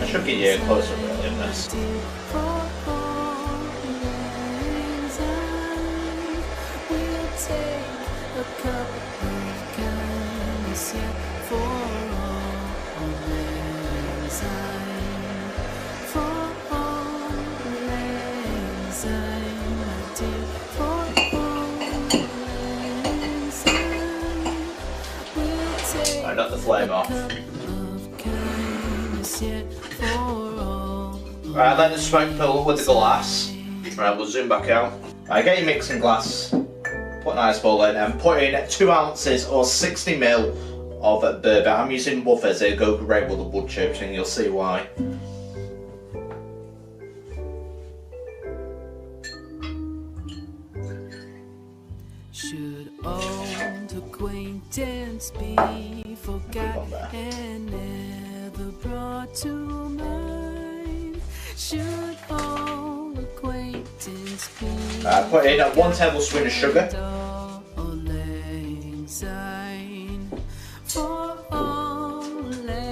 I should get you a closer really in this. I got the flame off. Right, let the smoke fill up with the glass. Right, we'll zoom back out. Right, get your mixing glass, put an ice ball in, and put in 2 ounces or 60ml of bourbon. I'm using Woofers, they go great with the wood chips, and you'll see why. Should old acquaintance be forgot and never brought to mind? Should old acquaintance be put in 1 tablespoon of sugar.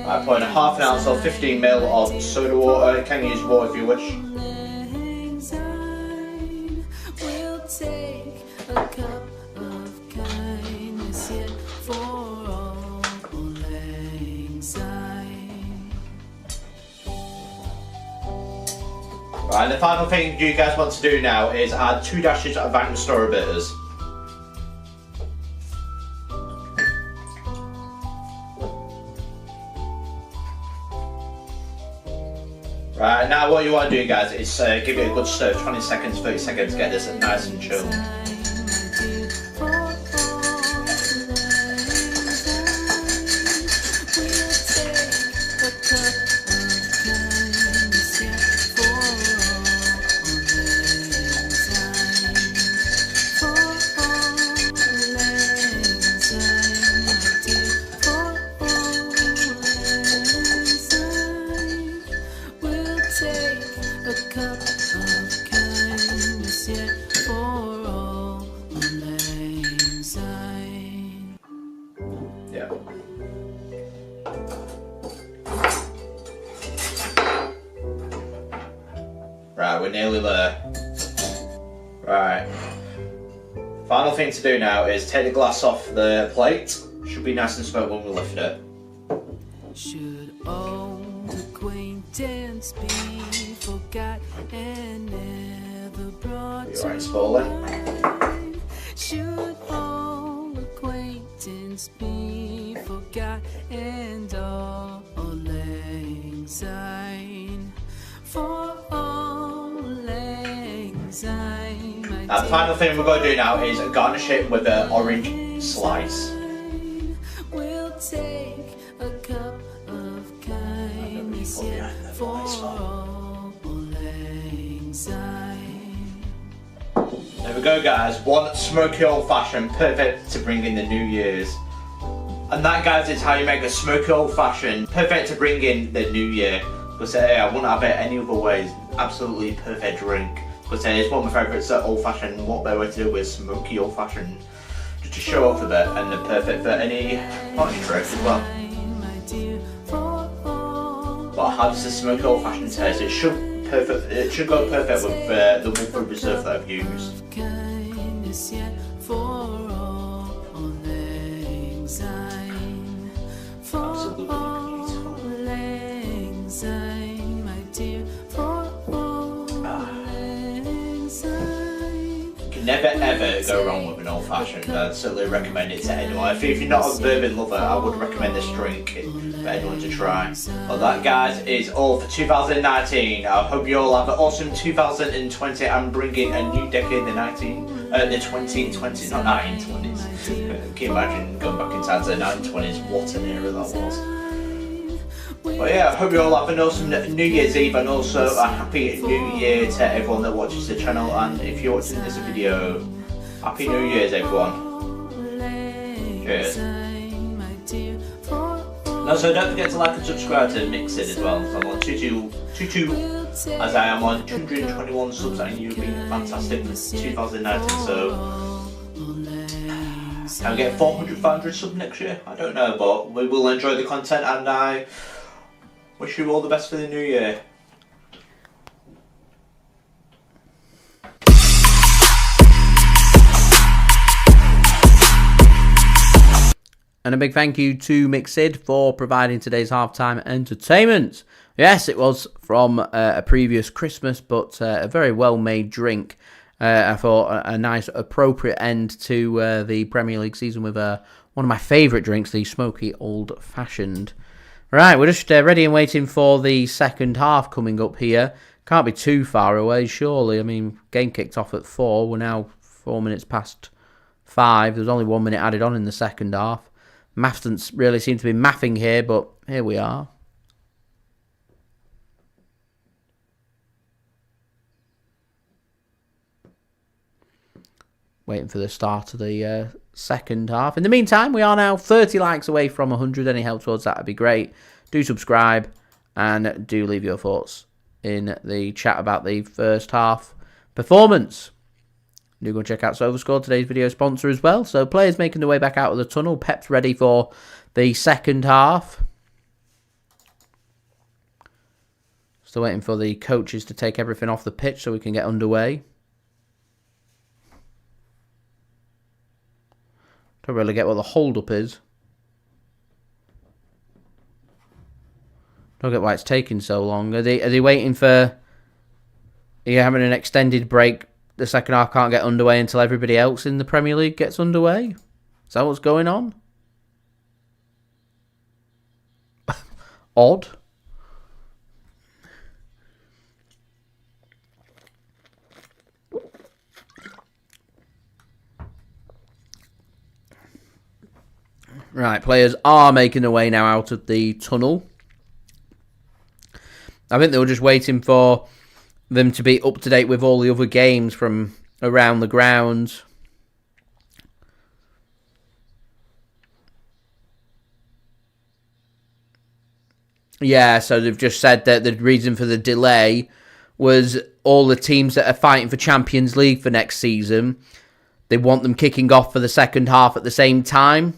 I put in ½ ounce or 15 ml of soda water. You can use water if you wish. Right, and the final thing you guys want to do now is add 2 dashes of Angostura bitters. Right, now what you want to do, guys, is give it a good stir, 20 seconds, 30 seconds, get this nice and chilled. Yeah. Right, we're nearly there. Right. Final thing to do now is take the glass off the plate. Should be nice and smooth when we lift it. Should old acquaintance be forgot and never brought to mind? Should old acquaintance be forgot and all lang syne? For all lang syne. Now the final thing we're going to do now is garnish it with an orange slice. We'll take a cup of kindness for all lang syne. There we go, guys. One smoky old fashioned, perfect to bring in the New Year's. And that, guys, is how you make a smoky old fashioned, perfect to bring in the New Year. But I wouldn't have it any other way. It's absolutely perfect drink. But it's one of my favourites, old fashioned. What better way to do with smoky old fashioned? Just to show off a bit, and they're perfect for any party trick as well. But how does the smoky old fashioned taste? It should go perfect with the Woodford Reserve that I've used. Absolutely beautiful. Can never ever go wrong with an old fashioned. I'd certainly recommend it to anyone. If you're not a bourbon lover, I would recommend this drink for anyone to try. Well, that, guys, is all for 2019. I hope you all have an awesome 2020 and bringing a new decade, the 2020s, not 1920s. Can you imagine going back in time to the 1920s? What an era that was. But yeah, I hope you all have an awesome New Year's Eve and also a happy New Year to everyone that watches the channel. And if you're watching this video, happy New Year's, everyone. Cheers. And also, don't forget to like and subscribe to Mixed as well. So I'm on 22 as I am on 221 subs, and you've been fantastic for 2019. So can we get 400, 500 subs next year? I don't know, but we will enjoy the content, and I wish you all the best for the new year. And a big thank you to Mixed for providing today's halftime entertainment. Yes, it was from a previous Christmas, but a very well-made drink. I thought a nice, appropriate end to the Premier League season with one of my favourite drinks, the smoky old-fashioned. Right, we're just ready and waiting for the second half coming up here. Can't be too far away, surely. I mean, game kicked off at 4. We're now 4 minutes past 5. There's only 1 minute added on in the second half. Maths doesn't really seem to be mathing here, but here we are. waiting for the start of the second half. In the meantime, we are now 30 likes away from 100. Any help towards that would be great. Do subscribe and do leave your thoughts in the chat about the first half performance. Do go check out SofaScore, today's video sponsor as well. So players making their way back out of the tunnel. Pep's ready for the second half. Still waiting for the coaches to take everything off the pitch so we can get underway. Don't really get what the hold-up is. Don't get why it's taking so long. Are they waiting for... Are you having an extended break? The second half can't get underway until everybody else in the Premier League gets underway? Is that what's going on? Odd. Right, players are making their way now out of the tunnel. I think they were just waiting for them to be up to date with all the other games from around the ground. Yeah, so they've just said that the reason for the delay was all the teams that are fighting for Champions League for next season, they want them kicking off for the second half at the same time.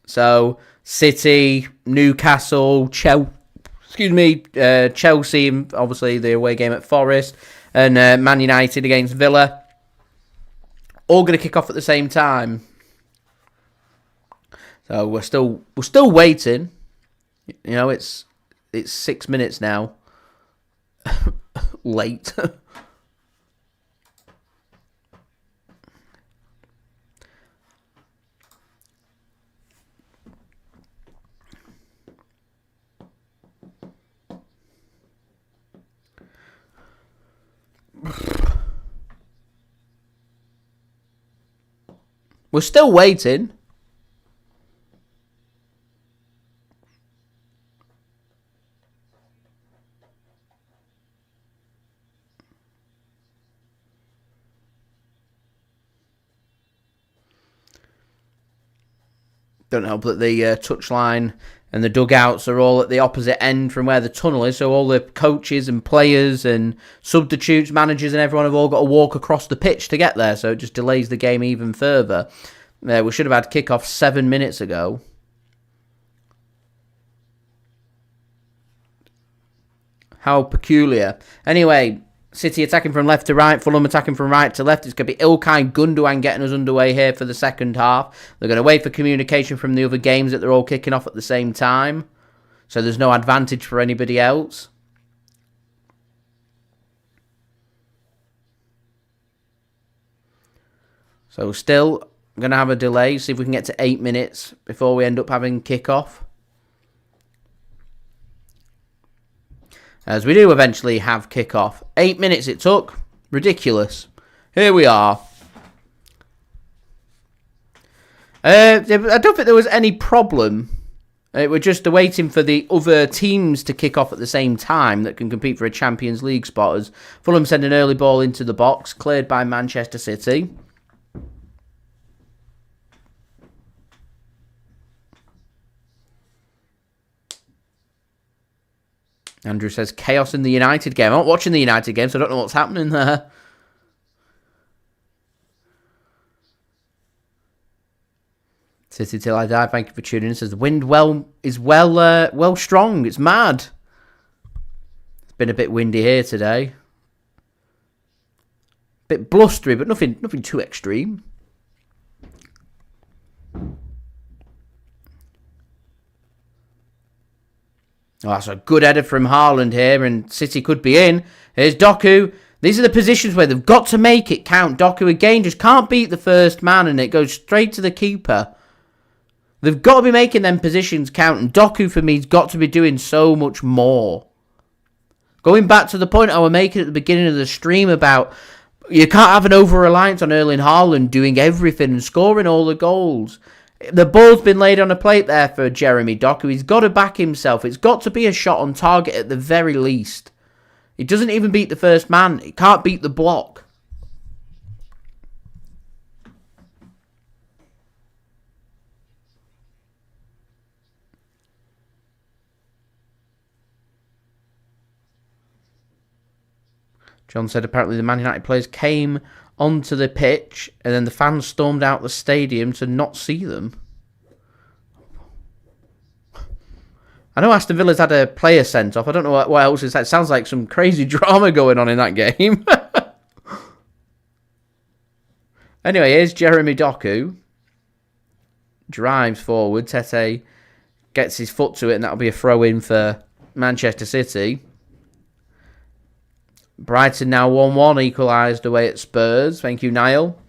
So City, Newcastle, Chelsea, and obviously the away game at Forest, and Man United against Villa, all going to kick off at the same time. So we're still waiting. You know, it's 6 minutes now. Late. We're still waiting. Don't help that the touchline and the dugouts are all at the opposite end from where the tunnel is, so all the coaches and players and substitutes, managers and everyone have all got to walk across the pitch to get there, so it just delays the game even further. We should have had kickoff 7 minutes ago. How peculiar. Anyway, City attacking from left to right, Fulham attacking from right to left. It's going to be Ilkay Gundogan getting us underway here for the second half. They're going to wait for communication from the other games that they're all kicking off at the same time. So there's no advantage for anybody else. So still going to have a delay. See if we can get to 8 minutes before we end up having kickoff. As we do eventually have kickoff. 8 minutes it took. Ridiculous. Here we are. I don't think there was any problem. We're just waiting for the other teams to kick off at the same time that can compete for a Champions League spot. As Fulham send an early ball into the box, cleared by Manchester City. Andrew says, chaos in the United game. I'm not watching the United game, so I don't know what's happening there. City till I die. Thank you for tuning in. Says the wind is well strong. It's mad. It's been a bit windy here today. Bit blustery, but nothing too extreme. Oh, that's a good header from Haaland here, and City could be in. Here's Doku. These are the positions where they've got to make it count. Doku again just can't beat the first man, and it goes straight to the keeper. They've got to be making them positions count, and Doku, for me, has got to be doing so much more. Going back to the point I was making at the beginning of the stream about you can't have an over-reliance on Erling Haaland doing everything and scoring all the goals. The ball's been laid on a plate there for Jeremy Doku. He's got to back himself. It's got to be a shot on target at the very least. He doesn't even beat the first man. He can't beat the block. John said apparently the Man United players came onto the pitch and then the fans stormed out the stadium to not see them. I know Aston Villa's had a player sent off. I don't know what else is that. It sounds like some crazy drama going on in that game. Anyway, here's Jeremy Doku. Drives forward. Tete gets his foot to it, and that'll be a throw-in for Manchester City. Brighton now 1-1, equalised away at Spurs. Thank you, Niall.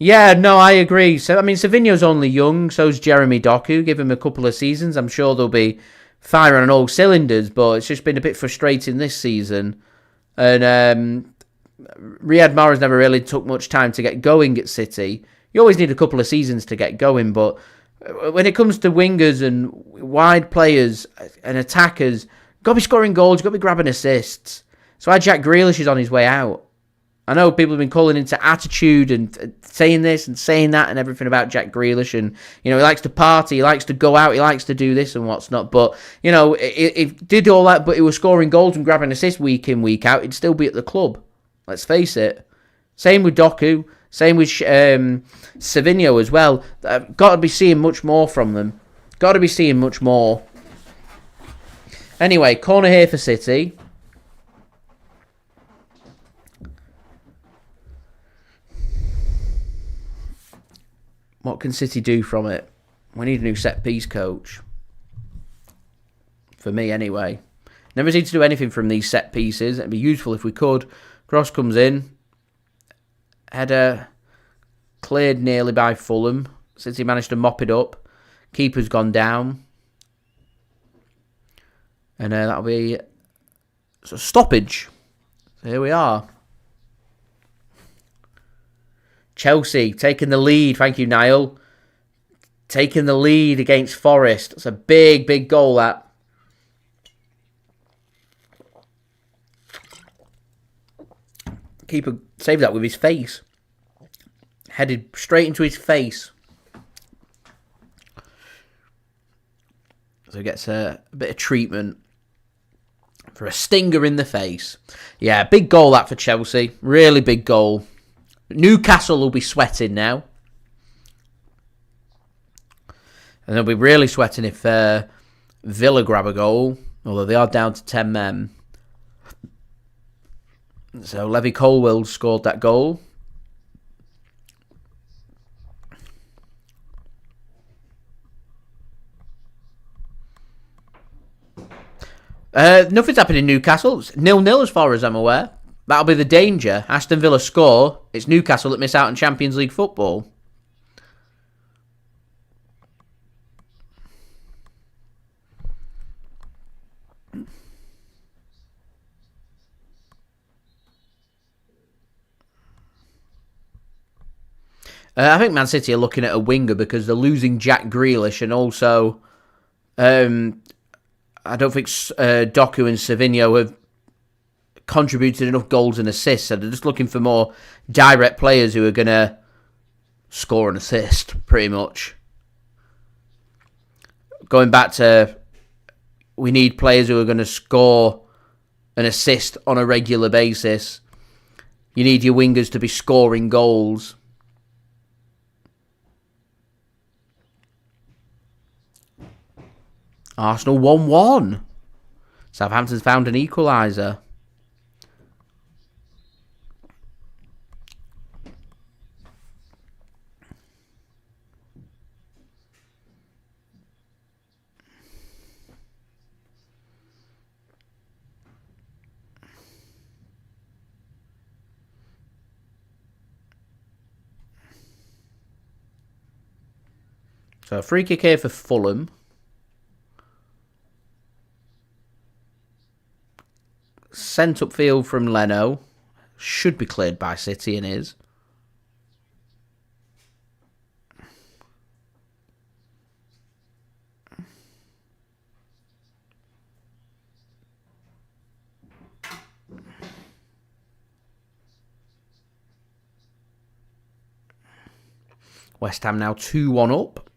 Yeah, no, I agree. So, I mean, Savinho's only young, so's Jeremy Doku. Give him a couple of seasons. I'm sure they'll be firing on all cylinders, but it's just been a bit frustrating this season. And Riyad Mahrez never really took much time to get going at City. You always need a couple of seasons to get going, but when it comes to wingers and wide players and attackers, got to be scoring goals, got to be grabbing assists. So Jack Grealish is on his way out. I know people have been calling into attitude and saying this and saying that and everything about Jack Grealish, and he likes to party, he likes to go out, he likes to do this and what's not. But if did all that, but he was scoring goals and grabbing assists week in, week out, he'd still be at the club. Let's face it. Same with Doku, same with Savinho as well. Got to be seeing much more from them. Got to be seeing much more. Anyway, corner here for City. What can City do from it? We need a new set-piece coach. For me, anyway. Never seem to do anything from these set-pieces. It'd be useful if we could. Cross comes in. Header cleared nearly by Fulham. City managed to mop it up. Keeper's gone down. And that'll be a stoppage. So here we are. Chelsea taking the lead. Thank you, Niall. Taking the lead against Forest. That's a big, big goal, that. Keeper saved that with his face. Headed straight into his face. So he gets a bit of treatment for a stinger in the face. Yeah, big goal that for Chelsea. Really big goal. Newcastle will be sweating now. And they'll be really sweating if Villa grab a goal. Although they are down to 10 men. So Levy Colwill scored that goal. Nothing's happened in Newcastle. It's 0-0 as far as I'm aware. That'll be the danger. Aston Villa score. It's Newcastle that miss out on Champions League football. I think Man City are looking at a winger because they're losing Jack Grealish, and also I don't think Doku and Savinho have contributed enough goals and assists, so they're just looking for more direct players who are going to score and assist, pretty much. Going back to, we need players who are going to score and assist on a regular basis. You need your wingers to be scoring goals. Arsenal 1-1. Southampton's found an equaliser. So a free kick here for Fulham. Sent upfield from Leno. Should be cleared by City and is. West Ham now 2-1 up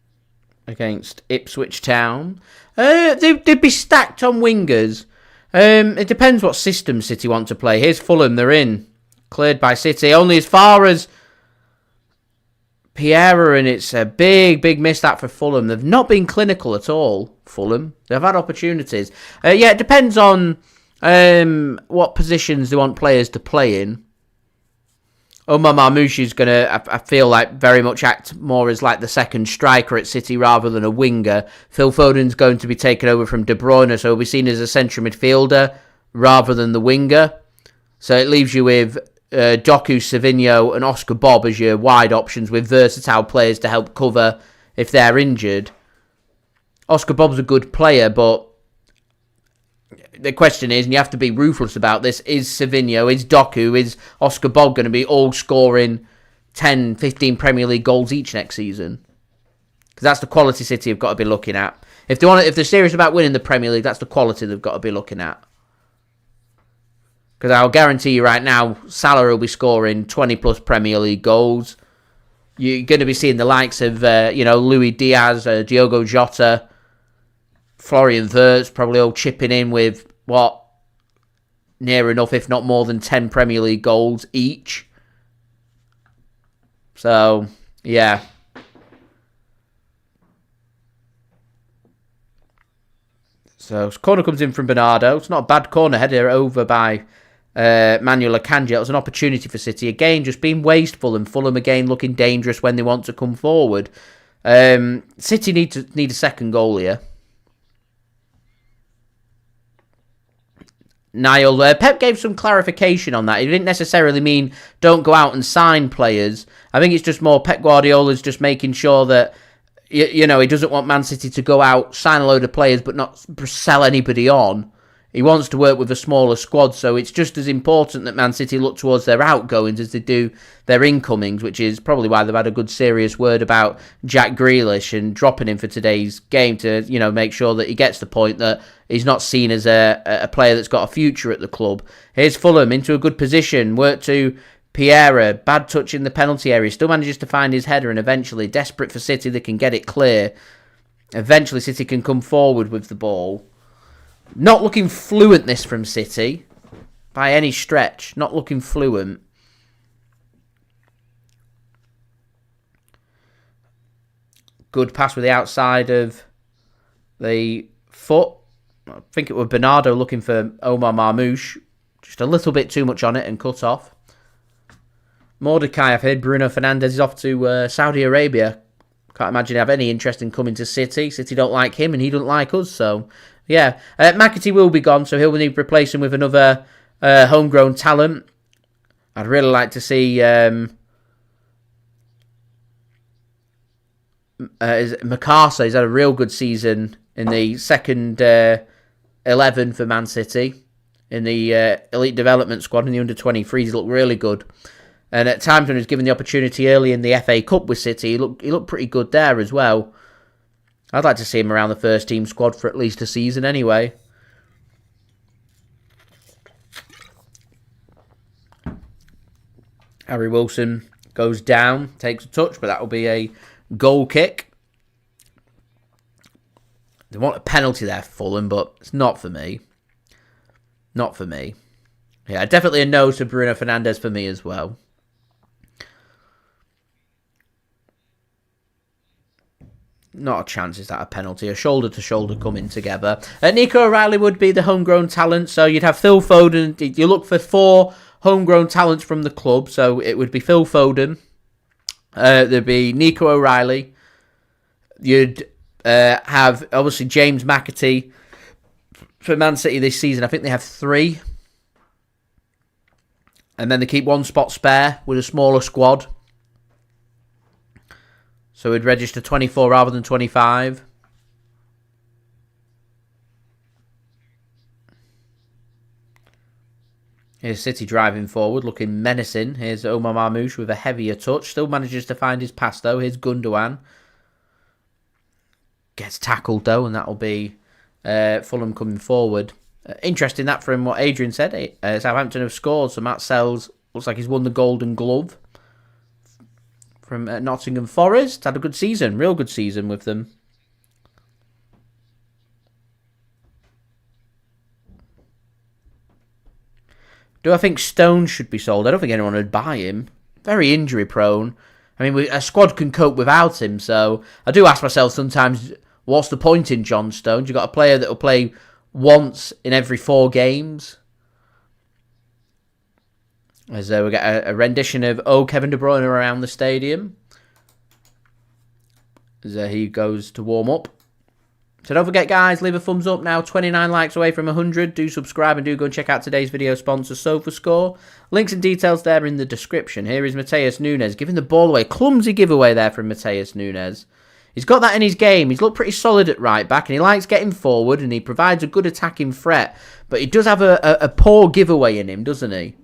against Ipswich Town. They'd be stacked on wingers. It depends what system City want to play. Here's Fulham, they're in. Cleared by City. Only as far as Piera, and it's a big, big miss that for Fulham. They've not been clinical at all, Fulham. They've had opportunities. Yeah, it depends on what positions they want players to play in. Omar Marmoush is going to, I feel like, very much act more as like the second striker at City rather than a winger. Phil Foden's going to be taken over from De Bruyne, so he'll be seen as a central midfielder rather than the winger. So it leaves you with Doku, Savinho and Oscar Bob as your wide options with versatile players to help cover if they're injured. Oscar Bob's a good player, but the question is, and you have to be ruthless about this, is Savinho, is Doku, is Oscar Bob going to be all scoring 10, 15 Premier League goals each next season? Because that's the quality City have got to be looking at. If they're serious about winning the Premier League, that's the quality they've got to be looking at. Because I'll guarantee you right now, Salah will be scoring 20 plus Premier League goals. You're going to be seeing the likes of, Luis Diaz, Diogo Jota, Florian Wirtz probably all chipping in with, near enough, if not more than 10 Premier League goals each. So, yeah. So, corner comes in from Bernardo. It's not a bad corner, header over by Manuel Akanji. It was an opportunity for City. Again, just being wasteful, and Fulham again looking dangerous when they want to come forward. City need a second goal here. Niall, Pep gave some clarification on that. He didn't necessarily mean don't go out and sign players. I think it's just more Pep Guardiola's just making sure that, he doesn't want Man City to go out, sign a load of players, but not sell anybody on. He wants to work with a smaller squad, so it's just as important that Man City look towards their outgoings as they do their incomings, which is probably why they've had a good serious word about Jack Grealish and dropping him for today's game to, make sure that he gets the point that he's not seen as a player that's got a future at the club. Here's Fulham into a good position, work to Piera, bad touch in the penalty area, still manages to find his header, and eventually, desperate for City, they can get it clear. Eventually, City can come forward with the ball. Not looking fluent, this from City, by any stretch. Not looking fluent. Good pass with the outside of the foot. I think it was Bernardo looking for Omar Marmoush. Just a little bit too much on it and cut off. Mordecai, I've heard Bruno Fernandes is off to Saudi Arabia. Can't imagine he'd have any interest in coming to City. City don't like him and he don't like us, so... Yeah, McAtee will be gone, so he'll need to replace him with another homegrown talent. I'd really like to see McArthur. He's had a real good season in the second 11 for Man City. In the elite development squad in the under-23s, he looked really good. And at times when he was given the opportunity early in the FA Cup with City, he looked pretty good there as well. I'd like to see him around the first team squad for at least a season anyway. Harry Wilson goes down, takes a touch, but that will be a goal kick. They want a penalty there for Fulham, but it's not for me. Not for me. Yeah, definitely a no to Bruno Fernandes for me as well. Not a chance is that a penalty. A shoulder-to-shoulder coming together. Nico O'Reilly would be the homegrown talent. So you'd have Phil Foden. You look for 4 homegrown talents from the club. So it would be Phil Foden. There'd be Nico O'Reilly. You'd have, obviously, James McAtee. For Man City this season, I think they have 3. And then they keep 1 spot spare with a smaller squad. So we'd register 24 rather than 25. Here's City driving forward, looking menacing. Here's Omar Marmoush with a heavier touch. Still manages to find his pass, though. Here's Gundogan. Gets tackled, though, and that'll be Fulham coming forward. Interesting that from what Adrian said. Southampton have scored, so Matt Sells looks like he's won the Golden Glove. From Nottingham Forest. Had a good season. Real good season with them. Do I think Stones should be sold? I don't think anyone would buy him. Very injury prone. I mean, a squad can cope without him, so I do ask myself sometimes, what's the point in John Stones? You've got a player that will play once in every 4 games. As we get a rendition of Kevin De Bruyne around the stadium. As he goes to warm up. So don't forget, guys, leave a thumbs up now. 29 likes away from 100. Do subscribe and do go and check out today's video sponsor, SofaScore. Links and details there in the description. Here is Matheus Nunes giving the ball away. Clumsy giveaway there from Matheus Nunes. He's got that in his game. He's looked pretty solid at right back, and he likes getting forward, and he provides a good attacking threat. But he does have a poor giveaway in him, doesn't he?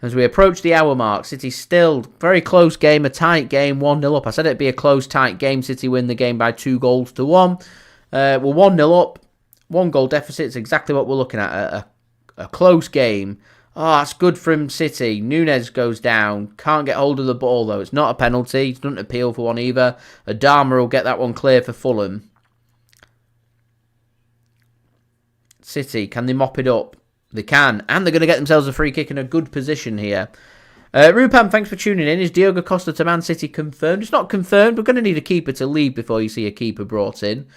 As we approach the hour mark, City still very close game, a tight game, 1-0 up. I said it'd be a close, tight game. City win the game by 2-1. We're 1-0 up, 1 goal deficit. It's exactly what we're looking at, a close game. Oh, that's good from City. Nunes goes down. Can't get hold of the ball, though. It's not a penalty. It doesn't appeal for one either. Adama will get that one clear for Fulham. City, can they mop it up? They can, and they're going to get themselves a free kick in a good position here. Rupan, thanks for tuning in. Is Diogo Costa to Man City confirmed? It's not confirmed. We're going to need a keeper to leave before you see a keeper brought in.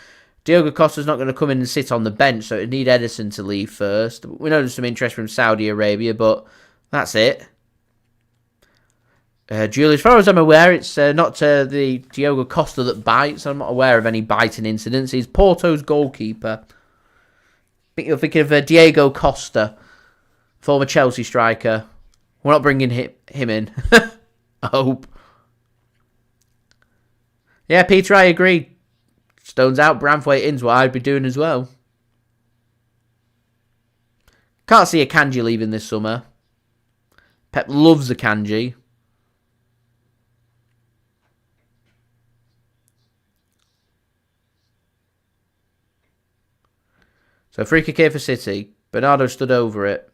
Diogo Costa's not going to come in and sit on the bench, so it'd need Ederson to leave first. We know there's some interest from Saudi Arabia, but that's it. Julie, as far as I'm aware, it's not the Diogo Costa that bites. I'm not aware of any biting incidents. He's Porto's goalkeeper. I think you're thinking of Diego Costa, former Chelsea striker. We're not bringing him in. I hope. Yeah, Peter, I agree. Stones out, Branthwaite in's what I'd be doing as well. Can't see Akanji leaving this summer. Pep loves Akanji. So free kick here for City. Bernardo stood over it.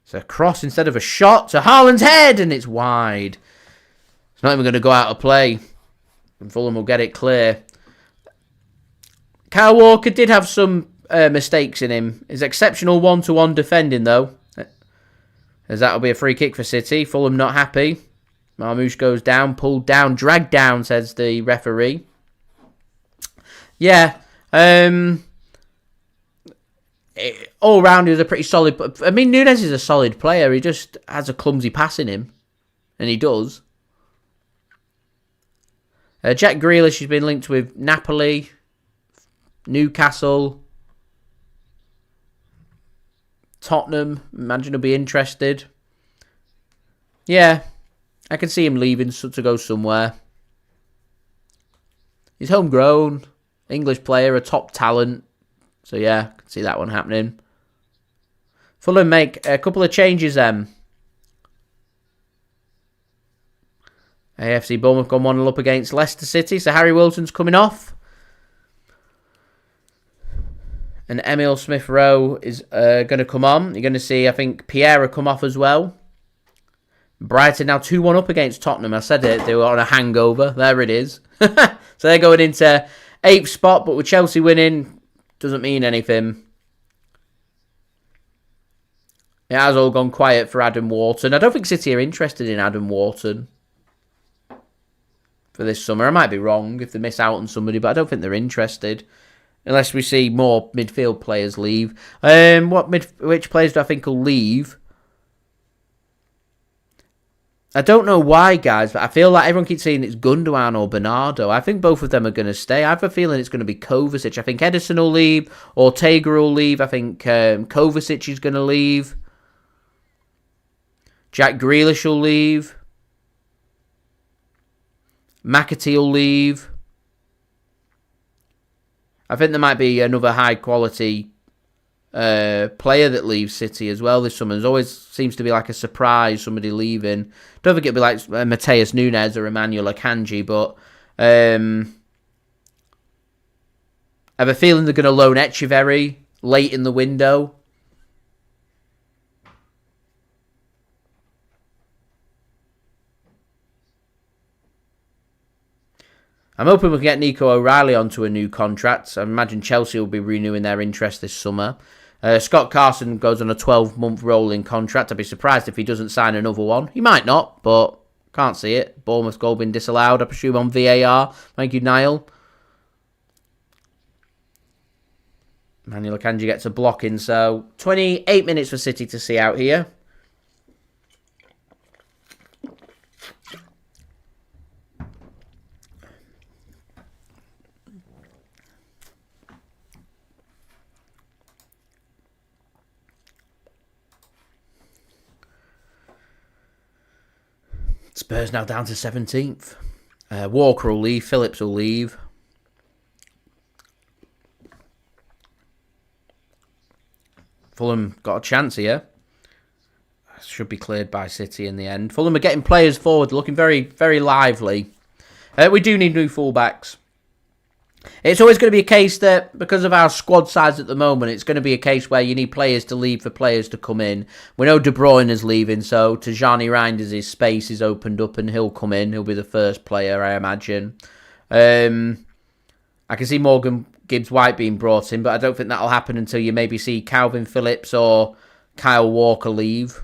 It's a cross instead of a shot to Haaland's head, and it's wide. It's not even going to go out of play. And Fulham will get it clear. Kyle Walker did have some mistakes in him. His exceptional 1-to-1 defending, though. As that'll be a free kick for City. Fulham not happy. Marmoush goes down, pulled down, dragged down, says the referee. Yeah. All round, he was a pretty solid... I mean, Nunes is a solid player. He just has a clumsy pass in him. And he does. Jack Grealish has been linked with Napoli, Newcastle, Tottenham. Imagine he'll be interested. Yeah, I can see him leaving to go somewhere. He's homegrown, English player, a top talent. So yeah, I can see that one happening. Fulham make a couple of changes then. AFC Bournemouth gone 1-0 up against Leicester City. So Harry Wilson's coming off. And Emile Smith Rowe is going to come on. You're going to see, I think, Pierre come off as well. Brighton now 2-1 up against Tottenham. I said it, they were on a hangover. There it is. So they're going into 8th spot, but with Chelsea winning, doesn't mean anything. It has all gone quiet for Adam Wharton. I don't think City are interested in Adam Wharton for this summer. I might be wrong if they miss out on somebody, but I don't think they're interested. Unless we see more midfield players leave. Which players do I think will leave? I don't know why, guys, but I feel like everyone keeps saying it's Gundogan or Bernardo. I think both of them are going to stay. I have a feeling it's going to be Kovacic. I think Ederson will leave. Ortega will leave. I think Kovacic is going to leave. Jack Grealish will leave. McAtee will leave. I think there might be another high-quality player that leaves City as well this summer. There always seems to be like a surprise, somebody leaving. Don't think it'll be like Matheus Nunes or Emmanuel Akanji, but I have a feeling they're going to loan Echeverri late in the window. I'm hoping we can get Nico O'Reilly onto a new contract. I imagine Chelsea will be renewing their interest this summer. Scott Carson goes on a 12-month rolling contract. I'd be surprised if he doesn't sign another one. He might not, but can't see it. Bournemouth goal been disallowed, I presume, on VAR. Thank you, Niall. Manuel Akanji gets a block in, so 28 minutes for City to see out here. Spurs now down to 17th. Walker will leave. Phillips will leave. Fulham got a chance here. Should be cleared by City in the end. Fulham are getting players forward, looking very, very lively. We do need new fullbacks. It's always going to be a case that, because of our squad size at the moment, it's going to be a case where you need players to leave for players to come in. We know De Bruyne is leaving, so Tijani Reinders' space is opened up and he'll come in. He'll be the first player, I imagine. I can see Morgan Gibbs-White being brought in, but I don't think that'll happen until you maybe see Calvin Phillips or Kyle Walker leave.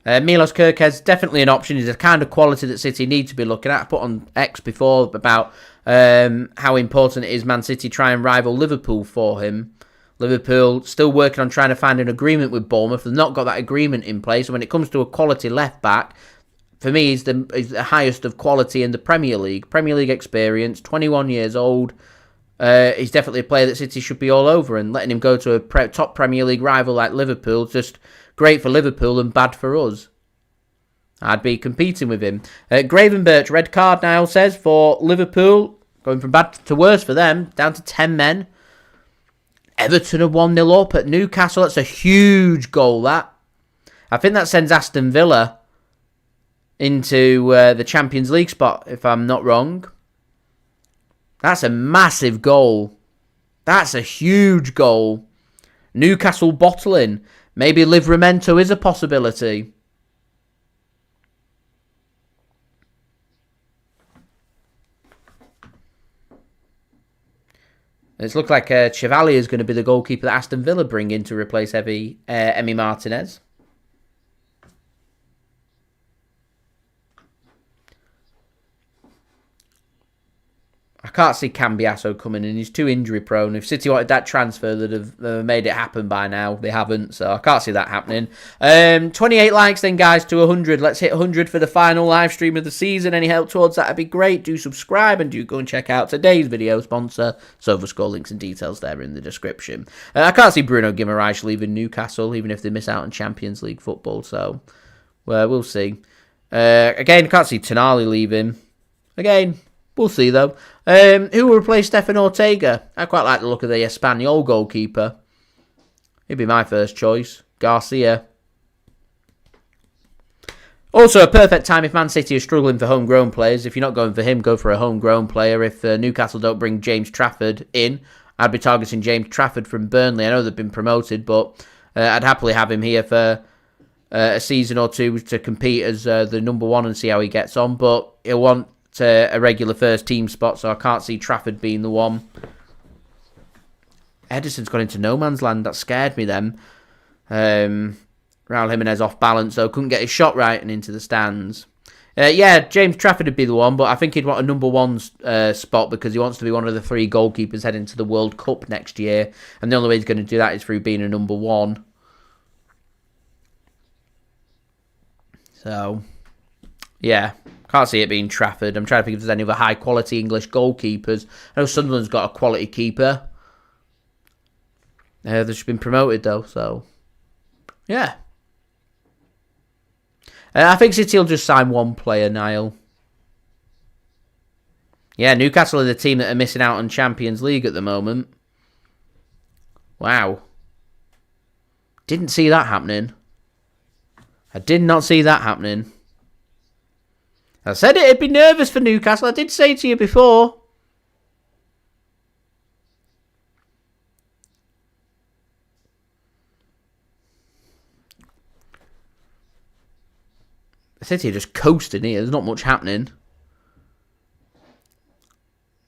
Milos Kerkez, definitely an option. He's the kind of quality that City need to be looking at. I put on X before about how important it is Man City try and rival Liverpool for him. Liverpool still working on trying to find an agreement with Bournemouth. They've not got that agreement in place. And when it comes to a quality left-back, for me, he's the highest of quality in the Premier League. Premier League experience, 21 years old. He's definitely a player that City should be all over, and letting him go to a top Premier League rival like Liverpool is just great for Liverpool and bad for us. I'd be competing with him. Gravenberch, red card now, says, for Liverpool. Going from bad to worse for them, down to 10 men. Everton are 1-0 up at Newcastle. That's a huge goal, that. I think that sends Aston Villa into the Champions League spot, if I'm not wrong. That's a massive goal. That's a huge goal. Newcastle bottling. Maybe Livramento is a possibility. It's looked like Chevalier is going to be the goalkeeper that Aston Villa bring in to replace Emi Martinez. I can't see Cambiasso coming in. He's too injury prone. If City wanted that transfer, they'd have made it happen by now. They haven't, so I can't see that happening. 28 likes then, guys, to 100. Let's hit 100 for the final live stream of the season. Any help towards that would be great. Do subscribe and do go and check out today's video sponsor. SofaScore, links and details there in the description. I can't see Bruno Guimaraes leaving Newcastle, even if they miss out on Champions League football, so we'll see. Again, can't see Tonali leaving. Again, we'll see, though. Who will replace Stefan Ortega? I quite like the look of the Espanyol goalkeeper. He'd be my first choice. Garcia. Also, a perfect time if Man City are struggling for homegrown players. If you're not going for him, go for a homegrown player. If Newcastle don't bring James Trafford in, I'd be targeting James Trafford from Burnley. I know they've been promoted, but I'd happily have him here for a season or two to compete as the number one and see how he gets on. But he'll want a regular first team spot, so I can't see Trafford being the one. Ederson's gone into no man's land. That scared me then. Raul Jimenez off balance, though. Couldn't get his shot right and into the stands. Yeah, James Trafford would be the one, but I think he'd want a number one spot because he wants to be one of the 3 goalkeepers heading to the World Cup next year. And the only way he's going to do that is through being a number one. So, yeah. Can't see it being Trafford. I'm trying to think if there's any other high-quality English goalkeepers. I know Sunderland's got a quality keeper. They've just been promoted, though, so... yeah. I think City will just sign one player, Niall. Yeah, Newcastle are the team that are missing out on Champions League at the moment. Wow. Didn't see that happening. I did not see that happening. I said it'd be nervous for Newcastle. I did say to you before. City are just coasting here. There's not much happening.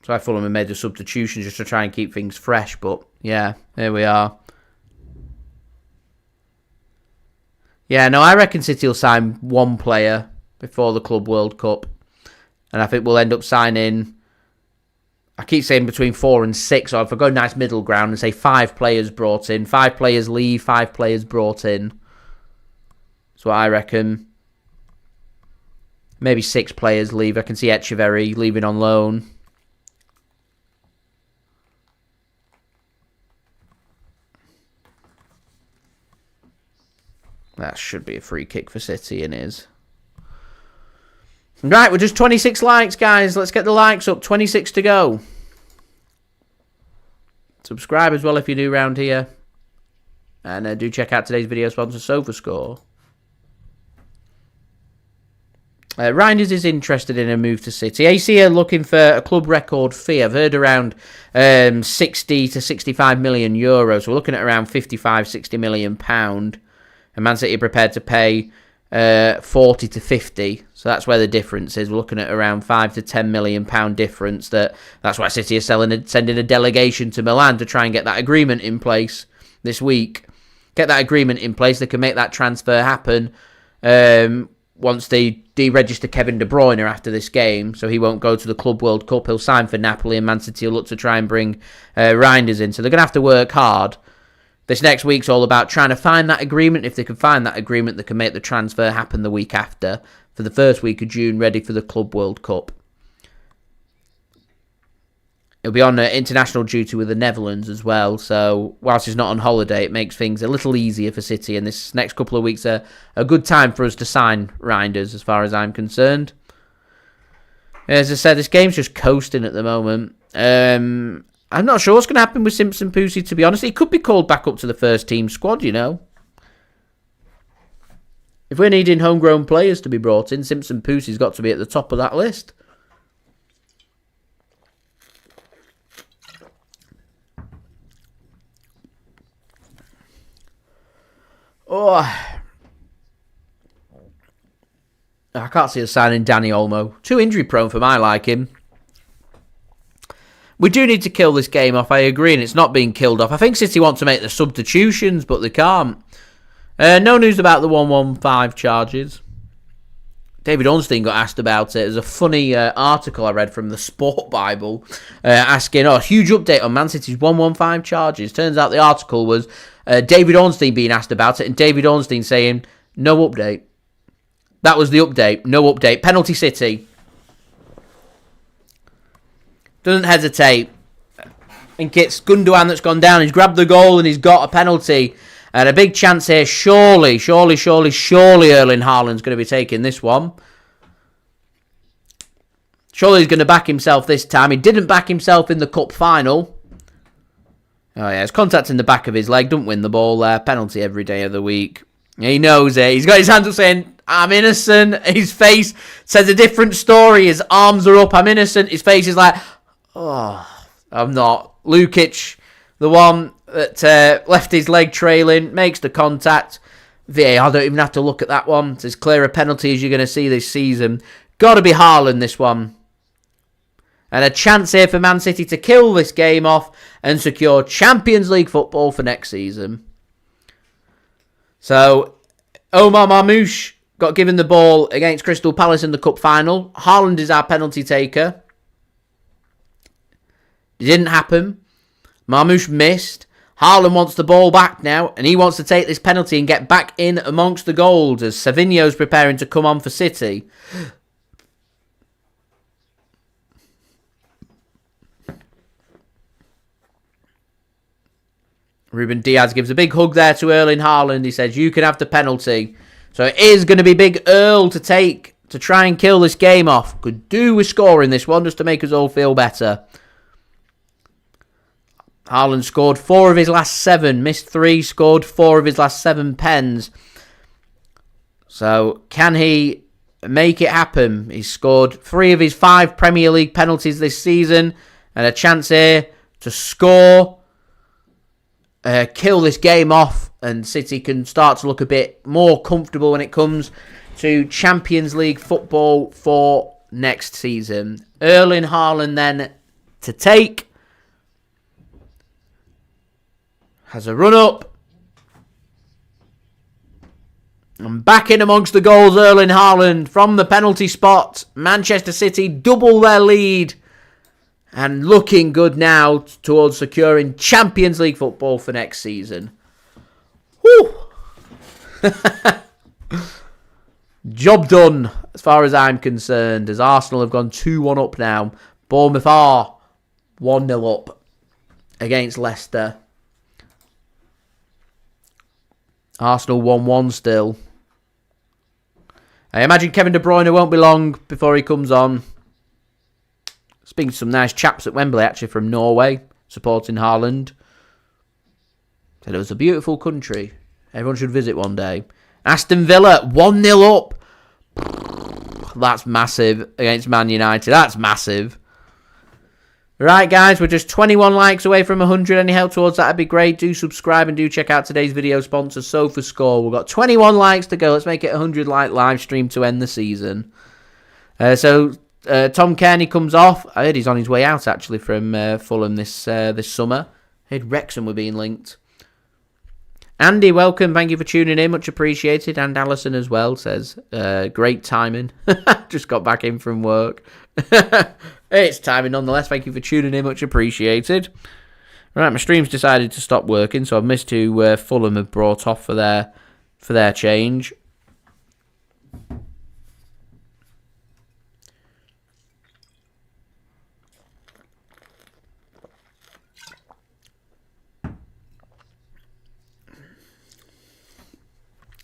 So I Fulham have made the substitution just to try and keep things fresh. But yeah, there we are. Yeah, no, I reckon City will sign one player before the Club World Cup. And I think we'll end up signing, I keep saying between 4 and 6. Or if I go nice middle ground and say 5 players brought in, 5 players leave, 5 players brought in. That's what I reckon. Maybe 6 players leave. I can see Echeverri leaving on loan. That should be a free kick for City, and is. Right, we're just 26 likes, guys. Let's get the likes up. 26 to go. Subscribe as well if you're new around here. And do check out today's video sponsor, SofaScore. Reinders is interested in a move to City. AC are looking for a club record fee. I've heard around 60 to 65 million euros. We're looking at around 55, 60 million pound. And Man City are prepared to pay 40 to 50. So that's where the difference is. We're looking at around 5 to 10 million pound difference. That's why City are sending a delegation to Milan to try and get that agreement in place this week. Get that agreement in place. They can make that transfer happen once they deregister Kevin De Bruyne after this game. So he won't go to the Club World Cup. He'll sign for Napoli, and Man City will look to try and bring Reinders in. So they're going to have to work hard. This next week's all about trying to find that agreement. If they can find that agreement, they can make the transfer happen the week after for the first week of June, ready for the Club World Cup. He'll be on international duty with the Netherlands as well. So whilst he's not on holiday, it makes things a little easier for City. And this next couple of weeks are a good time for us to sign Reinders, as far as I'm concerned. As I said, this game's just coasting at the moment. I'm not sure what's going to happen with Simpson-Pusey, to be honest. He could be called back up to the first team squad, you know. If we're needing homegrown players to be brought in, Simpson-Pusey's got to be at the top of that list. Oh, I can't see us signing Danny Olmo. Too injury prone for my liking. We do need to kill this game off, I agree, and it's not being killed off. I think City want to make the substitutions, but they can't. No news about the 115 charges. David Ornstein got asked about it. There's a funny article I read from the Sport Bible asking, huge update on Man City's 115 charges. Turns out the article was David Ornstein being asked about it, and David Ornstein saying, no update. That was the update. No update. Penalty City. Doesn't hesitate. I think it's Gundogan that's gone down. He's grabbed the goal and he's got a penalty. And a big chance here. Surely Erling Haaland's going to be taking this one. Surely he's going to back himself this time. He didn't back himself in the cup final. Oh yeah, it's contact in the back of his leg. Don't win the ball there. Penalty every day of the week. He knows it. He's got his hands up saying, I'm innocent. His face says a different story. His arms are up. I'm innocent. His face is like, oh, I'm not. Lukic, the one that left his leg trailing, makes the contact. VAR don't even have to look at that one. It's as clear a penalty as you're going to see this season. Got to be Haaland, this one. And a chance here for Man City to kill this game off and secure Champions League football for next season. So, Omar Marmoush got given the ball against Crystal Palace in the cup final. Haaland is our penalty taker. It didn't happen. Marmoush missed. Haaland wants the ball back now, and he wants to take this penalty and get back in amongst the goals as Savinho's preparing to come on for City. Ruben Dias gives a big hug there to Erling Haaland. He says, you can have the penalty. So it is going to be big Earl to take to try and kill this game off. Could do with scoring this one just to make us all feel better. Haaland scored 4 of his last 7, missed 3, scored 4 of his last 7 pens. So can he make it happen? He's scored 3 of his 5 Premier League penalties this season, and a chance here to score, kill this game off, and City can start to look a bit more comfortable when it comes to Champions League football for next season. Erling Haaland then to take. Has a run up. And back in amongst the goals, Erling Haaland from the penalty spot. Manchester City double their lead. And looking good now towards securing Champions League football for next season. Woo! Job done, as far as I'm concerned, as Arsenal have gone 2-1 up now. Bournemouth are 1-0 up against Leicester. Arsenal 1-1 still. I imagine Kevin De Bruyne won't be long before he comes on. Speaking to some nice chaps at Wembley, actually, from Norway, supporting Haaland. Said it was a beautiful country. Everyone should visit one day. Aston Villa, 1-0 up. That's massive against Man United. That's massive. Right, guys, we're just 21 likes away from 100. Any help towards that would be great. Do subscribe and do check out today's video sponsor, SofaScore. We've got 21 likes to go. Let's make it a 100-like live stream to end the season. Tom Kearney comes off. I heard he's on his way out, actually, from Fulham this summer. I heard Wrexham were being linked. Andy, welcome. Thank you for tuning in. Much appreciated. And Alison as well says, great timing. Just got back in from work. It's timing nonetheless. Thank you for tuning in. Much appreciated. Right, my stream's decided to stop working, so I've missed who Fulham have brought off for their change.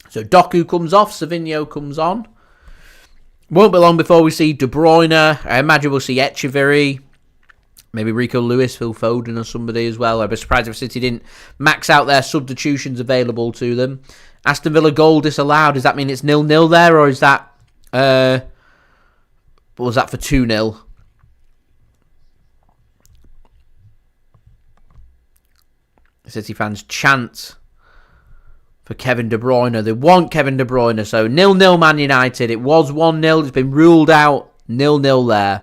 So Doku comes off, Savinho comes on. Won't be long before we see De Bruyne. I imagine we'll see Echeverri. Maybe Rico Lewis, Phil Foden or somebody as well. I'd be surprised if City didn't max out their substitutions available to them. Aston Villa goal disallowed. Does that mean it's 0-0 there, or is that... what was that for 2-0? City fans chant for Kevin De Bruyne. They want Kevin De Bruyne. So 0-0 Man United. It was 1-0. It's been ruled out. 0-0 there.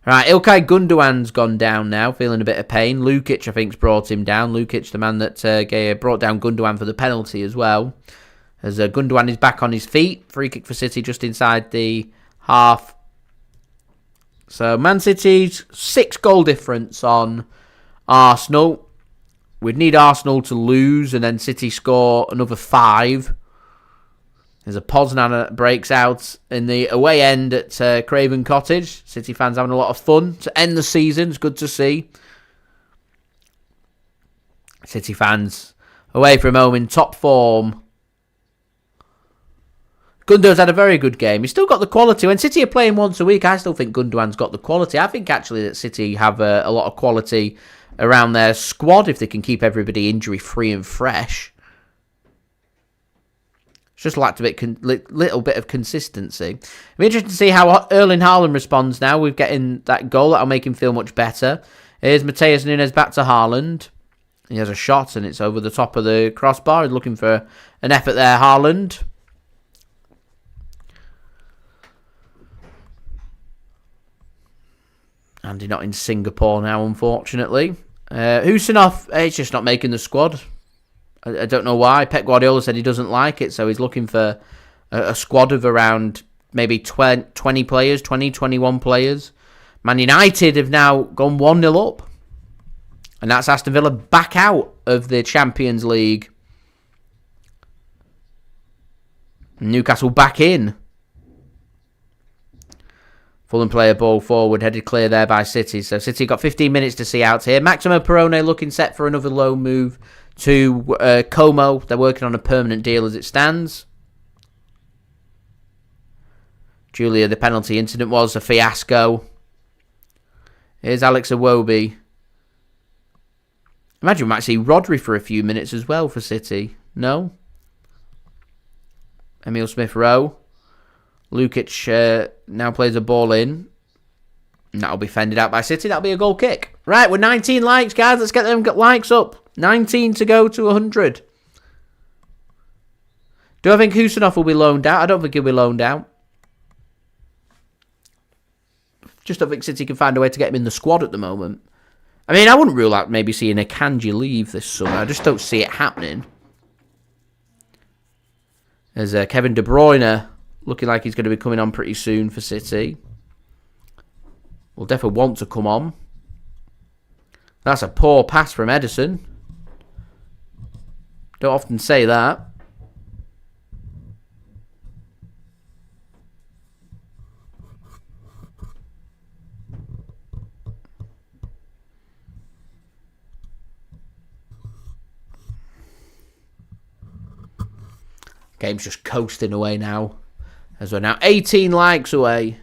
Right, Ilkay Gundogan's gone down now, feeling a bit of pain. Lukic, I think, has brought him down. Lukic, the man that brought down Gundogan for the penalty as well. As Gundogan is back on his feet. Free kick for City just inside the half. So Man City's 6-goal difference on Arsenal. We'd need Arsenal to lose and then City score another 5. There's a Poznan that breaks out in the away end at Craven Cottage. City fans having a lot of fun to end the season. It's good to see. City fans away from home in top form. Gundogan's had a very good game. He's still got the quality. When City are playing once a week, I still think Gundogan's got the quality. I think actually that City have a lot of quality around their squad if they can keep everybody injury-free and fresh. It's just lacked a little bit of consistency. It'll be interesting to see how Erling Haaland responds now. We're getting that goal. That'll make him feel much better. Here's Matheus Nunes back to Haaland. He has a shot and it's over the top of the crossbar. He's looking for an effort there, Haaland. Andy not in Singapore now, unfortunately. Khusanov, he's just not making the squad. I don't know why. Pep Guardiola said he doesn't like it, so he's looking for a squad of around maybe 20 players, 20, 21 players. Man United have now gone 1-0 up. And that's Aston Villa back out of the Champions League. Newcastle back in. Fulham player ball forward, headed clear there by City. So City got 15 minutes to see out here. Maximo Perrone looking set for another loan move to Como. They're working on a permanent deal as it stands. Julia, the penalty incident was a fiasco. Here's Alex Iwobi. Imagine we might see Rodri for a few minutes as well for City. No? Emile Smith Rowe. Lukic now plays a ball in. And that'll be fended out by City. That'll be a goal kick. Right, we're 19 likes, guys. Let's get them likes up. 19 to go to 100. Do I think Khusanov will be loaned out? I don't think he'll be loaned out. Just don't think City can find a way to get him in the squad at the moment. I mean, I wouldn't rule out maybe seeing Akanji leave this summer. I just don't see it happening. There's Kevin De Bruyne looking like he's going to be coming on pretty soon for City. Will definitely want to come on. That's a poor pass from Ederson. Don't often say that. Game's just coasting away now, as we're now 18 likes away.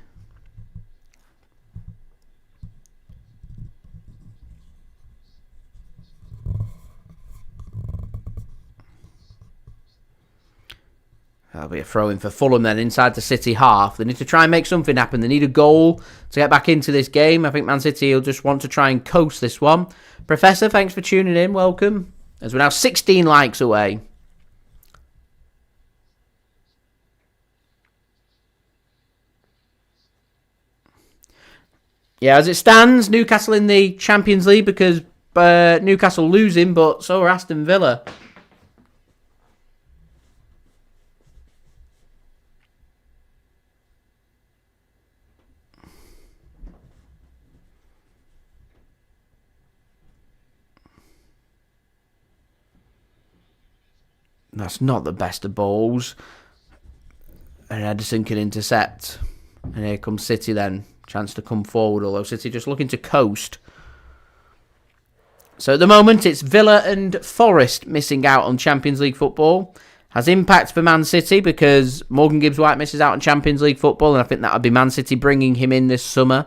That'll be a throw-in for Fulham then, inside the City half. They need to try and make something happen. They need a goal to get back into this game. I think Man City will just want to try and coast this one. Professor, thanks for tuning in. Welcome. As we're now 16 likes away. Yeah, as it stands, Newcastle in the Champions League because Newcastle losing, but so are Aston Villa. That's not the best of balls. And Ederson can intercept. And here comes City then. Chance to come forward, although City just looking to coast. So at the moment, it's Villa and Forest missing out on Champions League football. Has impact for Man City because Morgan Gibbs-White misses out on Champions League football, and I think that would be Man City bringing him in this summer.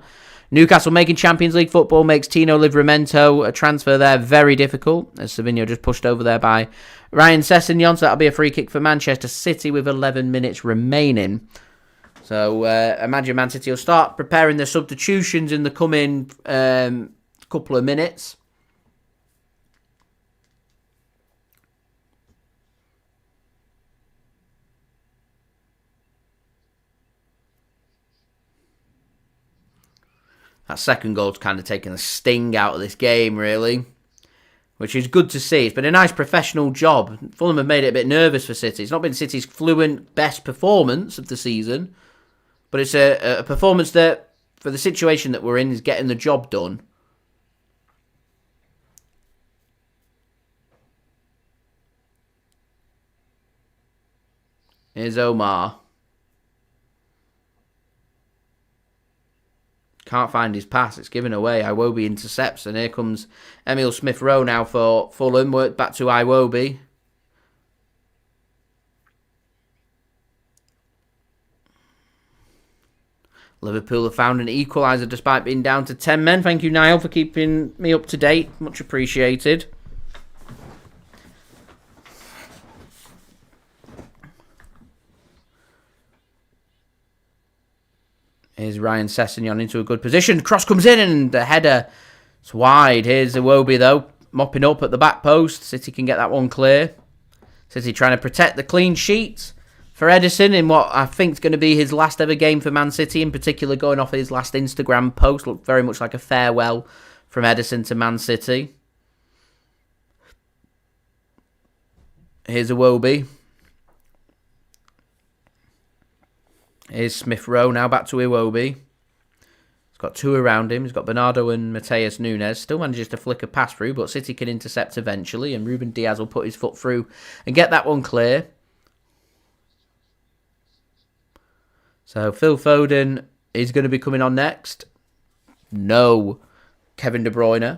Newcastle making Champions League football makes Tino Livramento a transfer there very difficult, as Savinho just pushed over there by Ryan Sessegnon, so that'll be a free kick for Manchester City with 11 minutes remaining. So imagine Man City will start preparing their substitutions in the coming couple of minutes. That second goal's kind of taken the sting out of this game, really, which is good to see. It's been a nice professional job. Fulham have made it a bit nervous for City. It's not been City's fluent best performance of the season, but it's a performance that, for the situation that we're in, is getting the job done. Here's Omar. Can't find his pass. It's given away. Iwobi intercepts, and here comes Emile Smith Rowe now for Fulham. Worked back to Iwobi. Liverpool have found an equaliser despite being down to 10 men. Thank you, Niall, for keeping me up to date. Much appreciated. Here's Ryan Sessegnon into a good position. Cross comes in and the header. It's wide. Here's Iwobi, though, mopping up at the back post. City can get that one clear. City trying to protect the clean sheet for Ederson in what I think is going to be his last ever game for Man City, in particular going off his last Instagram post. Looked very much like a farewell from Ederson to Man City. Here's Iwobi. Here's Smith Rowe now back to Iwobi. He's got two around him. He's got Bernardo and Matheus Nunes. Still manages to flick a pass through, but City can intercept eventually, and Ruben Dias will put his foot through and get that one clear. So Phil Foden is going to be coming on next. No Kevin De Bruyne.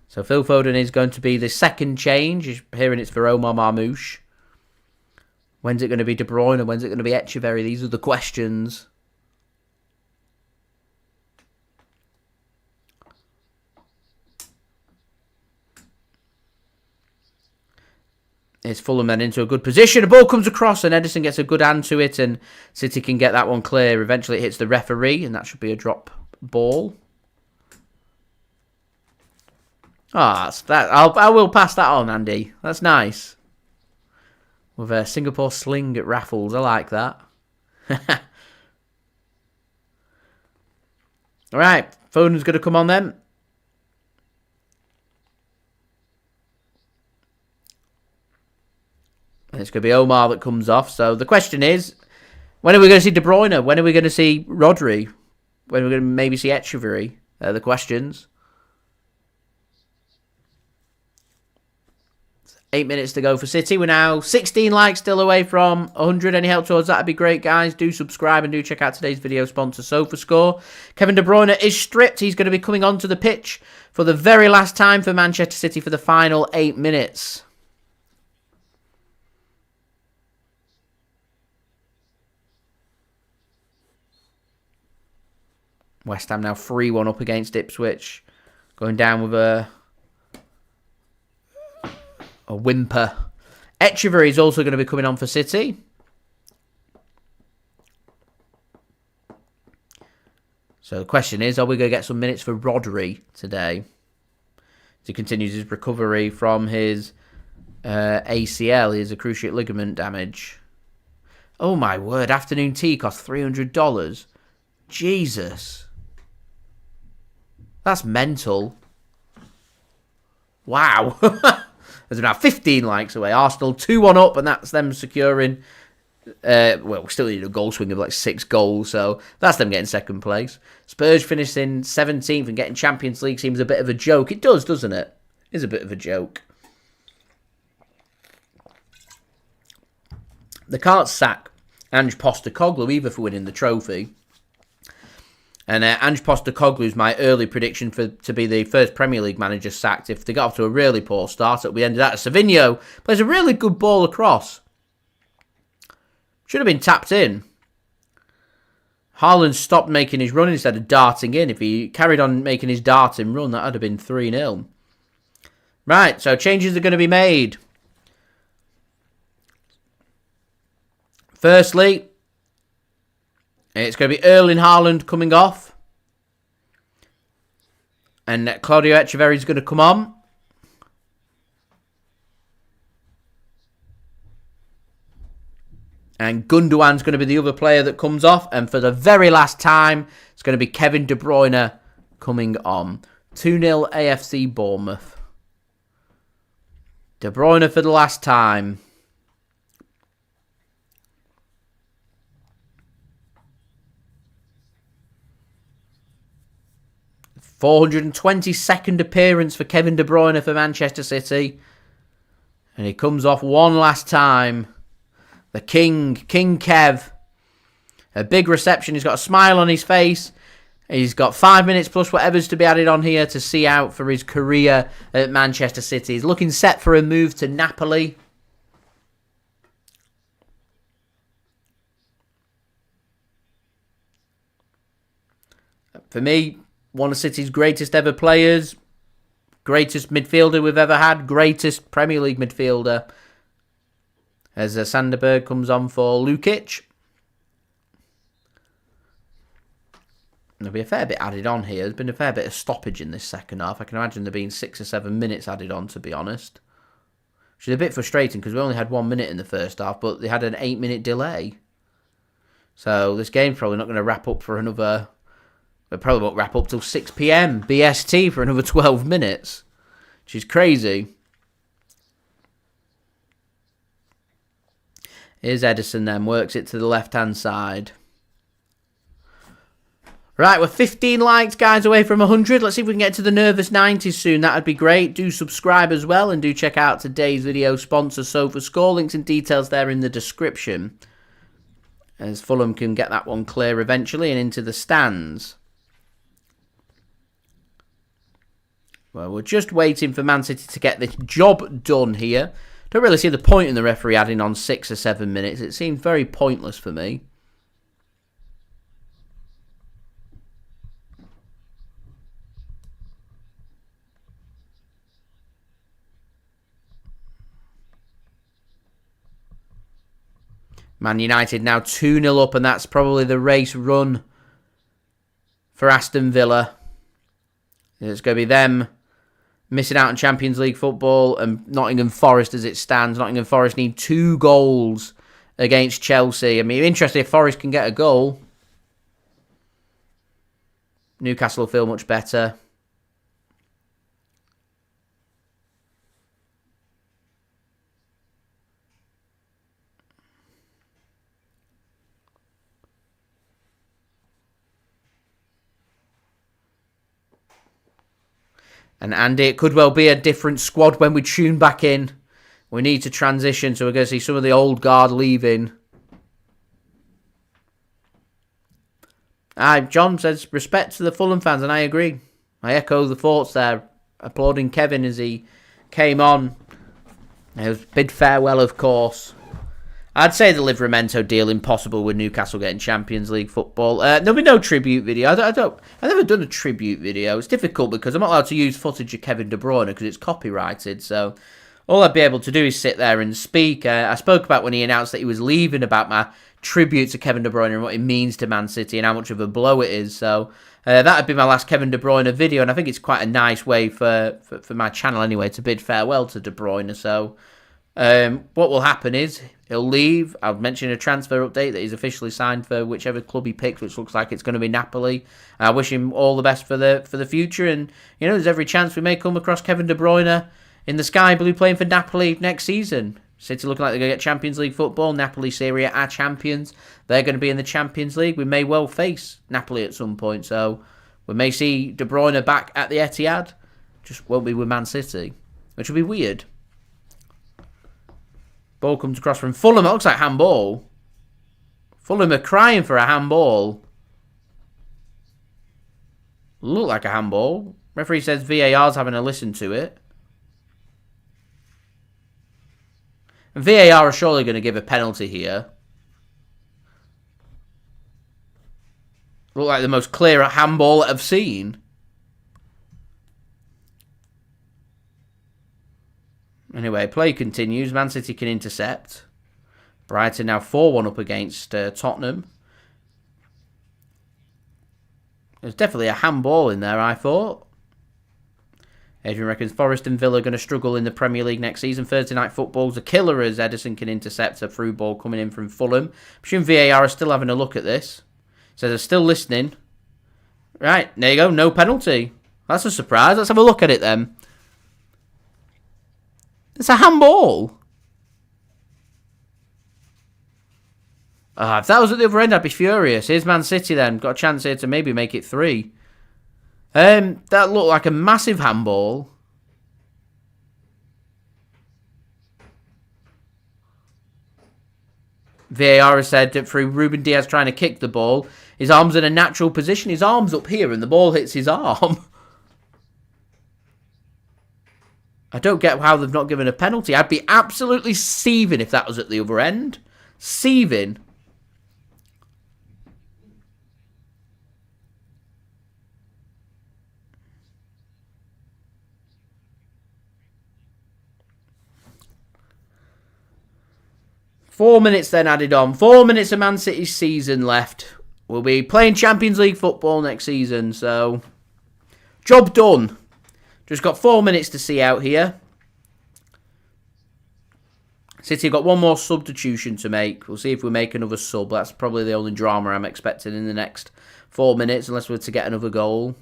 So Phil Foden is going to be the second change. You're hearing it's for Omar Marmoush. When's it going to be De Bruyne? When's it going to be Echeverri? These are the questions. It's Fulham then into a good position. The ball comes across and Ederson gets a good hand to it and City can get that one clear. Eventually it hits the referee and that should be a drop ball. That's that. I will pass that on, Andy. That's nice. With a Singapore sling at Raffles. I like that. right, Foden's going to come on then. And it's going to be Omar that comes off. So the question is, when are we going to see De Bruyne? When are we going to see Rodri? When are we going to maybe see Echeverri? They're the questions. 8 minutes to go for City. We're now 16 likes still away from 100. Any help towards that would be great, guys. Do subscribe and do check out today's video sponsor, SofaScore. Kevin De Bruyne is stripped. He's going to be coming onto the pitch for the very last time for Manchester City for the final 8 minutes. West Ham now 3-1 up against Ipswich. Going down with a whimper. Echeverri is also going to be coming on for City. So the question is, are we going to get some minutes for Rodri today? As he continues his recovery from his ACL, his cruciate ligament damage. Oh my word, afternoon tea cost $300. Jesus. That's mental. Wow. There's now 15 likes away. Arsenal 2-1 up, and that's them securing... well, we still need a goal swing of like 6 goals, so that's them getting second place. Spurs finishing 17th and getting Champions League seems a bit of a joke. It does, doesn't it? It is a bit of a joke. They can't sack Ange Postecoglou either for winning the trophy. And Ange Postecoglou is my early prediction to be the first Premier League manager sacked. If they got off to a really poor start, it'll be ended at Savinho. Plays a really good ball across. Should have been tapped in. Haaland stopped making his run instead of darting in. If he carried on making his darting run, that would have been 3-0. Right, so changes are going to be made. Firstly, it's going to be Erling Haaland coming off. And Claudio Echeverri is going to come on. And Gundogan's going to be the other player that comes off. And for the very last time, it's going to be Kevin De Bruyne coming on. 2-0 AFC Bournemouth. De Bruyne for the last time. _422nd appearance for Kevin De Bruyne for Manchester City. And he comes off one last time. The King Kev. A big reception. He's got a smile on his face. He's got 5 minutes plus whatever's to be added on here to see out for his career at Manchester City. He's looking set for a move to Napoli. For me, one of City's greatest ever players. Greatest midfielder we've ever had. Greatest Premier League midfielder. As Sanderberg comes on for Lukic. There'll be a fair bit added on here. There's been a fair bit of stoppage in this second half. I can imagine there being 6 or 7 minutes added on, to be honest. Which is a bit frustrating because we only had 1 minute in the first half, but they had an 8-minute delay. So this game's probably not going to wrap up for another... It probably won't wrap up till 6 PM BST for another 12 minutes. Which is crazy. Here's Ederson then. Works it to the left-hand side. Right, we're 15 likes, guys, away from 100. Let's see if we can get to the nervous 90s soon. That would be great. Do subscribe as well. And do check out today's video sponsor, SofaScore. Links and details there in the description. As Fulham can get that one clear eventually and into the stands. Well, we're just waiting for Man City to get this job done here. Don't really see the point in the referee adding on 6 or 7 minutes. It seems very pointless for me. Man United now 2-0 up, and that's probably the race run for Aston Villa. It's going to be them missing out on Champions League football, and Nottingham Forest as it stands. Nottingham Forest need 2 goals against Chelsea. I mean, interesting if Forest can get a goal. Newcastle will feel much better. And Andy, it could well be a different squad when we tune back in. We need to transition, so we're going to see some of the old guard leaving. John says, respect to the Fulham fans, and I agree. I echo the thoughts there, applauding Kevin as he came on. It was bid farewell, of course. I'd say the Livramento deal impossible with Newcastle getting Champions League football. There'll be no tribute video. I've never done a tribute video. It's difficult because I'm not allowed to use footage of Kevin De Bruyne because it's copyrighted. So all I'd be able to do is sit there and speak. I spoke about when he announced that he was leaving about my tribute to Kevin De Bruyne and what it means to Man City and how much of a blow it is. So that'd be my last Kevin De Bruyne video, and I think it's quite a nice way for my channel anyway to bid farewell to De Bruyne. So what will happen is he'll leave. I'll mention a transfer update that he's officially signed for whichever club he picks, which looks like it's going to be Napoli. I wish him all the best for the future, and there's every chance we may come across Kevin De Bruyne in the sky blue playing for Napoli next season. City looking like they're going to get Champions League football. Napoli, Serie A are champions. They're going to be in the Champions League. We may well face Napoli at some point, so we may see De Bruyne back at the Etihad. Just won't be with Man City, which will be weird. Ball comes across from Fulham. It looks like handball. Fulham are crying for a handball. Look like a handball. Referee says VAR's having a listen to it. And VAR are surely going to give a penalty here. Look like the most clear handball I've seen. Anyway, play continues. Man City can intercept. Brighton now 4-1 up against Tottenham. There's definitely a handball in there, I thought. Adrian reckons Forest and Villa are going to struggle in the Premier League next season. Thursday night football's a killer as Ederson can intercept a through ball coming in from Fulham. I presume VAR are still having a look at this. So they're still listening. Right, there you go. No penalty. That's a surprise. Let's have a look at it then. It's a handball. If that was at the other end, I'd be furious. Here's Man City then. Got a chance here to maybe make it 3. That looked like a massive handball. VAR has said that through Ruben Dias trying to kick the ball, his arm's in a natural position. His arm's up here and the ball hits his arm. I don't get how they've not given a penalty. I'd be absolutely seething if that was at the other end. Seething. Four minutes then added on. 4 minutes of Man City's season left. We'll be playing Champions League football next season, so job done. Just got 4 minutes to see out here. City have got one more substitution to make. We'll see if we make another sub. That's probably the only drama I'm expecting in the next 4 minutes, unless we're to get another goal.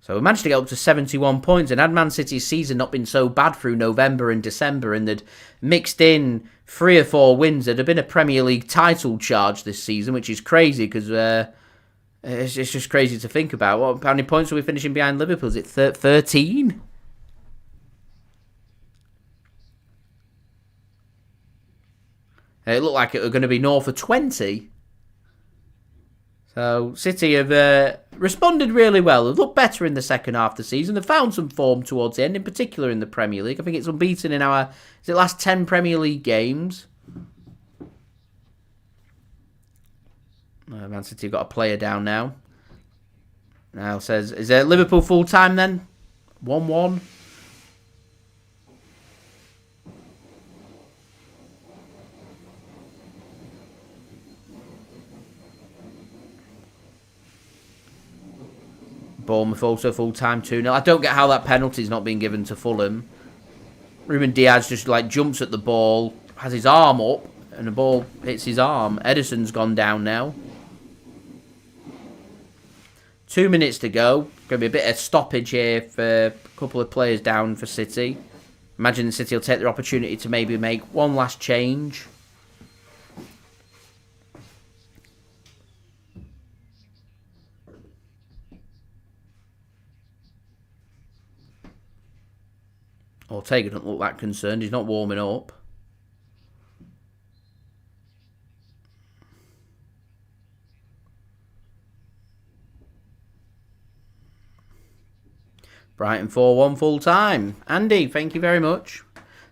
So we managed to get up to 71 points, and had Man City's season not been so bad through November and December, and they'd mixed in 3 or 4 wins, there'd have been a Premier League title charge this season, which is crazy, because it's just crazy to think about. How many points are we finishing behind Liverpool? Is it 13? It looked like it was going to be north of 20. So City have responded really well. They've looked better in the second half of the season. They've found some form towards the end, in particular in the Premier League. I think it's unbeaten in our last 10 Premier League games. Man City have got a player down now. Now says, is it Liverpool full time then? 1-1. Bournemouth also full-time 2-0. I don't get how that penalty's not being given to Fulham. Ruben Dias just like jumps at the ball, has his arm up, and the ball hits his arm. Ederson's gone down now. 2 minutes to go. Going to be a bit of stoppage here for a couple of players down for City. Imagine City will take their opportunity to maybe make one last change. Ortega doesn't look that concerned. He's not warming up. Brighton 4-1 full time. Andy, thank you very much.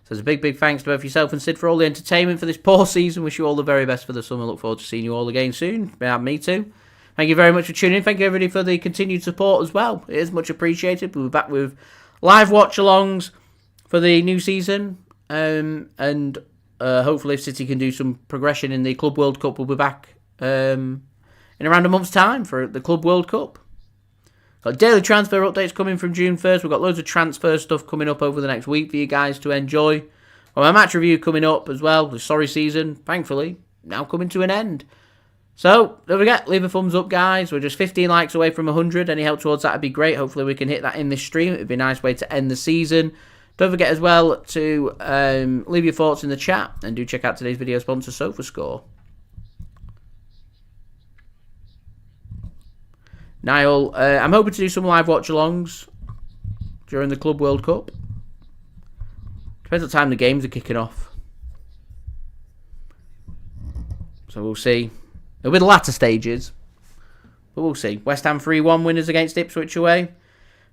So a big thanks to both yourself and Sid for all the entertainment for this poor season. Wish you all the very best for the summer. Look forward to seeing you all again soon. Me too. Thank you very much for tuning in. Thank you everybody for the continued support as well. It is much appreciated. We'll be back with live watch-alongs for the new season, and hopefully if City can do some progression in the Club World Cup, we'll be back in around a month's time for the Club World Cup. Got daily transfer updates coming from June 1st. We've got loads of transfer stuff coming up over the next week for you guys to enjoy. Well, my match review coming up as well. The sorry season, thankfully, now coming to an end. So, don't forget, leave a thumbs up, guys. We're just 15 likes away from 100. Any help towards that would be great. Hopefully we can hit that in this stream. It would be a nice way to end the season. Don't forget as well to leave your thoughts in the chat, and do check out today's video sponsor, SofaScore. Niall, I'm hoping to do some live watch-alongs during the Club World Cup. Depends what time the games are kicking off. So we'll see. It'll be the latter stages, but we'll see. West Ham 3-1 winners against Ipswich away.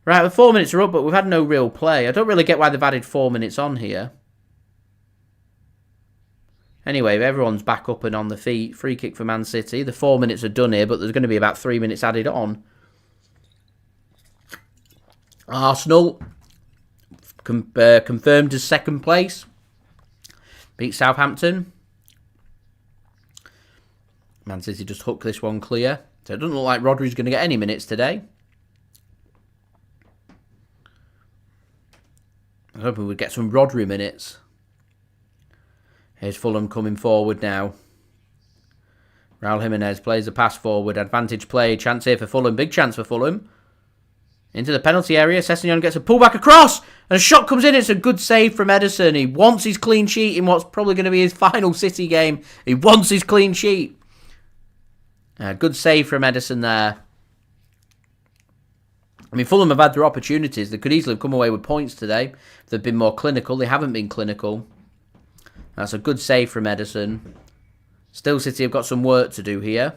Right, the 4 minutes are up, but we've had no real play. I don't really get why they've added 4 minutes on here. Anyway, everyone's back up and on the feet. Free kick for Man City. The 4 minutes are done here, but there's going to be about 3 minutes added on. Arsenal confirmed as second place. Beat Southampton. Man City just hooked this one clear. So it doesn't look like Rodri's going to get any minutes today. I was hoping we'd get some Rodri minutes. Here's Fulham coming forward now. Raul Jimenez plays the pass forward. Advantage play. Chance here for Fulham. Big chance for Fulham. Into the penalty area. Sessegnon gets a pullback across. And a shot comes in. It's a good save from Ederson. He wants his clean sheet in what's probably going to be his final City game. He wants his clean sheet. Good save from Ederson there. I mean, Fulham have had their opportunities. They could easily have come away with points today if they've been more clinical. They haven't been clinical. That's a good save from Ederson. Still, City have got some work to do here.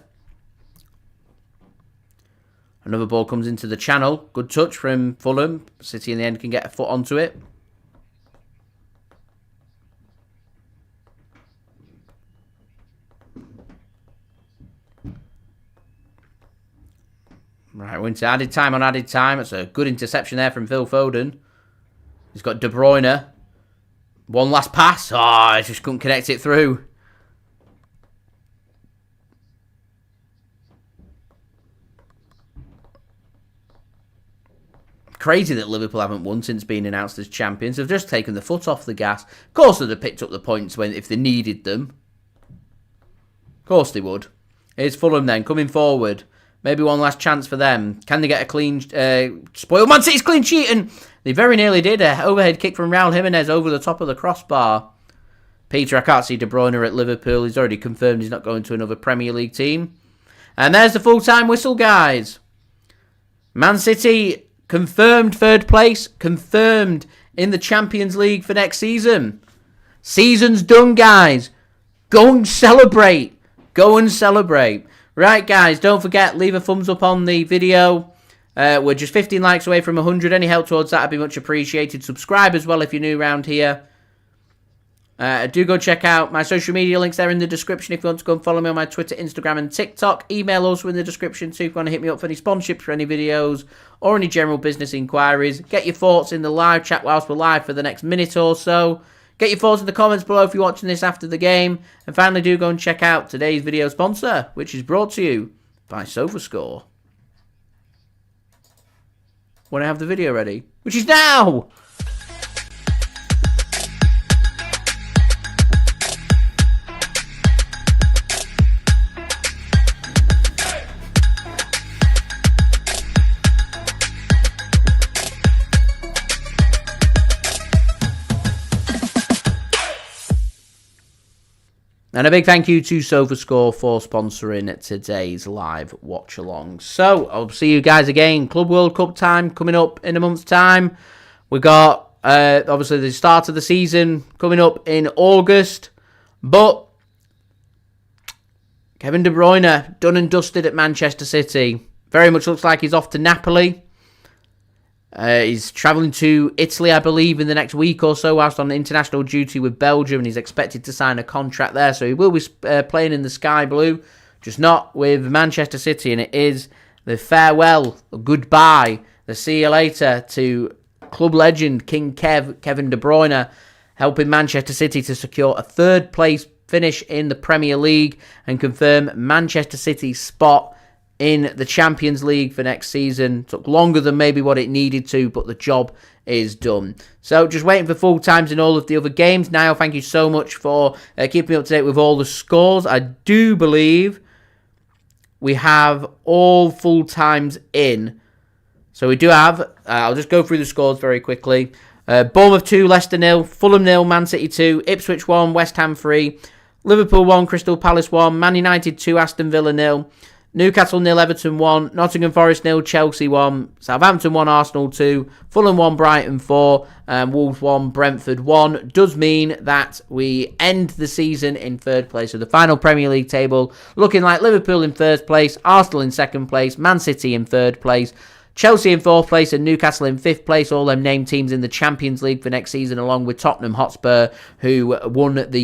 Another ball comes into the channel. Good touch from Fulham. City in the end can get a foot onto it. Right, we're into added time on added time. It's a good interception there from Phil Foden. He's got De Bruyne. One last pass. Oh, he just couldn't connect it through. Crazy that Liverpool haven't won since being announced as champions. They've just taken the foot off the gas. Of course they'd have picked up the points if they needed them. Of course they would. Here's Fulham then, coming forward. Maybe one last chance for them. Can they get a clean... spoil Man City's clean sheet? And they very nearly did. An overhead kick from Raul Jimenez over the top of the crossbar. Peter, I can't see De Bruyne at Liverpool. He's already confirmed he's not going to another Premier League team. And there's the full-time whistle, guys. Man City confirmed third place. Confirmed in the Champions League for next season. Season's done, guys. Go and celebrate. Go and celebrate. Right, guys, don't forget, leave a thumbs up on the video. We're just 15 likes away from 100. Any help towards that would be much appreciated. Subscribe as well if you're new around here. Do go check out my social media links there in the description if you want to go and follow me on my Twitter, Instagram and TikTok. Email also in the description too if you want to hit me up for any sponsorships for any videos or any general business inquiries. Get your thoughts in the live chat whilst we're live for the next minute or so. Get your thoughts in the comments below if you're watching this after the game. And finally, do go and check out today's video sponsor, which is brought to you by SofaScore. when I have the video ready, which is now. And a big thank you to SofaScore for sponsoring today's live watch along. So, I'll see you guys again. Club World Cup time coming up in a month's time. We got, obviously, the start of the season coming up in August. But Kevin De Bruyne, done and dusted at Manchester City. Very much looks like he's off to Napoli. He's travelling to Italy, I believe, in the next week or so whilst on international duty with Belgium, and he's expected to sign a contract there. So he will be playing in the sky blue, just not with Manchester City. And it is the farewell, the goodbye, the see you later to club legend King Kevin De Bruyne, helping Manchester City to secure a third place finish in the Premier League and confirm Manchester City's spot in the Champions League for next season. Took longer than maybe what it needed to, but the job is done. So just waiting for full times in all of the other games. Niall, thank you so much for keeping me up to date with all the scores. I do believe we have all full times in. So we do have, I'll just go through the scores very quickly. Bournemouth 2, Leicester 0, Fulham 0, Man City 2, Ipswich 1, West Ham 3, Liverpool 1, Crystal Palace 1, Man United 2, Aston Villa 0, Newcastle 0, Everton 1, Nottingham Forest 0, Chelsea 1, Southampton 1, Arsenal 2, Fulham 1, Brighton 4, Wolves 1, Brentford 1. Does mean that we end the season in third place of the final Premier League table, looking like Liverpool in first place, Arsenal in second place, Man City in third place, Chelsea in fourth place and Newcastle in fifth place, all them named teams in the Champions League for next season, along with Tottenham Hotspur, who won the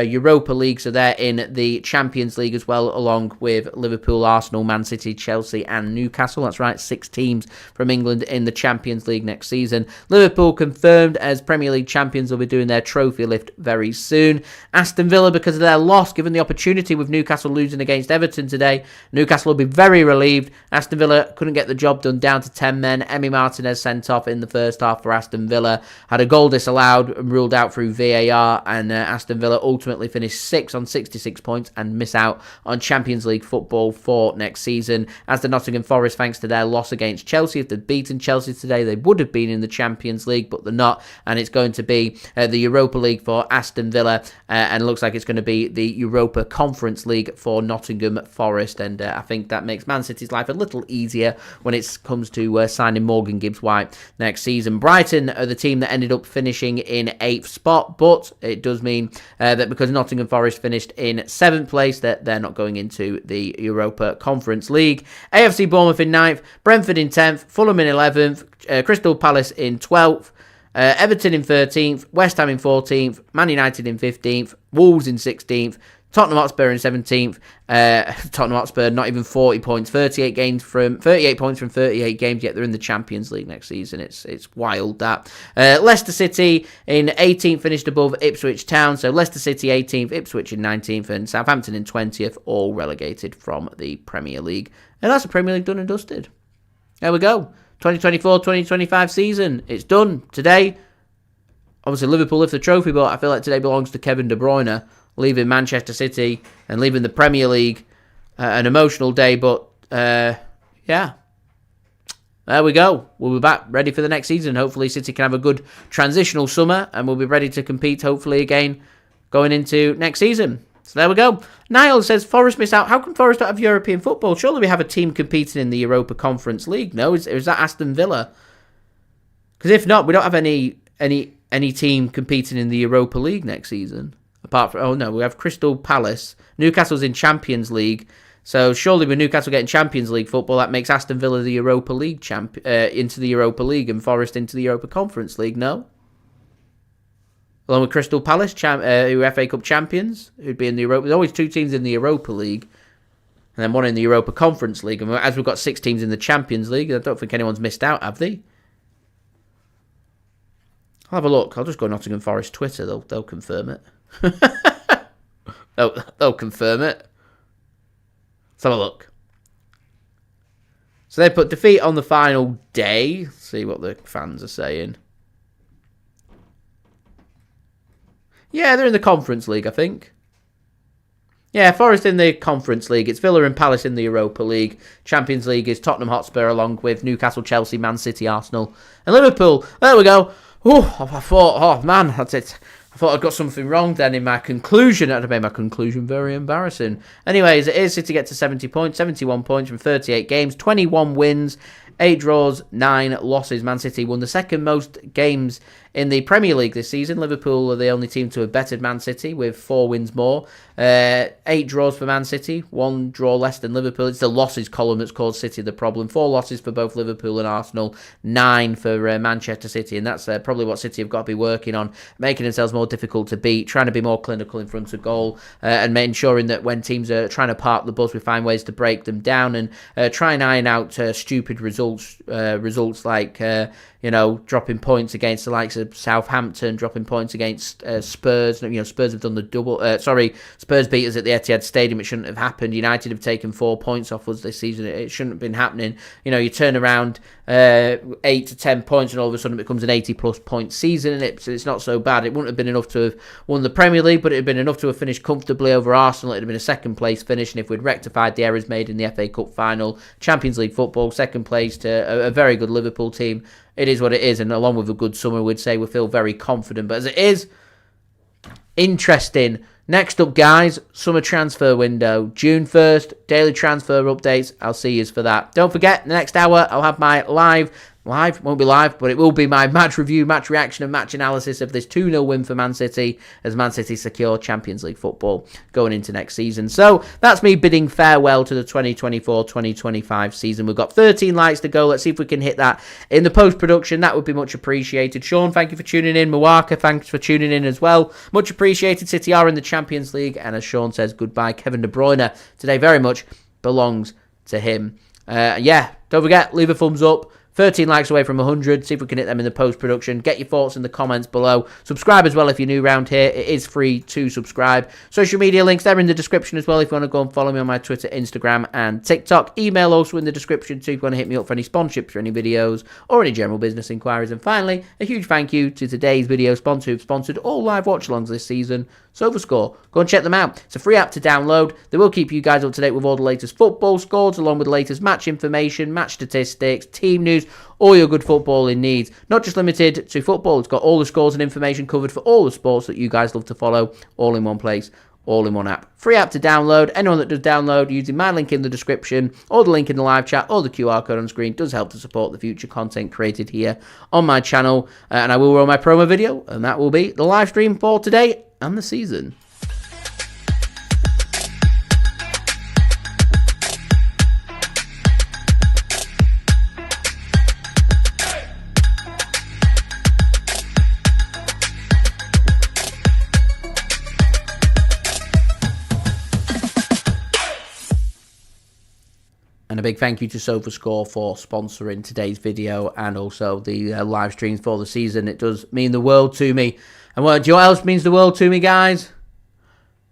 Europa League, so they're in the Champions League as well, along with Liverpool, Arsenal, Man City, Chelsea and Newcastle. That's right, 6 teams from England in the Champions League next season. Liverpool confirmed as Premier League champions, will be doing their trophy lift very soon. Aston Villa, because of their loss, given the opportunity with Newcastle losing against Everton today, Newcastle will be very relieved. Aston Villa couldn't get the job done, down to 10 men. Emi Martinez sent off in the first half for Aston Villa, had a goal disallowed and ruled out through VAR, and Aston Villa ultimately finished 6 on 66 points and miss out on Champions League football for next season. As the Nottingham Forest, thanks to their loss against Chelsea, if they'd beaten Chelsea today, they would have been in the Champions League, but they're not, and it's going to be the Europa League for Aston Villa, and it looks like it's going to be the Europa Conference League for Nottingham Forest, and I think that makes Man City's life a little easier when it comes to signing Morgan Gibbs-White next season. Brighton are the team that ended up finishing in 8th spot, but it does mean that because Nottingham Forest finished in 7th place, that they're not going into the Europa Conference League. AFC Bournemouth in 9th, Brentford in 10th, Fulham in 11th, Crystal Palace in 12th, Everton in 13th, West Ham in 14th, Man United in 15th, Wolves in 16th, Tottenham Hotspur in 17th. Tottenham Hotspur not even 40 points, 38 points from 38 games, yet they're in the Champions League next season. It's wild that. Leicester City in 18th, finished above Ipswich Town. So Leicester City 18th, Ipswich in 19th, and Southampton in 20th, all relegated from the Premier League. And that's the Premier League done and dusted. There we go. 2024-2025 season. It's done today. Obviously Liverpool lift the trophy, but I feel like today belongs to Kevin De Bruyne, leaving Manchester City and leaving the Premier League. An emotional day, but yeah. There we go. We'll be back ready for the next season. Hopefully City can have a good transitional summer and we'll be ready to compete hopefully again going into next season. So there we go. Niall says, Forest miss out. How come Forest don't have European football? Surely we have a team competing in the Europa Conference League. No, is that Aston Villa? Because if not, we don't have any team competing in the Europa League next season. Apart from, we have Crystal Palace. Newcastle's in Champions League. So surely with Newcastle getting Champions League football, that makes Aston Villa the Europa League into the Europa League and Forest into the Europa Conference League, no? Along with Crystal Palace, who are FA Cup champions, who'd be in the Europa. There's always 2 teams in the Europa League, and then 1 in the Europa Conference League. And as we've got 6 teams in the Champions League, I don't think anyone's missed out, have they? I'll have a look. I'll just go Nottingham Forest Twitter. They'll confirm it. they'll confirm it. Let's have a look. So they put defeat on the final day. Let's see what the fans are saying. Yeah, they're in the Conference League, I think. Yeah, Forest in the Conference League. It's Villa and Palace in the Europa League. Champions League is Tottenham Hotspur along with Newcastle, Chelsea, Man City, Arsenal and Liverpool. There we go. I thought, oh man, that's it. I thought I'd got something wrong then in my conclusion. That would have made my conclusion very embarrassing. Anyways, it is City get to 70 points, 71 points from 38 games, 21 wins, 8 draws, 9 losses. Man City won the second most games in the Premier League this season. Liverpool are the only team to have bettered Man City with 4 wins more. 8 draws for Man City, 1 draw less than Liverpool. It's the losses column that's caused City the problem. 4 losses for both Liverpool and Arsenal, 9 for Manchester City, and that's probably what City have got to be working on, making themselves more difficult to beat, trying to be more clinical in front of goal, and ensuring that when teams are trying to park the bus, we find ways to break them down and try and iron out stupid results like dropping points against the likes of Southampton, dropping points against Spurs. Spurs have done the double. Spurs beat us at the Etihad Stadium. It shouldn't have happened. United have taken 4 points off us this season. It shouldn't have been happening. You turn around 8 to 10 points and all of a sudden it becomes an 80-plus point season, and it's not so bad. It wouldn't have been enough to have won the Premier League, but it had been enough to have finished comfortably over Arsenal. It would have been a second-place finish, and if we'd rectified the errors made in the FA Cup final, Champions League football, second place to a very good Liverpool team, it is what it is, and along with a good summer, we'd say we feel very confident. But as it is, interesting. Next up, guys, summer transfer window. June 1st, daily transfer updates. I'll see you for that. Don't forget, the next hour, I'll have my live, won't be live, but it will be my match review, match reaction and match analysis of this 2-0 win for Man City as Man City secure Champions League football going into next season. So that's me bidding farewell to the 2024-2025 season. We've got 13 likes to go. Let's see if we can hit that in the post-production. That would be much appreciated. Sean, thank you for tuning in. Mwaka, thanks for tuning in as well. Much appreciated. City are in the Champions League, and as Sean says, goodbye Kevin De Bruyne. Today very much belongs to him. Don't forget, leave a thumbs up. 13 likes away from 100. See if we can hit them in the post-production. Get your thoughts in the comments below. Subscribe as well if you're new around here. It is free to subscribe. Social media links, they're in the description as well if you want to go and follow me on my Twitter, Instagram, and TikTok. Email also in the description too if you want to hit me up for any sponsorships for any videos or any general business inquiries. And finally, a huge thank you to today's video sponsor who've sponsored all live watch-alongs this season, SofaScore. Go and check them out. It's a free app to download. They will keep you guys up to date with all the latest football scores, along with the latest match information, match statistics, team news, all your good footballing needs. Not just limited to football. It's got all the scores and information covered for all the sports that you guys love to follow, all in one place, all in one app. Free app to download. Anyone that does download using my link in the description or the link in the live chat or the QR code on screen does help to support the future content created here on my channel. And I will roll my promo video, and that will be the live stream for today and the season. And a big thank you to SofaScore for sponsoring today's video and also the live streams for the season. It does mean the world to me. And do you know what else means the world to me, guys?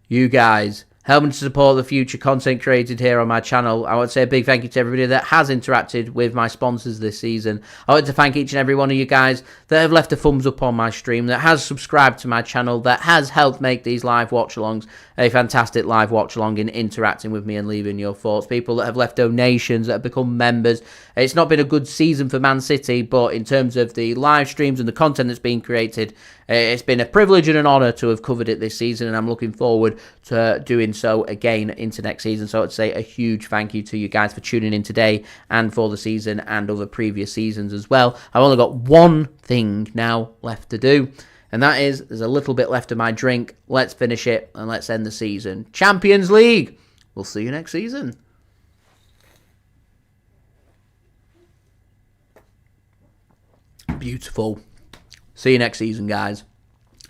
You guys. Helping to support the future content created here on my channel. I want to say a big thank you to everybody that has interacted with my sponsors this season. I want to thank each and every one of you guys that have left a thumbs up on my stream, that has subscribed to my channel, that has helped make these live watch-alongs a fantastic live watch-along in interacting with me and leaving your thoughts. People that have left donations, that have become members. It's not been a good season for Man City, but in terms of the live streams and the content that's being created, it's been a privilege and an honour to have covered it this season, and I'm looking forward to doing so again into next season. So I'd say a huge thank you to you guys for tuning in today and for the season and other previous seasons as well. I've only got one thing now left to do, and that is, there's a little bit left of my drink. Let's finish it and let's end the season. Champions League! We'll see you next season. Beautiful. See you next season, guys.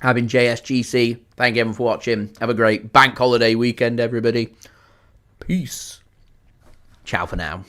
I've been JSGC. Thank you everyone for watching. Have a great bank holiday weekend, everybody. Peace. Ciao for now.